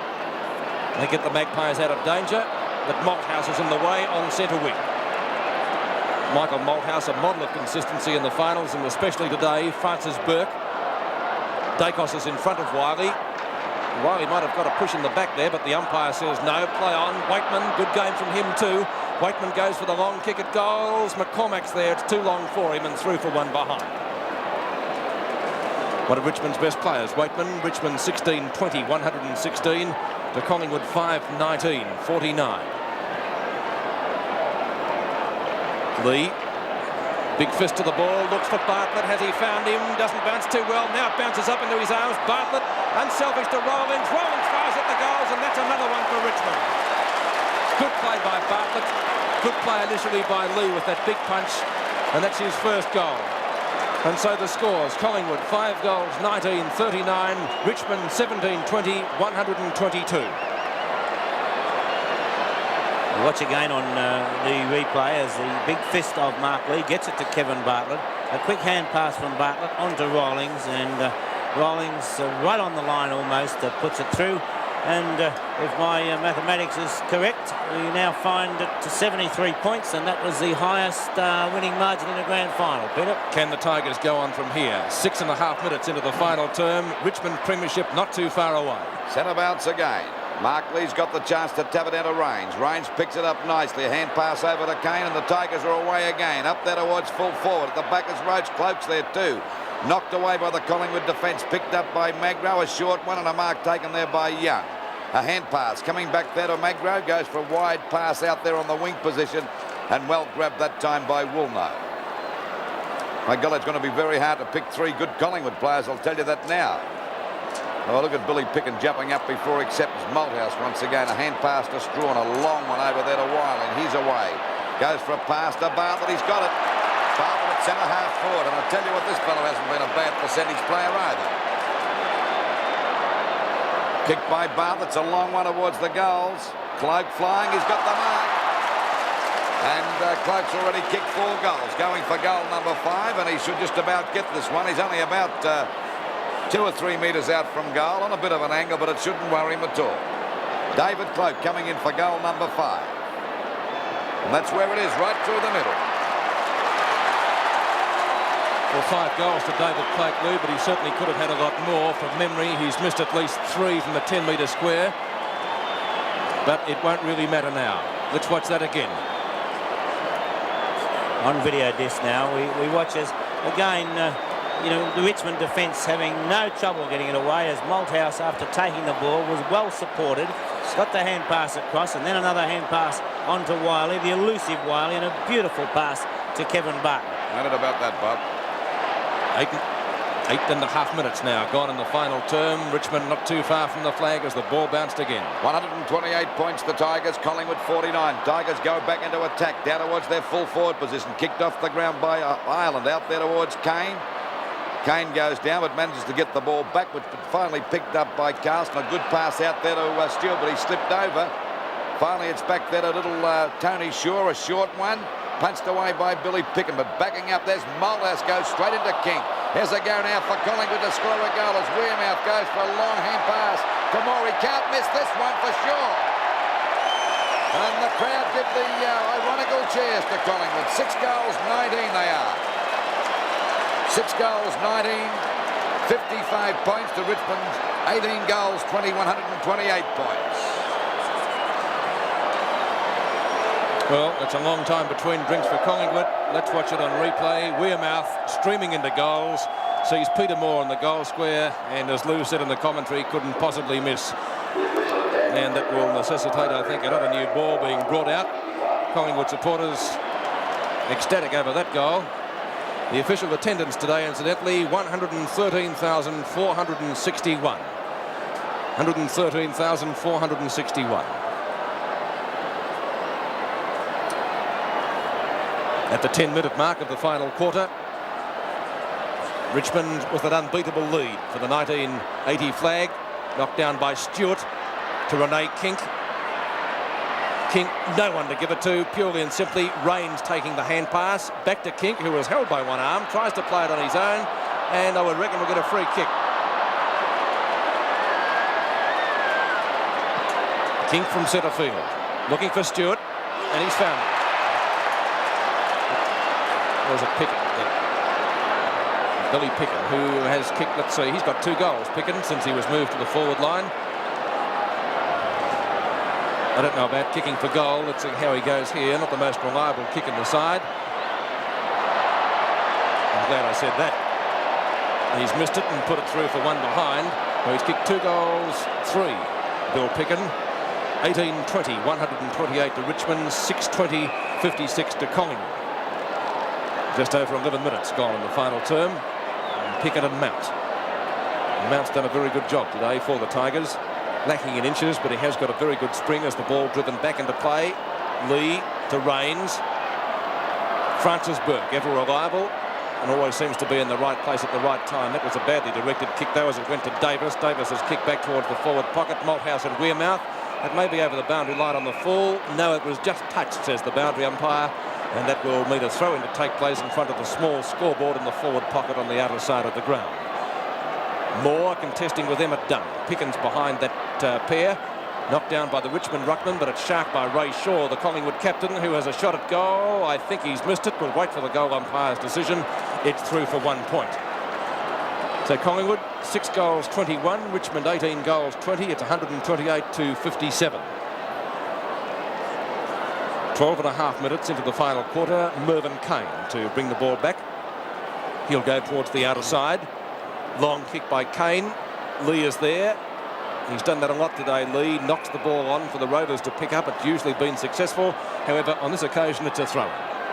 They get the Magpies out of danger, but Malthouse is in the way on centre wing. Michael Malthouse, a model of consistency in the finals, and especially today, Francis Burke. Dacos is in front of Wiley. Wiley might have got a push in the back there, but the umpire says no, play on. Waitman, good game from him too. Waitman goes for the long kick at goals. McCormack's there, it's too long for him and through for 1 behind. One of Richmond's best players, Waitman. Richmond 16-20, 116 to Collingwood 5-19, 49. Lee, big fist to the ball, looks for Bartlett. Has he found him? Doesn't bounce too well. Now it bounces up into his arms. Bartlett, unselfish to Rawlings. Rawlings fires at the goals, and that's another one for Richmond. Good play by Bartlett. Good play initially by Lee with that big punch, and that's his first goal. And so the scores: Collingwood 5 goals, 19-39. Richmond 17-20, 122. Watch again on the replay as the big fist of Mark Lee gets it to Kevin Bartlett. A quick hand pass from Bartlett onto Rawlings, and Rawlings right on the line almost puts it through. And if my mathematics is correct, we now find it to 73 points, and that was the highest winning margin in a grand final. Peter? Can the Tigers go on from here? 6.5 minutes into the final term. Richmond Premiership not too far away. Centre bounce again. Markley's got the chance to tap it out of Rains. Rains picks it up nicely. A hand pass over to Kane, and the Tigers are away again. Up there towards full forward. At the back is Roach. Cloak's there too. Knocked away by the Collingwood defence. Picked up by Magro. A short one and a mark taken there by Young. A hand pass coming back there to Magro. Goes for a wide pass out there on the wing position. And well grabbed that time by Woolnough. My God, it's going to be very hard to pick three good Collingwood players. I'll tell you that now. Oh, look at Billy Picken jumping up before acceptance. Malthouse once again. A hand pass to Strawn. A long one over there to Wiley. He's away. Goes for a pass to Bartlett. He's got it. Bartlett at centre half forward. And I'll tell you what, this fellow hasn't been a bad percentage player either. Kicked by Bartlett. It's a long one towards the goals. Cloak flying. He's got the mark. And Cloak's already kicked 4 goals. Going for goal number 5. And he should just about get this one. He's only about 2 or 3 metres out from goal on a bit of an angle, but it shouldn't worry him at all. David Cloak coming in for goal number 5. And that's where it is, right through the middle. Well, 5 goals to David Cloak, Lou, but he certainly could have had a lot more. From memory, he's missed at least 3 from the 10-metre square. But it won't really matter now. Let's watch that again. On video disc now, we watch as, again, you know, the Richmond defence having no trouble getting it away, as Malthouse, after taking the ball, was well supported. Got the hand pass across, and then another hand pass onto Wiley, the elusive Wiley, and a beautiful pass to Kevin Barton. How did about that, Bob? 8.5 minutes now gone in the final term. Richmond not too far from the flag as the ball bounced again. 128 points the Tigers. Collingwood 49. Tigers go back into attack down towards their full forward position. Kicked off the ground by Ireland. Out there towards Kane. Kane goes down but manages to get the ball back, which finally picked up by Carlson. A good pass out there to Stewart, but he slipped over. Finally it's back there to little Tony Shaw, a short one. Punched away by Billy Picken, but backing up there's Malthouse, goes straight into King. Here's a go now for Collingwood to score a goal as Wearmouth goes for a long hand pass to Moore. He can't miss this one for sure. And the crowd give the ironical cheers to Collingwood. 6 goals, 19 they are. 6 goals, 19, 55 points to Richmond's 18 goals, 20, 128 points. Well, it's a long time between drinks for Collingwood. Let's watch it on replay. Wearmouth streaming into goals. Sees Peter Moore in the goal square, and as Lou said in the commentary, couldn't possibly miss. And that will necessitate, I think, another new ball being brought out. Collingwood supporters ecstatic over that goal. The official attendance today, incidentally, 113,461. 113,461. At the 10-minute mark of the final quarter, Richmond with an unbeatable lead for the 1980 flag. Knocked down by Stewart to Renee Kink. Kink, no one to give it to, purely and simply. Rains taking the hand pass. Back to Kink, who was held by one arm. Tries to play it on his own. And I would reckon we'll get a free kick. Kink from centre field. Looking for Stewart. And he's found it. Was a Picken, Billy Picken, who has kicked, let's see, he's got 2 goals, Picken, since he was moved to the forward line. I don't know about kicking for goal. Let's see how he goes here. Not the most reliable kick in the side. I'm glad I said that. He's missed it and put it through for one behind. Well, he's kicked 2 goals, 3, Bill Picken. 18-20, 128 to Richmond, 6-20, 56 to Collingwood. Just over 11 minutes gone in the final term. And Pickett and Mount. Mount's done a very good job today for the Tigers. Lacking in inches, but he has got a very good spring as the ball driven back into play. Lee to Rains. Francis Burke, ever reliable, and always seems to be in the right place at the right time. That was a badly directed kick, though, as it went to Davis. Davis has kicked back towards the forward pocket. Malthouse and Wearmouth. It may be over the boundary line on the full. No, it was just touched, says the boundary umpire. And that will mean a throw-in to take place in front of the small scoreboard in the forward pocket on the outer side of the ground. Moore contesting with Emmett Dunn. Pickens behind that pair. Knocked down by the Richmond ruckman, but it's sharp by Ray Shaw, the Collingwood captain, who has a shot at goal. I think he's missed it. We'll wait for the goal umpire's decision. It's through for 1 point. So Collingwood, 6 goals, 21. Richmond, 18 goals, 20. It's 128 to 57. 12 and a half minutes into the final quarter. Mervyn Kane to bring the ball back. He'll go towards the outer side. Long kick by Kane. Lee is there. He's done that a lot today, Lee. Knocks the ball on for the Rovers to pick up. It's usually been successful. However, on this occasion, it's a throw.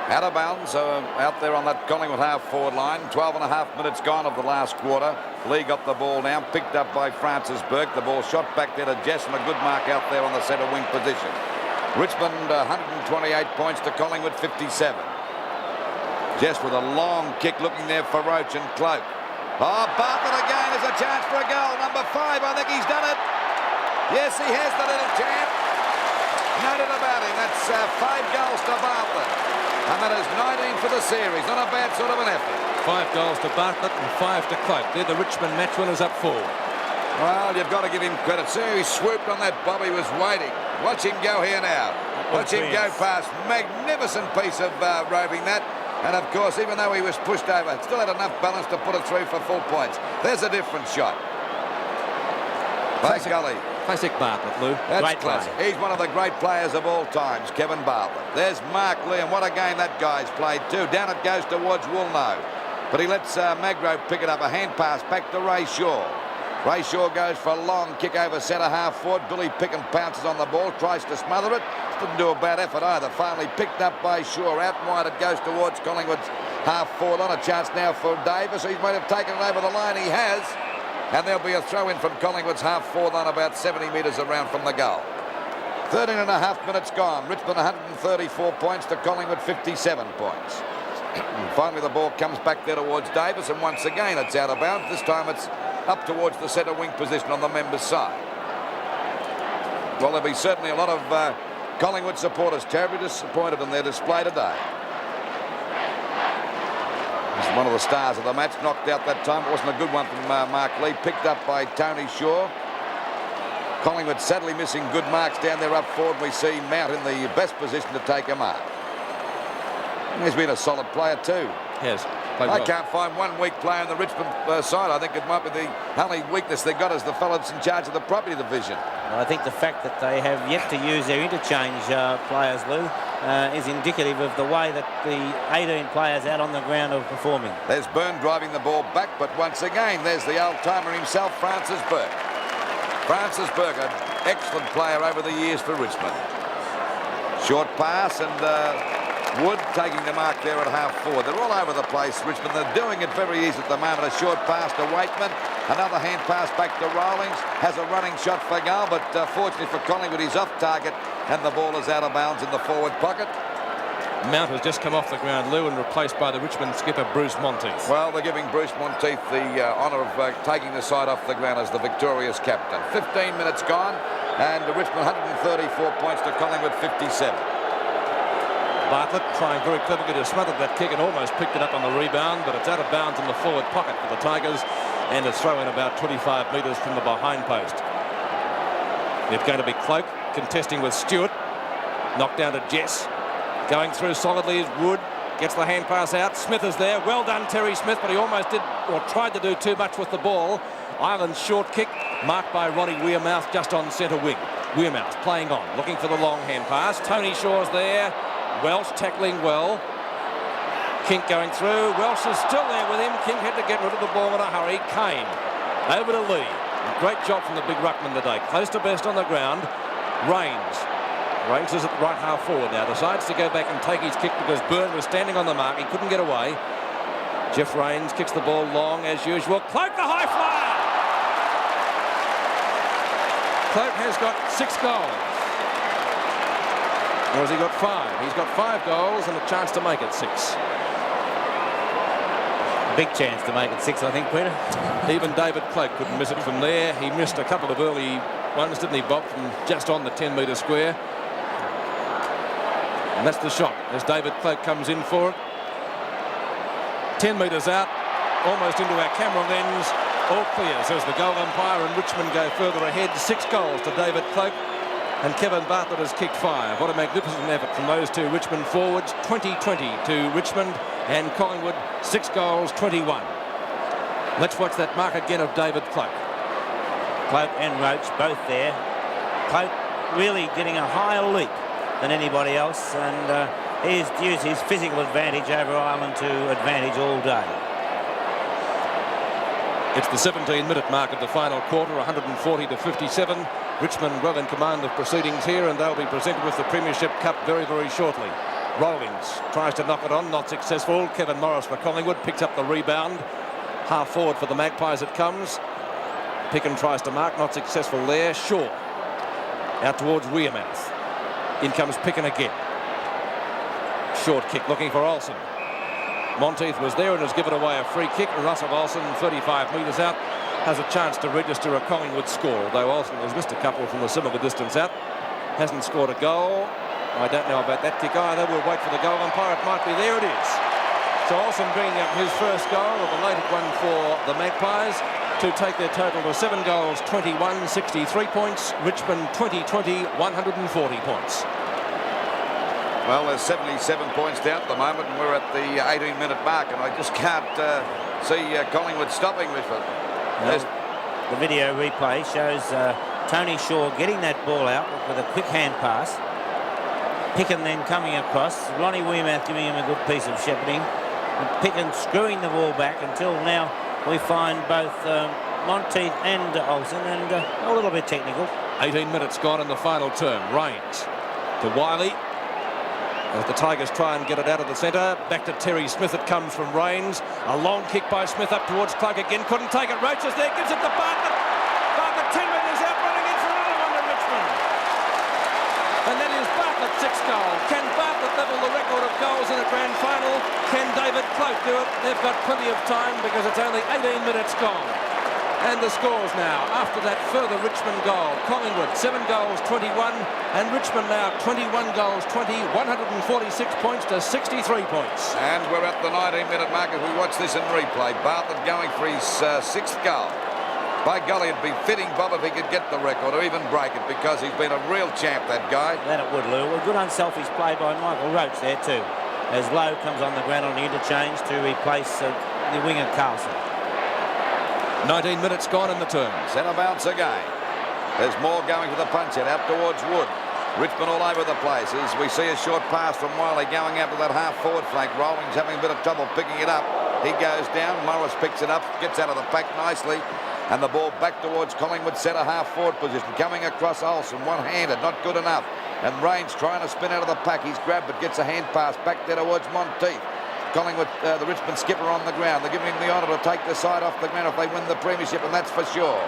Out of bounds, out there on that Collingwood half-forward line. 12 and a half minutes gone of the last quarter. Lee got the ball now, picked up by Francis Burke. The ball shot back there to Jess, and a good mark out there on the centre wing position. Richmond 128 points to Collingwood 57. Jess with a long kick looking there for Roach and Cloak. Oh, Bartlett again has a chance for a goal. Number 5, I think he's done it. Yes, he has the little champ. No doubt about him. That's 5 goals to Bartlett. And that is 19 for the series. Not a bad sort of an effort. 5 goals to Bartlett and 5 to Cloak. They're the Richmond match winners up 4. Well, you've got to give him credit. See, he swooped on that bob. He was waiting. Watch him go here now. Watch him go past. Magnificent piece of roving that. And, of course, even though he was pushed over, still had enough balance to put it through for full points. There's a different shot. By golly. Classic Bartlett, Lou. That's great classic. Play. He's one of the great players of all times, Kevin Bartlett. There's Mark Lee, and what a game that guy's played too. Down it goes towards Woolno. But he lets Magro pick it up. A hand pass back to Ray Shaw. Ray Shaw goes for a long kick over centre half forward. Billy Picken pounces on the ball, tries to smother it. Didn't do a bad effort either. Finally picked up by Shaw. Out wide it goes towards Collingwood's half forward. On a chance now for Davis. He might have taken it over the line. He has. And there'll be a throw in from Collingwood's half forward on about 70 metres around from the goal. 13 and a half minutes gone. Richmond 134 points to Collingwood 57 points. Finally the ball comes back there towards Davis, and once again it's out of bounds. This time it's up towards the centre wing position on the members' side. Well, there'll be certainly a lot of Collingwood supporters terribly disappointed in their display today. He's one of the stars of the match, knocked out that time. It wasn't a good one from Mark Lee, picked up by Tony Shaw. Collingwood sadly missing good marks down there up forward. We see Mount in the best position to take a mark. And he's been a solid player too. Yes. I can't find one weak player in the Richmond side. I think it might be the only weakness they've got is the fellow that's in charge of the property division. Well, I think the fact that they have yet to use their interchange players, Lou, is indicative of the way that the 18 players out on the ground are performing. There's Byrne driving the ball back, but once again, there's the old-timer himself, Francis Burke. Francis Burke, an excellent player over the years for Richmond. Short pass, and Wood taking the mark there at half forward. They're all over the place, Richmond. They're doing it very easy at the moment. A short pass to Waitman. Another hand pass back to Rawlings. Has a running shot for goal, but fortunately for Collingwood, he's off target, and the ball is out of bounds in the forward pocket. Mount has just come off the ground, Lou, and replaced by the Richmond skipper, Bruce Monteith. Well, they're giving Bruce Monteith the honour of taking the side off the ground as the victorious captain. 15 minutes gone, and Richmond 134 points to Collingwood 57. Bartlett trying very cleverly to smother that kick and almost picked it up on the rebound, but it's out of bounds in the forward pocket for the Tigers, and it's thrown about 25 metres from the behind post. It's going to be Cloak contesting with Stewart. Knocked down to Jess. Going through solidly is Wood. Gets the hand pass out. Smith is there. Well done, Terry Smith, but he almost did, or tried to do too much with the ball. Ireland's short kick marked by Ronnie Wearmouth just on centre wing. Wearmouth playing on, looking for the long hand pass. Tony Shaw's there. Welsh tackling well. Kink going through. Welsh is still there with him. King had to get rid of the ball in a hurry. Kane over to Lee. Great job from the big ruckman today. Close to best on the ground. Rains is at the right half forward now. Decides to go back and take his kick because Byrne was standing on the mark. He couldn't get away. Jeff Rains kicks the ball long as usual. Cloak the high flyer. Cloak has got 6 goals. Or has he got 5? He's got 5 goals and a chance to make it 6. Big chance to make it 6, I think, Peter. Even David Cloak couldn't miss it from there. He missed a couple of early ones, didn't he, Bob, from just on the 10-metre square. And that's the shot as David Cloak comes in for it. 10 metres out, almost into our camera lens. All clear, says the goal umpire, and Richmond go further ahead. 6 goals to David Cloak, and Kevin Bartlett has kicked 5. What a magnificent effort from those two Richmond forwards. 20-20 to Richmond, and Collingwood 6 goals, 21. Let's watch that mark again of David Cloak. Cloak and Roach both there. Cloak really getting a higher leap than anybody else, and he's used his physical advantage over Ireland to advantage all day. It's the 17-minute mark of the final quarter, 140-57. Richmond well in command of proceedings here, and they'll be presented with the Premiership Cup very, very shortly. Rawlings tries to knock it on, not successful. Kevin Morris for Collingwood picks up the rebound. Half forward for the Magpies it comes. Picken tries to mark, not successful there. Shaw out towards Wearmouth. In comes Picken again. Short kick looking for Olsen. Monteith was there and has given away a free kick. Russell Olsen, 35 metres out, has a chance to register a Collingwood score, although Olsen has missed a couple from the similar distance out. Hasn't scored a goal. I don't know about that kick either. We'll wait for the goal umpire. It might be there. It is. So Olsen bringing up his first goal, a belated one for the Magpies, to take their total to 7 goals, 21, 63 points. Richmond 20-20, 140 points. Well, there's 77 points down at the moment, and we're at the 18-minute mark, and I just can't see Collingwood stopping Richmond. Well, the video replay shows Tony Shaw getting that ball out with a quick hand pass. Picken then coming across. Ronnie Wearmouth giving him a good piece of shepherding. And Picken screwing the ball back until now we find both Monteith and Olsen, and a little bit technical. 18 minutes gone in the final term. Rains to Wiley. As the Tigers try and get it out of the centre. Back to Terry Smith it comes from Rains. A long kick by Smith up towards Clark again. Couldn't take it. Roach is there. Gives it to Bartlett. Bartlett 10 metres out, running in for another one to Richmond. And that is Bartlett's 6th goal. Can Bartlett level the record of goals in a grand final? Can David Cloak do it? They've got plenty of time because it's only 18 minutes gone. And the scores now, after that further Richmond goal. Collingwood 7 goals, 21, and Richmond now 21 goals, 20, 146 points to 63 points. And we're at the 19-minute mark as we watch this in replay. Bartlett going for his 6th goal. By golly, it'd be fitting, Bob, if he could get the record or even break it, because he's been a real champ, that guy. That it would, Lou. A good unselfish play by Michael Roach there too, as Lowe comes on the ground on the interchange to replace the winger Carlson. 19 minutes gone in the term. Centre bounce again. There's more going for the punch-out out towards Wood. Richmond all over the place as we see a short pass from Wiley going out to that half-forward flank. Rawlings having a bit of trouble picking it up. He goes down. Morris picks it up, gets out of the pack nicely. And the ball back towards Collingwood centre half-forward position. Coming across Olsen, one-handed, not good enough. And Rains trying to spin out of the pack. He's grabbed but gets a hand pass back there towards Monteith. Collingwood, the Richmond skipper on the ground. They're giving him the honour to take the side off the ground if they win the premiership, and that's for sure.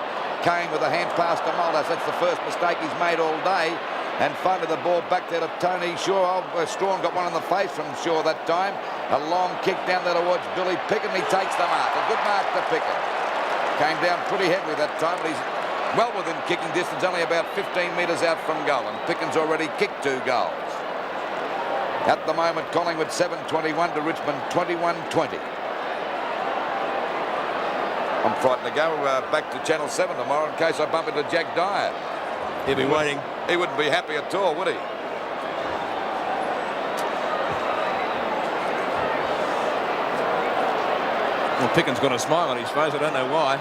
Kane with a hand pass to Muldass. That's the first mistake he's made all day. And finally the ball back there to Tony Shaw. Strawn got one in the face from Shaw that time. A long kick down there towards Billy Picken. He takes the mark. A good mark to Picken. Came down pretty heavily that time, but he's well within kicking distance, only about 15 metres out from goal. And Picken's already kicked 2 goals. At the moment, Collingwood 7-21 to Richmond 21-20. I'm frightened to go back to Channel 7 tomorrow in case I bump into Jack Dyer. He'll be waiting. He wouldn't be happy at all, would he? Well, Picken's got a smile on his face. I don't know why.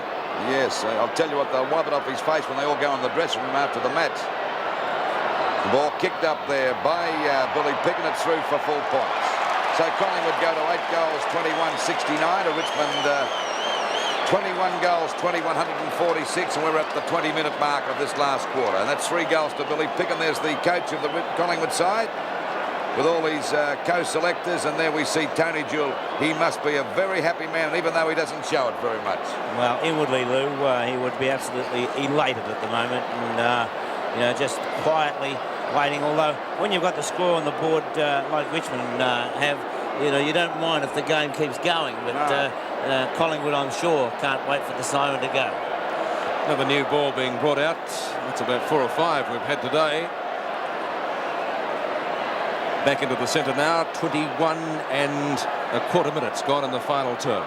Yes, I'll tell you what, they'll wipe it off his face when they all go in the dressing room after the match. The ball kicked up there by Billy Picken. It's through for full points. So Collingwood go to 8 goals, 21-69 to Richmond. 21 goals, 21-146, and we're at the 20-minute mark of this last quarter. And that's 3 goals to Billy Picken. There's the coach of the Collingwood side with all these co-selectors, and there we see Tony Jewell. He must be a very happy man, even though he doesn't show it very much. Well, inwardly, Lou, he would be absolutely elated at the moment, and you know, just quietly waiting. Although when you've got the score on the board like Richmond have, you know, you don't mind if the game keeps going, but Collingwood, I'm sure, can't wait for the siren to go. Another new ball being brought out. That's about 4 or 5 we've had today. Back into the centre now. 21 and a quarter minutes gone in the final term.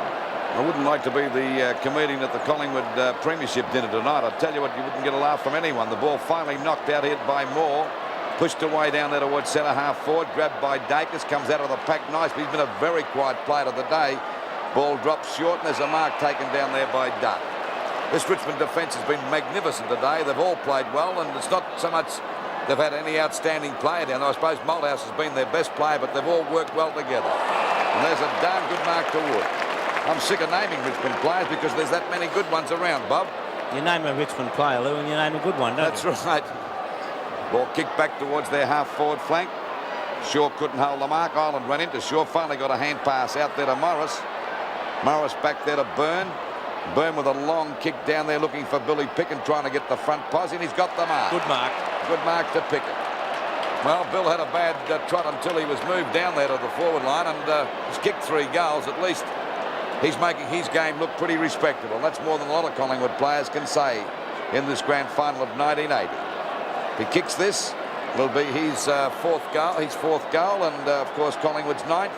I wouldn't like to be the comedian at the Collingwood Premiership dinner tonight. I tell you what, you wouldn't get a laugh from anyone. The ball finally knocked out here by Moore. Pushed away down there towards centre half forward. Grabbed by Dacus. Comes out of the pack nice. But he's been a very quiet player of the day. Ball drops short, and there's a mark taken down there by Dutt. This Richmond defence has been magnificent today. They've all played well, and it's not so much they've had any outstanding player down there. I suppose Malthouse has been their best player, but they've all worked well together. And there's a darn good mark to Wood. I'm sick of naming Richmond players because there's that many good ones around, Bob. You name a Richmond player, Lou, and you name a good one, don't you? That's right. Ball kicked back towards their half-forward flank. Shaw couldn't hold the mark. Ireland ran into Shaw. Finally got a hand pass out there to Morris. Morris back there to Byrne. Byrne with a long kick down there looking for Billy Pickett, trying to get the front posse, and he's got the mark. Good mark. Good mark to Pickett. Well, Bill had a bad trot until he was moved down there to the forward line, and he's kicked 3 goals. At least he's making his game look pretty respectable. That's more than a lot of Collingwood players can say in this grand final of 1980. If he kicks this, it'll be his fourth goal, and of course Collingwood's 9th.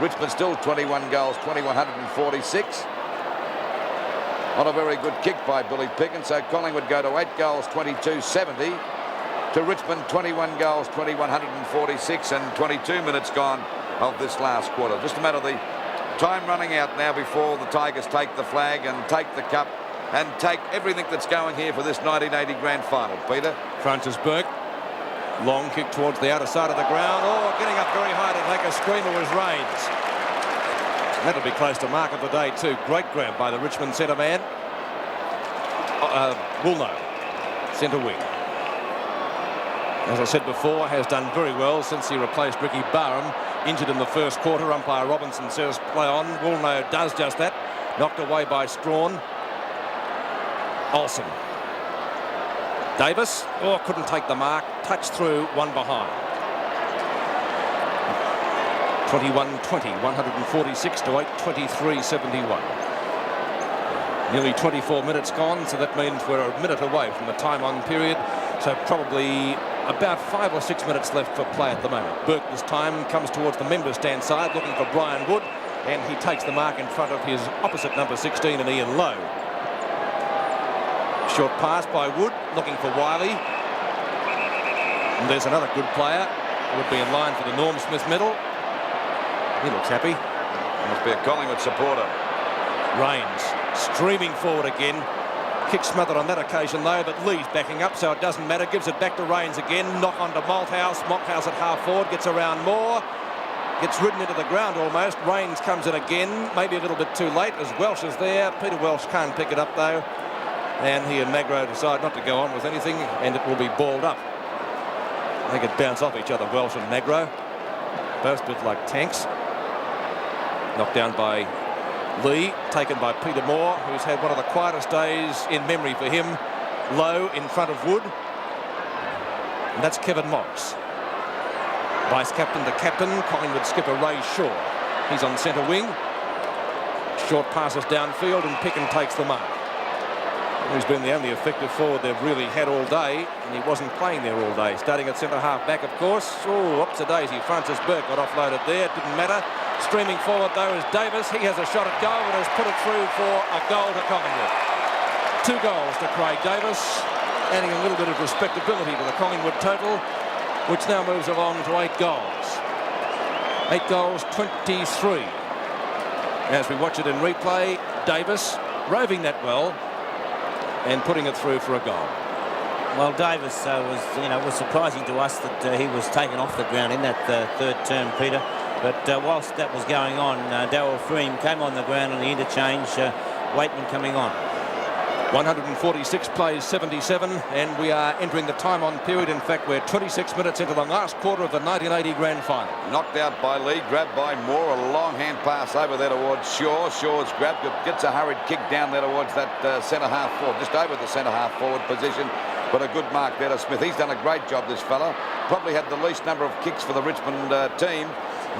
Richmond still 21 goals, 2,146. Not a very good kick by Billy Pickens, so Collingwood go to 8 goals, 22-70. To Richmond, 21 goals, 2,146, and 22 minutes gone of this last quarter. Just a matter of the time running out now before the Tigers take the flag and take the cup and take everything that's going here for this 1980 grand final. Peter? Francis Burke. Long kick towards the outer side of the ground. Oh, getting up very high to take a screamer was Raines. That'll be close to mark of the day too. Great grab by the Richmond centre man. Woolnough, centre wing. As I said before, has done very well since he replaced Ricky Barham. Injured in the first quarter. Umpire Robinson says play on. Woolnough does just that. Knocked away by Strawn. Olsen. Davis, couldn't take the mark. Touched through, one behind. 21-20, 146 to 8, 23-71. Nearly 24 minutes gone, so that means we're a minute away from the time on period. So probably about 5 or 6 minutes left for play at the moment. Burke this time comes towards the member stand side looking for Brian Wood, and he takes the mark in front of his opposite number 16 and Ian Lowe. Short pass by Wood, looking for Wiley. And there's another good player. Would be in line for the Norm Smith medal. He looks happy. Must be a Collingwood supporter. Raines streaming forward again. Kick smothered on that occasion though, but Lee's backing up, so it doesn't matter. Gives it back to Raines again. Knock on to Malthouse. Malthouse at half forward, gets around Moore. Gets ridden into the ground almost. Raines comes in again, maybe a little bit too late as Welsh is there. Peter Welsh can't pick it up though. And he and Magro decide not to go on with anything, and it will be balled up. They could bounce off each other, Welsh and Magro. Both a bit like tanks. Knocked down by Lee, taken by Peter Moore, who's had one of the quietest days in memory for him. Low in front of Wood. And that's Kevin Morris. Vice captain to captain, Collingwood skipper Ray Shaw. He's on centre wing. Short passes downfield, and Picken takes the mark. He's been the only effective forward they've really had all day, and he wasn't playing there all day. Starting at centre half back, of course. Oh, ups-a-daisy. Francis Burke got offloaded there. It didn't matter. Streaming forward, though, is Davis. He has a shot at goal and has put it through for a goal to Collingwood. 2 goals to Craig Davis, adding a little bit of respectability to the Collingwood total, which now moves along to 8 goals. 8 goals, 23. As we watch it in replay, Davis roving that well and putting it through for a goal. Well, Davis was surprising to us that he was taken off the ground in that third term, Peter. But whilst that was going on, Darryl Freem came on the ground on the interchange, Waitman coming on. 146 plays 77, and we are entering the time on period. In fact, we're 26 minutes into the last quarter of the 1980 grand final. Knocked out by Lee, grabbed by Moore, a long hand pass over there towards Shaw. Shaw's grabbed, gets a hurried kick down there towards that centre half forward, just over the centre half forward position. But a good mark there to Smith. He's done a great job, this fella. Probably had the least number of kicks for the Richmond team,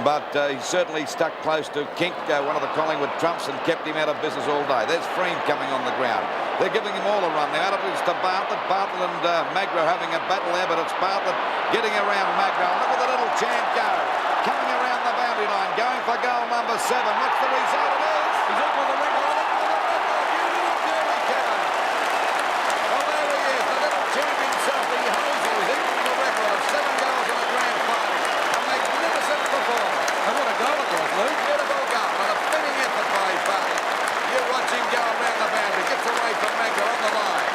but he certainly stuck close to Kink, one of the Collingwood trumps, and kept him out of business all day. There's Freem coming on the ground. They're giving him all a run now. It is to Bartlett. Bartlett and Magro having a battle there, but it's Bartlett getting around Magro. Look at the little champ go. Coming around the boundary line, going for goal number 7. What's the result? It is He's equal the record. You little dirty Kevin. Well, there he is, the little champ himself, the Hosey, who's equal the record of 7 goals in the grand final. A magnificent performance. And what a goal it was, Lou. Beautiful goal and a fitting effort by Bartlett. You watch him go around the boundary, gets away from Magro on the line.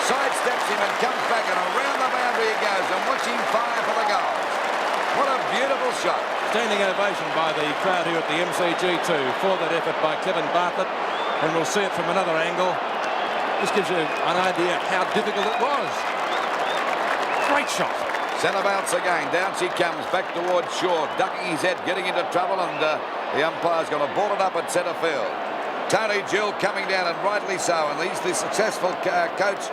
Sidesteps him and comes back and around the boundary he goes, and watch him fire for the goals. What a beautiful shot. Standing ovation by the crowd here at the MCG2 for that effort by Kevin Bartlett, and we'll see it from another angle. This gives you an idea how difficult it was. Great shot. Centre bounce again. Down she comes back towards Shaw, ducking his head, getting into trouble, and the umpire's going to ball it up at centre field. Tony Gill coming down, and rightly so, and he's the successful coach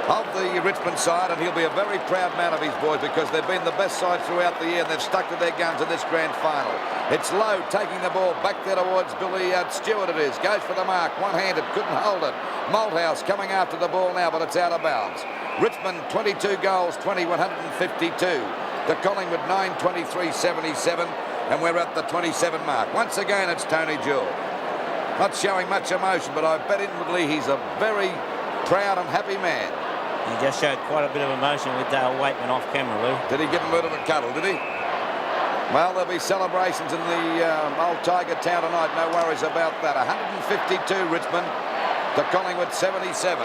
of the Richmond side, and he'll be a very proud man of his boys because they've been the best side throughout the year and they've stuck to their guns in this grand final. It's Lowe taking the ball back there towards Billy Stewart. It is, goes for the mark, one-handed, couldn't hold it. Malthouse coming after the ball now, but it's out of bounds. Richmond 22 goals, 20, 152. To Collingwood 9, 23, 77, and we're at the 27 mark. Once again, it's Tony Gill. Not showing much emotion, but I bet inwardly he's a very proud and happy man. He just showed quite a bit of emotion with Dale Waitman off camera, Lou. Did he give him a bit of a cuddle, did he? Well, there'll be celebrations in the old Tiger Town tonight, no worries about that. 152 Richmond to Collingwood 77.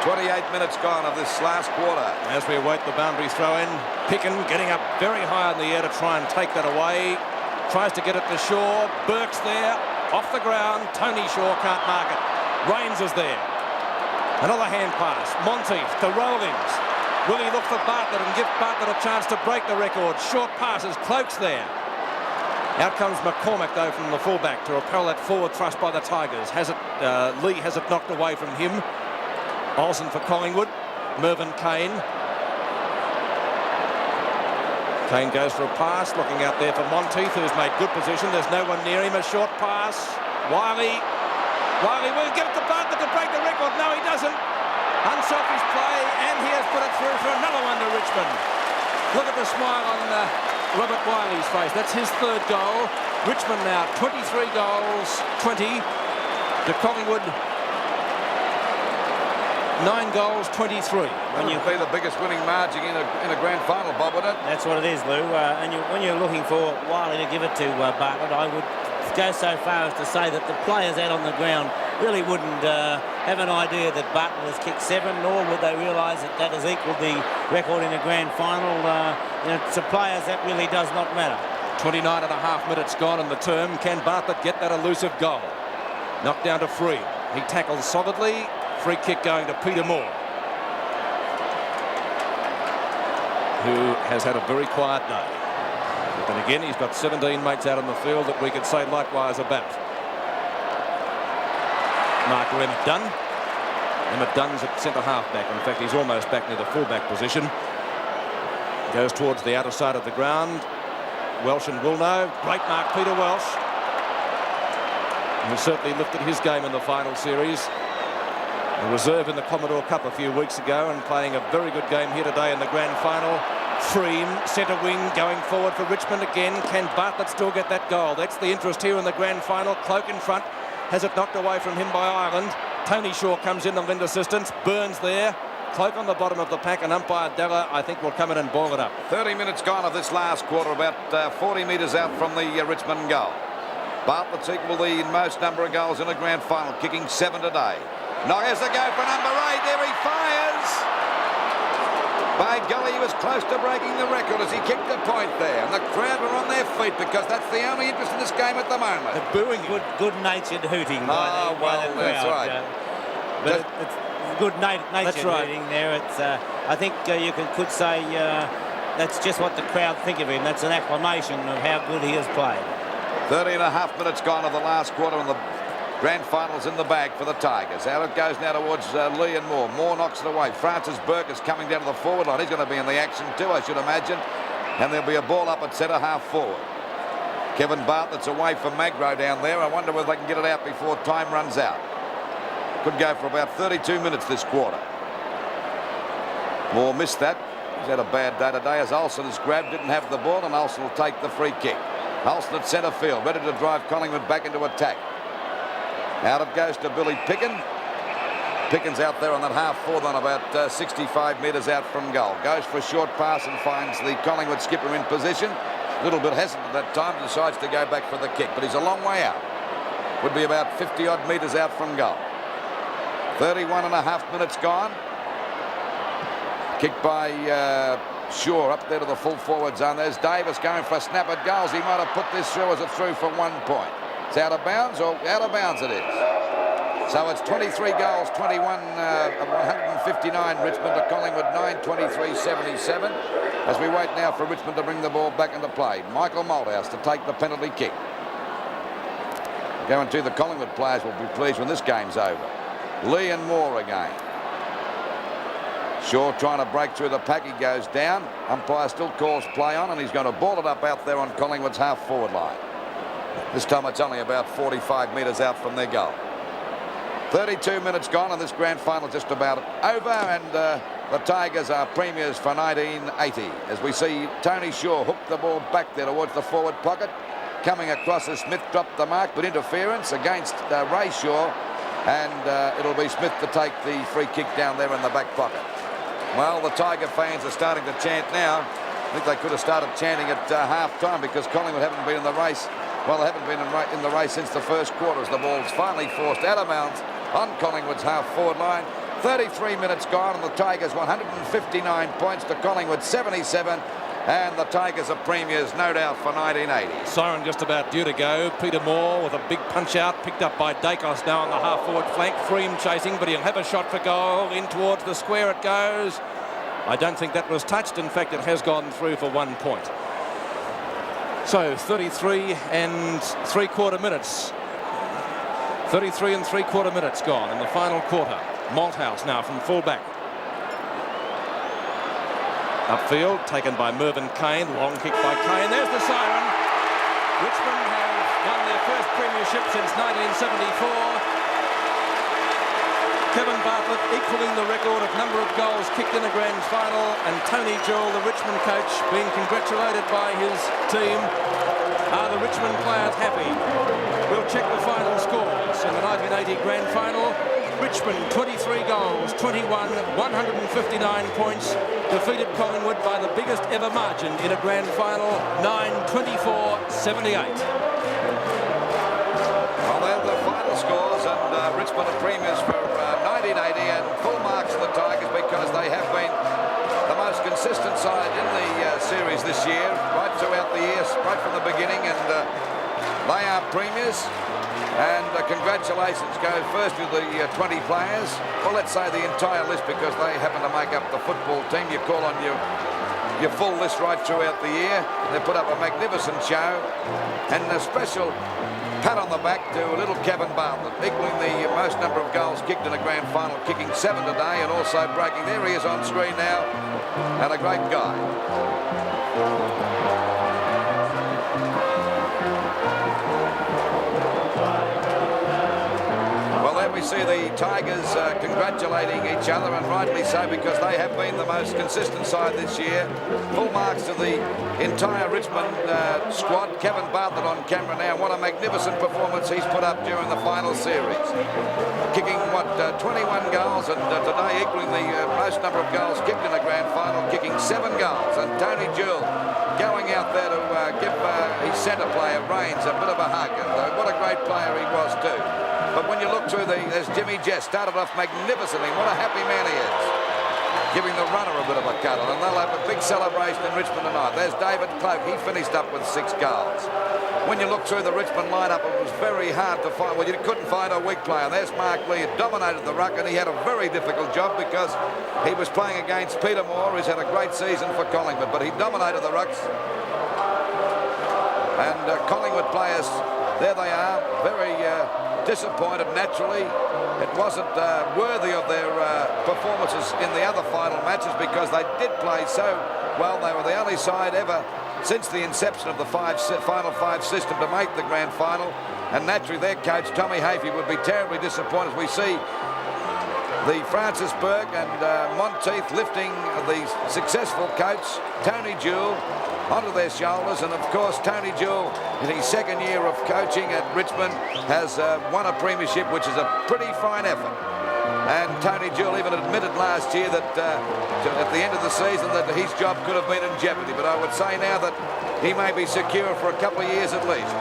28 minutes gone of this last quarter. As we await the boundary throw in, Picken getting up very high in the air to try and take that away. Tries to get it to Shaw. Burke's there, off the ground. Tony Shaw can't mark it. Raines is there. Another hand pass. Monteith to Rawlings. Will he look for Bartlett and give Bartlett a chance to break the record? Short passes. Cloak's there. Out comes McCormack, though, from the fullback to repel that forward thrust by the Tigers. Lee has it knocked away from him. Olsen for Collingwood. Mervyn Kane. Kane goes for a pass. Looking out there for Monteith, who's made good position. There's no one near him. A short pass. Wiley will give it to Bartlett to break the record. No, he doesn't. Unselfish play, and he has put it through for another one to Richmond. Look at the smile on Robert Wiley's face. That's his third goal. Richmond now 23 goals, 20 to Collingwood. 9 goals, 23. When you be the biggest winning margin in a grand final, Bob, wouldn't it? That's what it is, Lou. And when you're looking for Wiley to give it to Bartlett, I would go so far as to say that the players out on the ground really wouldn't have an idea that Bartlett has kicked 7, nor would they realise that that has equalled the record in a grand final. To players, that really does not matter. 29.5 minutes gone in the term. Can Bartlett get that elusive goal? Knocked down to Free. He tackles solidly. Free kick going to Peter Moore, who has had a very quiet day. But then again, he's got 17 mates out on the field that we could say likewise about. Marker Emmett Dunn. Emmett Dunn's at centre half back. In fact, he's almost back near the full-back position. Goes towards the outer side of the ground. Welsh and Wilno. Great mark, Peter Welsh, who certainly lifted his game in the final series. A reserve in the Commodore Cup a few weeks ago and playing a very good game here today in the grand final. Freem, centre wing, going forward for Richmond again. Can Bartlett still get that goal? That's the interest here in the grand final. Cloak in front. Has it knocked away from him by Ireland. Tony Shaw comes in and lend assistance. Burns there. Cloak on the bottom of the pack, and umpire Della, I think, will come in and ball it up. 30 minutes gone of this last quarter, about 40 metres out from the Richmond goal. Bartlett's equal the most number of goals in a grand final, kicking 7 today. Now here's the go for number 8. There he fires. By golly, he was close to breaking the record as he kicked a point there. And the crowd were on their feet because that's the only interest in this game at the moment. The booing, good-natured hooting by the crowd. That's right. But it's good-natured hooting there. It's, I think you could say that's just what the crowd think of him. That's an acclamation of how good he has played. 30.5 minutes gone of the last quarter, and the grand final's in the bag for the Tigers. Out it goes now towards Lee and Moore. Moore knocks it away. Francis Burke is coming down to the forward line. He's going to be in the action too, I should imagine. And there'll be a ball up at centre half forward. Kevin Bartlett's away from Magro down there. I wonder whether they can get it out before time runs out. Could go for about 32 minutes this quarter. Moore missed that. He's had a bad day today as Olsen has grabbed, didn't have the ball, and Olsen will take the free kick. Olsen at centre field, ready to drive Collingwood back into attack. Out it goes to Billy Picken. Picken's out there on that half-forward line, about 65 metres out from goal. Goes for a short pass and finds the Collingwood skipper in position. A little bit hesitant at that time, decides to go back for the kick, but he's a long way out. Would be about 50-odd metres out from goal. 31 and a half minutes gone. Kicked by Shaw up there to the full forward zone. There's Davis going for a snap at goals. He might have put this through as a through for 1 point. It's out of bounds, or out of bounds it is. So it's 23 goals, 21 of 159 Richmond to Collingwood 9-23-77. As we wait now for Richmond to bring the ball back into play. Michael Malthouse to take the penalty kick. Guarantee the Collingwood players will be pleased when this game's over. Lee and Moore again. Shaw trying to break through the pack. He goes down. Umpire still calls play on, and he's going to ball it up out there on Collingwood's half-forward line. This time it's only about 45 metres out from their goal. 32 minutes gone, and this grand final just about over, and the Tigers are premiers for 1980. As we see Tony Shaw hook the ball back there towards the forward pocket. Coming across as Smith dropped the mark, but interference against Ray Shaw, and it'll be Smith to take the free kick down there in the back pocket. Well, the Tiger fans are starting to chant now. I think they could have started chanting at half-time, because Collingwood haven't been in the race. Well, they haven't been in the race since the first quarter, as the ball's finally forced out of bounds on Collingwood's half-forward line. 33 minutes gone, and the Tigers 159 points to Collingwood 77. And the Tigers are premiers, no doubt, for 1980. Siren just about due to go. Peter Moore with a big punch-out, picked up by Dacos now on the half-forward flank. Freem chasing, but he'll have a shot for goal. In towards the square it goes. I don't think that was touched. In fact, it has gone through for 1 point. So 33 and three-quarter minutes. 33 and three-quarter minutes gone in the final quarter. Malthouse now from full-back. Upfield, taken by Mervyn Kane. Long kick by Kane. There's the siren. Richmond have won their first premiership since 1974. Kevin Bartlett equalling the record of number of goals kicked in a grand final, and Tony Jewell, the Richmond coach, being congratulated by his team. Are the Richmond players happy? We'll check the final scores in the 1980 grand final. Richmond 23 goals, 21, 159 points, defeated Collingwood by the biggest ever margin in a grand final, 9-24-78. Well, they're the final scores, and Richmond are premiers for 1980, and full marks to the Tigers, because they have been the most consistent side in the series this year, right throughout the year, right from the beginning, and they are premiers. And congratulations go first to the 20 players. Well, let's say the entire list, because they happen to make up the football team. You call on your full list right throughout the year. They put up a magnificent show. And a special pat on the back to little Kevin Bartlett, equaling the most number of goals kicked in a grand final, kicking 7 today, and also breaking. There he is on screen now, and a great guy. We see the Tigers congratulating each other, and rightly so, because they have been the most consistent side this year. Full marks to the entire Richmond squad. Kevin Bartlett on camera now. What a magnificent performance he's put up during the final series. Kicking, 21 goals, and today equaling the most number of goals kicked in a grand final, kicking 7 goals. And Tony Jewell going out there to give his centre player, Rains, a bit of a hug. And what a great player he was too. But when you look through there's Jimmy Jess, started off magnificently. What a happy man he is. Giving the runner a bit of a cuddle, and they'll have a big celebration in Richmond tonight. There's David Cloak. He finished up with 6 goals. When you look through the Richmond lineup, it was very hard to find. Well, you couldn't find a weak player. There's Mark Lee, who dominated the ruck, and he had a very difficult job, because he was playing against Peter Moore, who's had a great season for Collingwood, but he dominated the rucks. And Collingwood players, there they are, very disappointed naturally. It wasn't worthy of their performances in the other final matches, because they did play so well. They were the only side ever since the inception of the final 5 system to make the grand final, and naturally their coach Tommy Hafey would be terribly disappointed. We see the Francisburg and Monteith lifting the successful coach, Tony Jewell, onto their shoulders. And of course, Tony Jewell, in his second year of coaching at Richmond, has won a premiership, which is a pretty fine effort. And Tony Jewell even admitted last year that at the end of the season that his job could have been in jeopardy. But I would say now that he may be secure for a couple of years at least.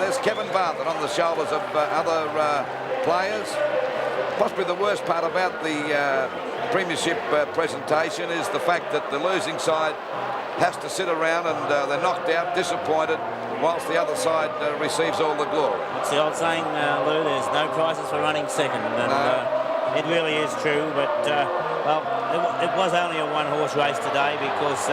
There's Kevin Bartlett on the shoulders of other players. Possibly the worst part about the premiership presentation is the fact that the losing side has to sit around and they're knocked out, disappointed, whilst the other side receives all the glory. It's the old saying, Lou, there's no prizes for running second. And it really is true, but, well, it was only a one-horse race today because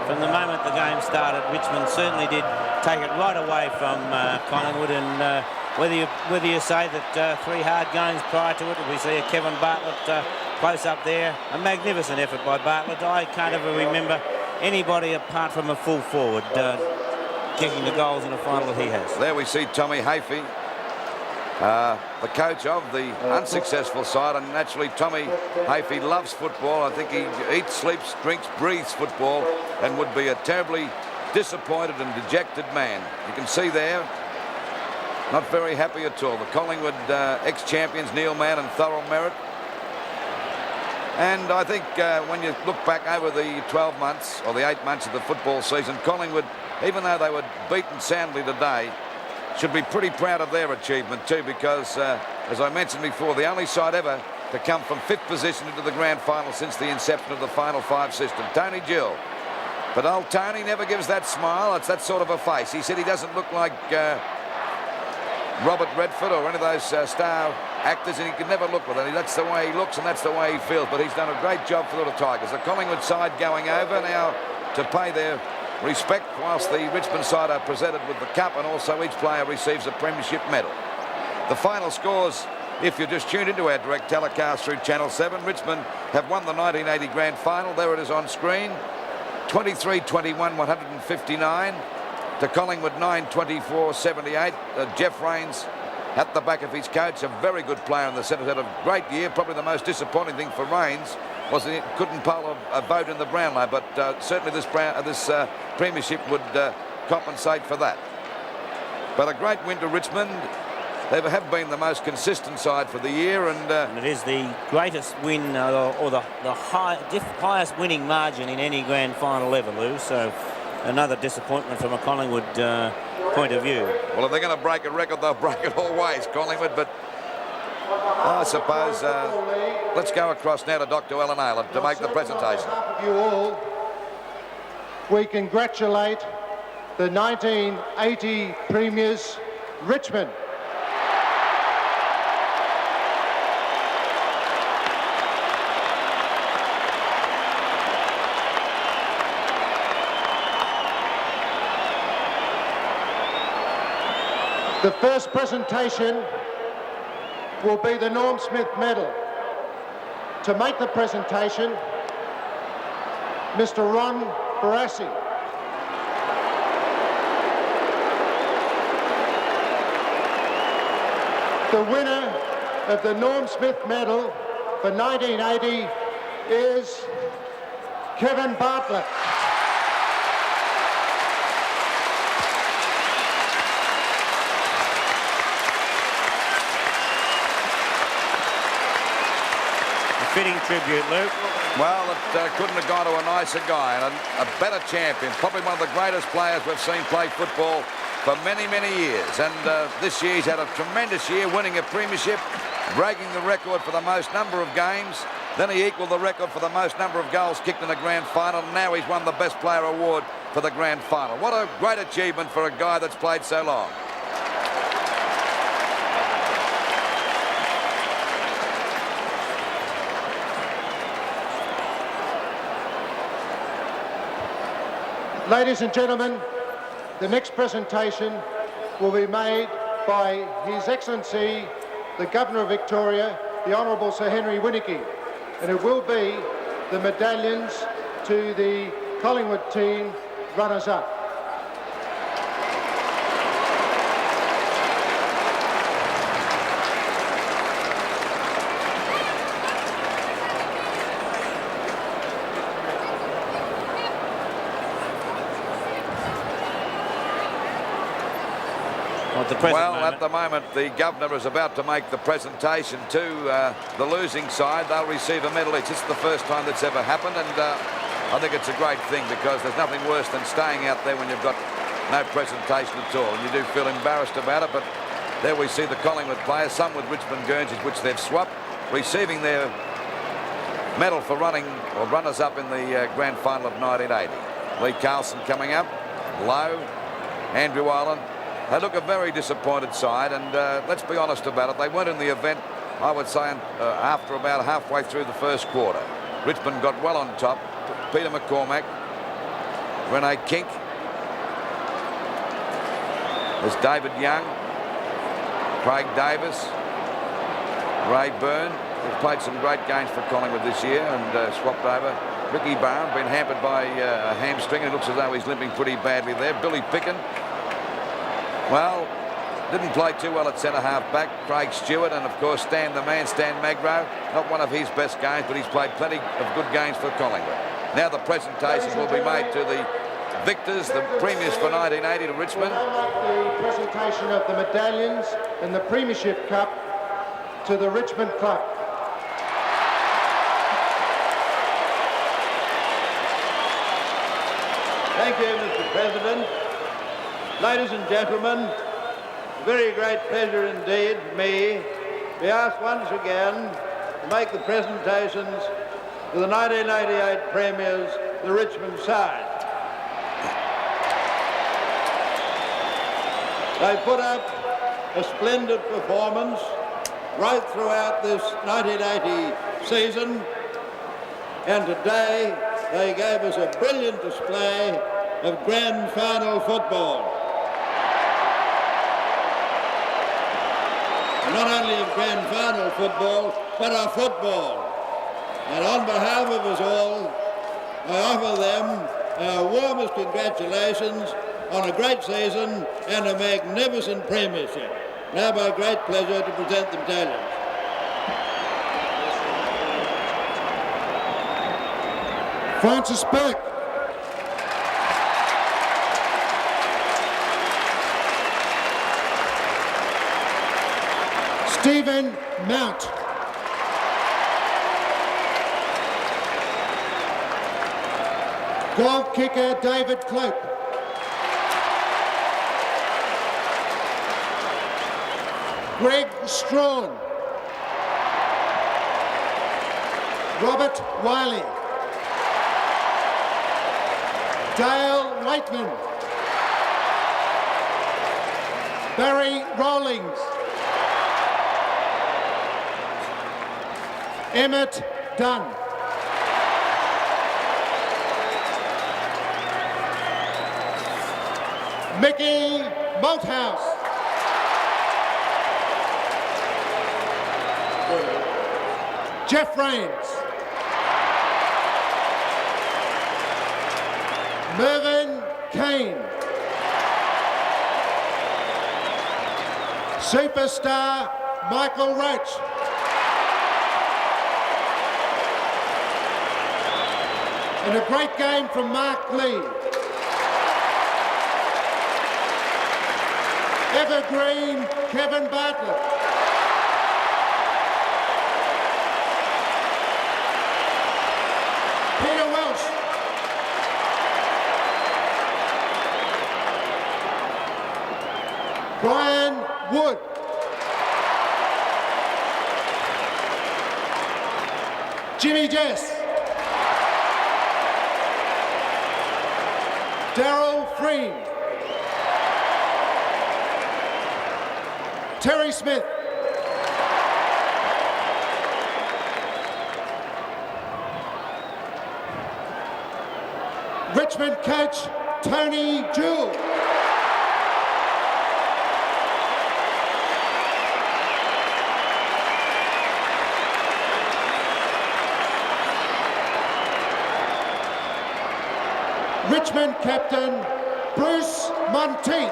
from the moment the game started, Richmond certainly did take it right away from Collingwood. And whether you say that 3 hard games prior to it, we see a Kevin Bartlett close up there, a magnificent effort by Bartlett. I can't ever remember anybody apart from a full forward kicking the goals in a final that he has. There we see Tommy Hafey, the coach of the unsuccessful side, and naturally Tommy Hafey loves football. I think he eats, sleeps, drinks, breathes football, and would be a terribly disappointed and dejected man. You can see there, not very happy at all. The Collingwood ex-champions Neil Mann and Thurl Merritt. And I think when you look back over the 12 months or the 8 months of the football season, Collingwood, even though they were beaten soundly today, should be pretty proud of their achievement too, because as I mentioned before, the only side ever to come from 5th position into the grand final since the inception of the Final 5 system. Tony Jewell. But old Tony never gives that smile. It's that sort of a face. He said he doesn't look like Robert Redford or any of those star actors, and he could never look with it. That's the way he looks and that's the way he feels. But he's done a great job for the Tigers. The Collingwood side going over now to pay their respect, whilst the Richmond side are presented with the cup, and also each player receives a premiership medal. The final scores, if you're just tuned into our direct telecast through Channel 7, Richmond have won the 1980 Grand Final. There it is on screen. 23-21, 159. To Collingwood 9-24-78. Jeff Rains at the back of his coach, a very good player in the centre, had a great year. Probably the most disappointing thing for Rains was that he couldn't poll a vote in the Brownlow, but certainly this premiership would compensate for that. But a great win to Richmond. They have been the most consistent side for the year, and it is the greatest win or the highest winning margin in any grand final ever, Lou. So another disappointment from a Collingwood point of view. Well, if they're going to break a record, they'll break it all ways, Collingwood. But I suppose let's go across now to Dr. Ellen Ayler to make the presentation. On behalf of you all, we congratulate the 1980 premiers, Richmond. The first presentation will be the Norm Smith Medal. To make the presentation, Mr. Ron Barassi. The winner of the Norm Smith Medal for 1980 is Kevin Bartlett. Fitting tribute, Luke. Well, it couldn't have gone to a nicer guy and a better champion. Probably one of the greatest players we've seen play football for many, many years. And this year he's had a tremendous year, winning a premiership, breaking the record for the most number of games. Then he equalled the record for the most number of goals kicked in a grand final. And now he's won the Best Player award for the grand final. What a great achievement for a guy that's played so long. Ladies and gentlemen, the next presentation will be made by His Excellency, the Governor of Victoria, the Honourable Sir Henry Winicky, and it will be the medallions to the Collingwood team runners-up. At the present Well, moment. at the moment, the governor is about to make the presentation to the losing side. They'll receive a medal each. It's the first time that's ever happened, and I think it's a great thing because there's nothing worse than staying out there when you've got no presentation at all. And you do feel embarrassed about it, but there we see the Collingwood players, some with Richmond Guernseys, which they've swapped, receiving their medal for running or runners-up in the Grand Final of 1980. Lee Carlson coming up, Lowe, Andrew Ireland. They look a very disappointed side, and let's be honest about it. They weren't in the event, I would say, after about halfway through the first quarter. Richmond got well on top. Peter McCormack, Rene Kink. There's David Young, Craig Davis, Ray Byrne. They've played some great games for Collingwood this year and swapped over. Ricky Barham, been hampered by a hamstring, and it looks as though he's limping pretty badly there. Billy Picken. Well, didn't play too well at centre-half back. Craig Stewart, and of course Stan the man, Stan Magro. Not one of his best games, but he's played plenty of good games for Collingwood. Now the presentation will be made to the victors, the premiers for 1980 to Richmond. The presentation of the medallions and the Premiership Cup to the Richmond Club. Thank you, Mr. President. Ladies and gentlemen, a very great pleasure indeed for me to be asked once again to make the presentations to the 1988 Premiers, the Richmond side. They put up a splendid performance right throughout this 1980 season, and today they gave us a brilliant display of Grand Final football. Not only of Grand Final football, but of football. And on behalf of us all, I offer them our warmest congratulations on a great season and a magnificent premiership. Now, by great pleasure to present the medallions. Francis Burke. Stephen Mount. Goal kicker David Cloak. Greg Strawn. Robert Wiley. Dale Waitman. Barry Rawlings. Emmett Dunn. Mickey Malthouse. Jeff Rains. Mervyn Kane. Superstar Michael Roach. And a great game from Mark Lee. Evergreen Kevin Bartlett. Peter Welsh. Brian Wood. Jimmy Jess. Daryl Freem. Terry Smith. Richmond coach Tony Jewell. Richmond captain Bruce Monteith.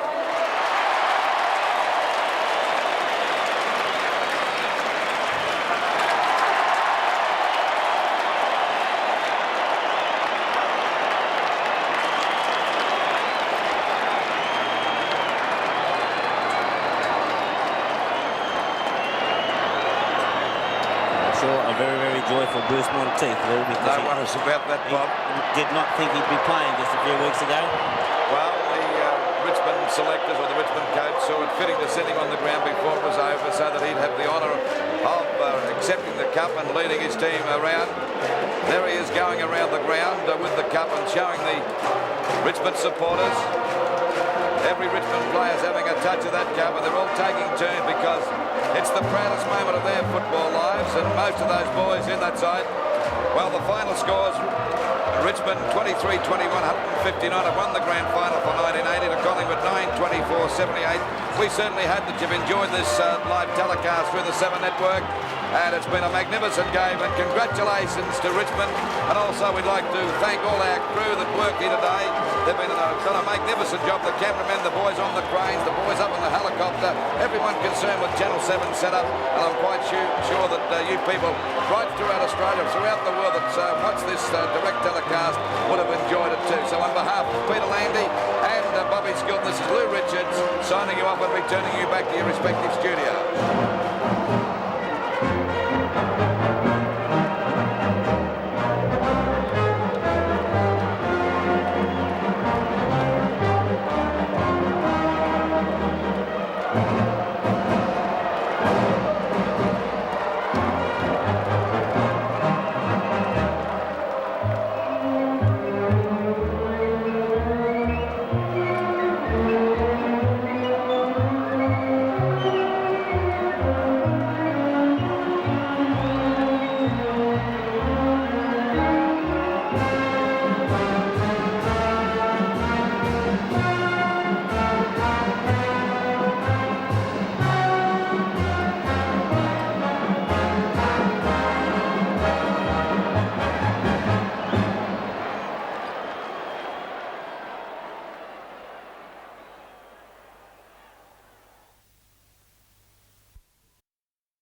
Bruce Monteith, Lou, because No worries about that, Bob. he did not think he'd be playing just a few weeks ago. Well, the Richmond selectors or the Richmond coach saw it fitting to sit him on the ground before it was over so that he'd have the honour of accepting the cup and leading his team around. There he is going around the ground with the cup and showing the Richmond supporters. Every Richmond player's having a touch of that cup, and they're all taking turn because it's the proudest moment of their football lives, and most of those boys in that side, well, the final scores, Richmond 23-21, 159 have won the grand final for 1980 to Collingwood 9-24-78. We certainly hope that you've enjoyed this live telecast through the 7 network, and it's been a magnificent game, and congratulations to Richmond. And also we'd like to thank all our crew that worked here today. They've been done a magnificent job. The cameramen, the boys on the cranes, the boys up in the helicopter, everyone concerned with Channel 7 setup. And I'm quite sure that you people right throughout Australia, throughout the world that watch this direct telecast would have enjoyed it too. So on behalf of Peter Landy and Bobby Skilton, this is Lou Richards signing you off and returning you back to your respective studios.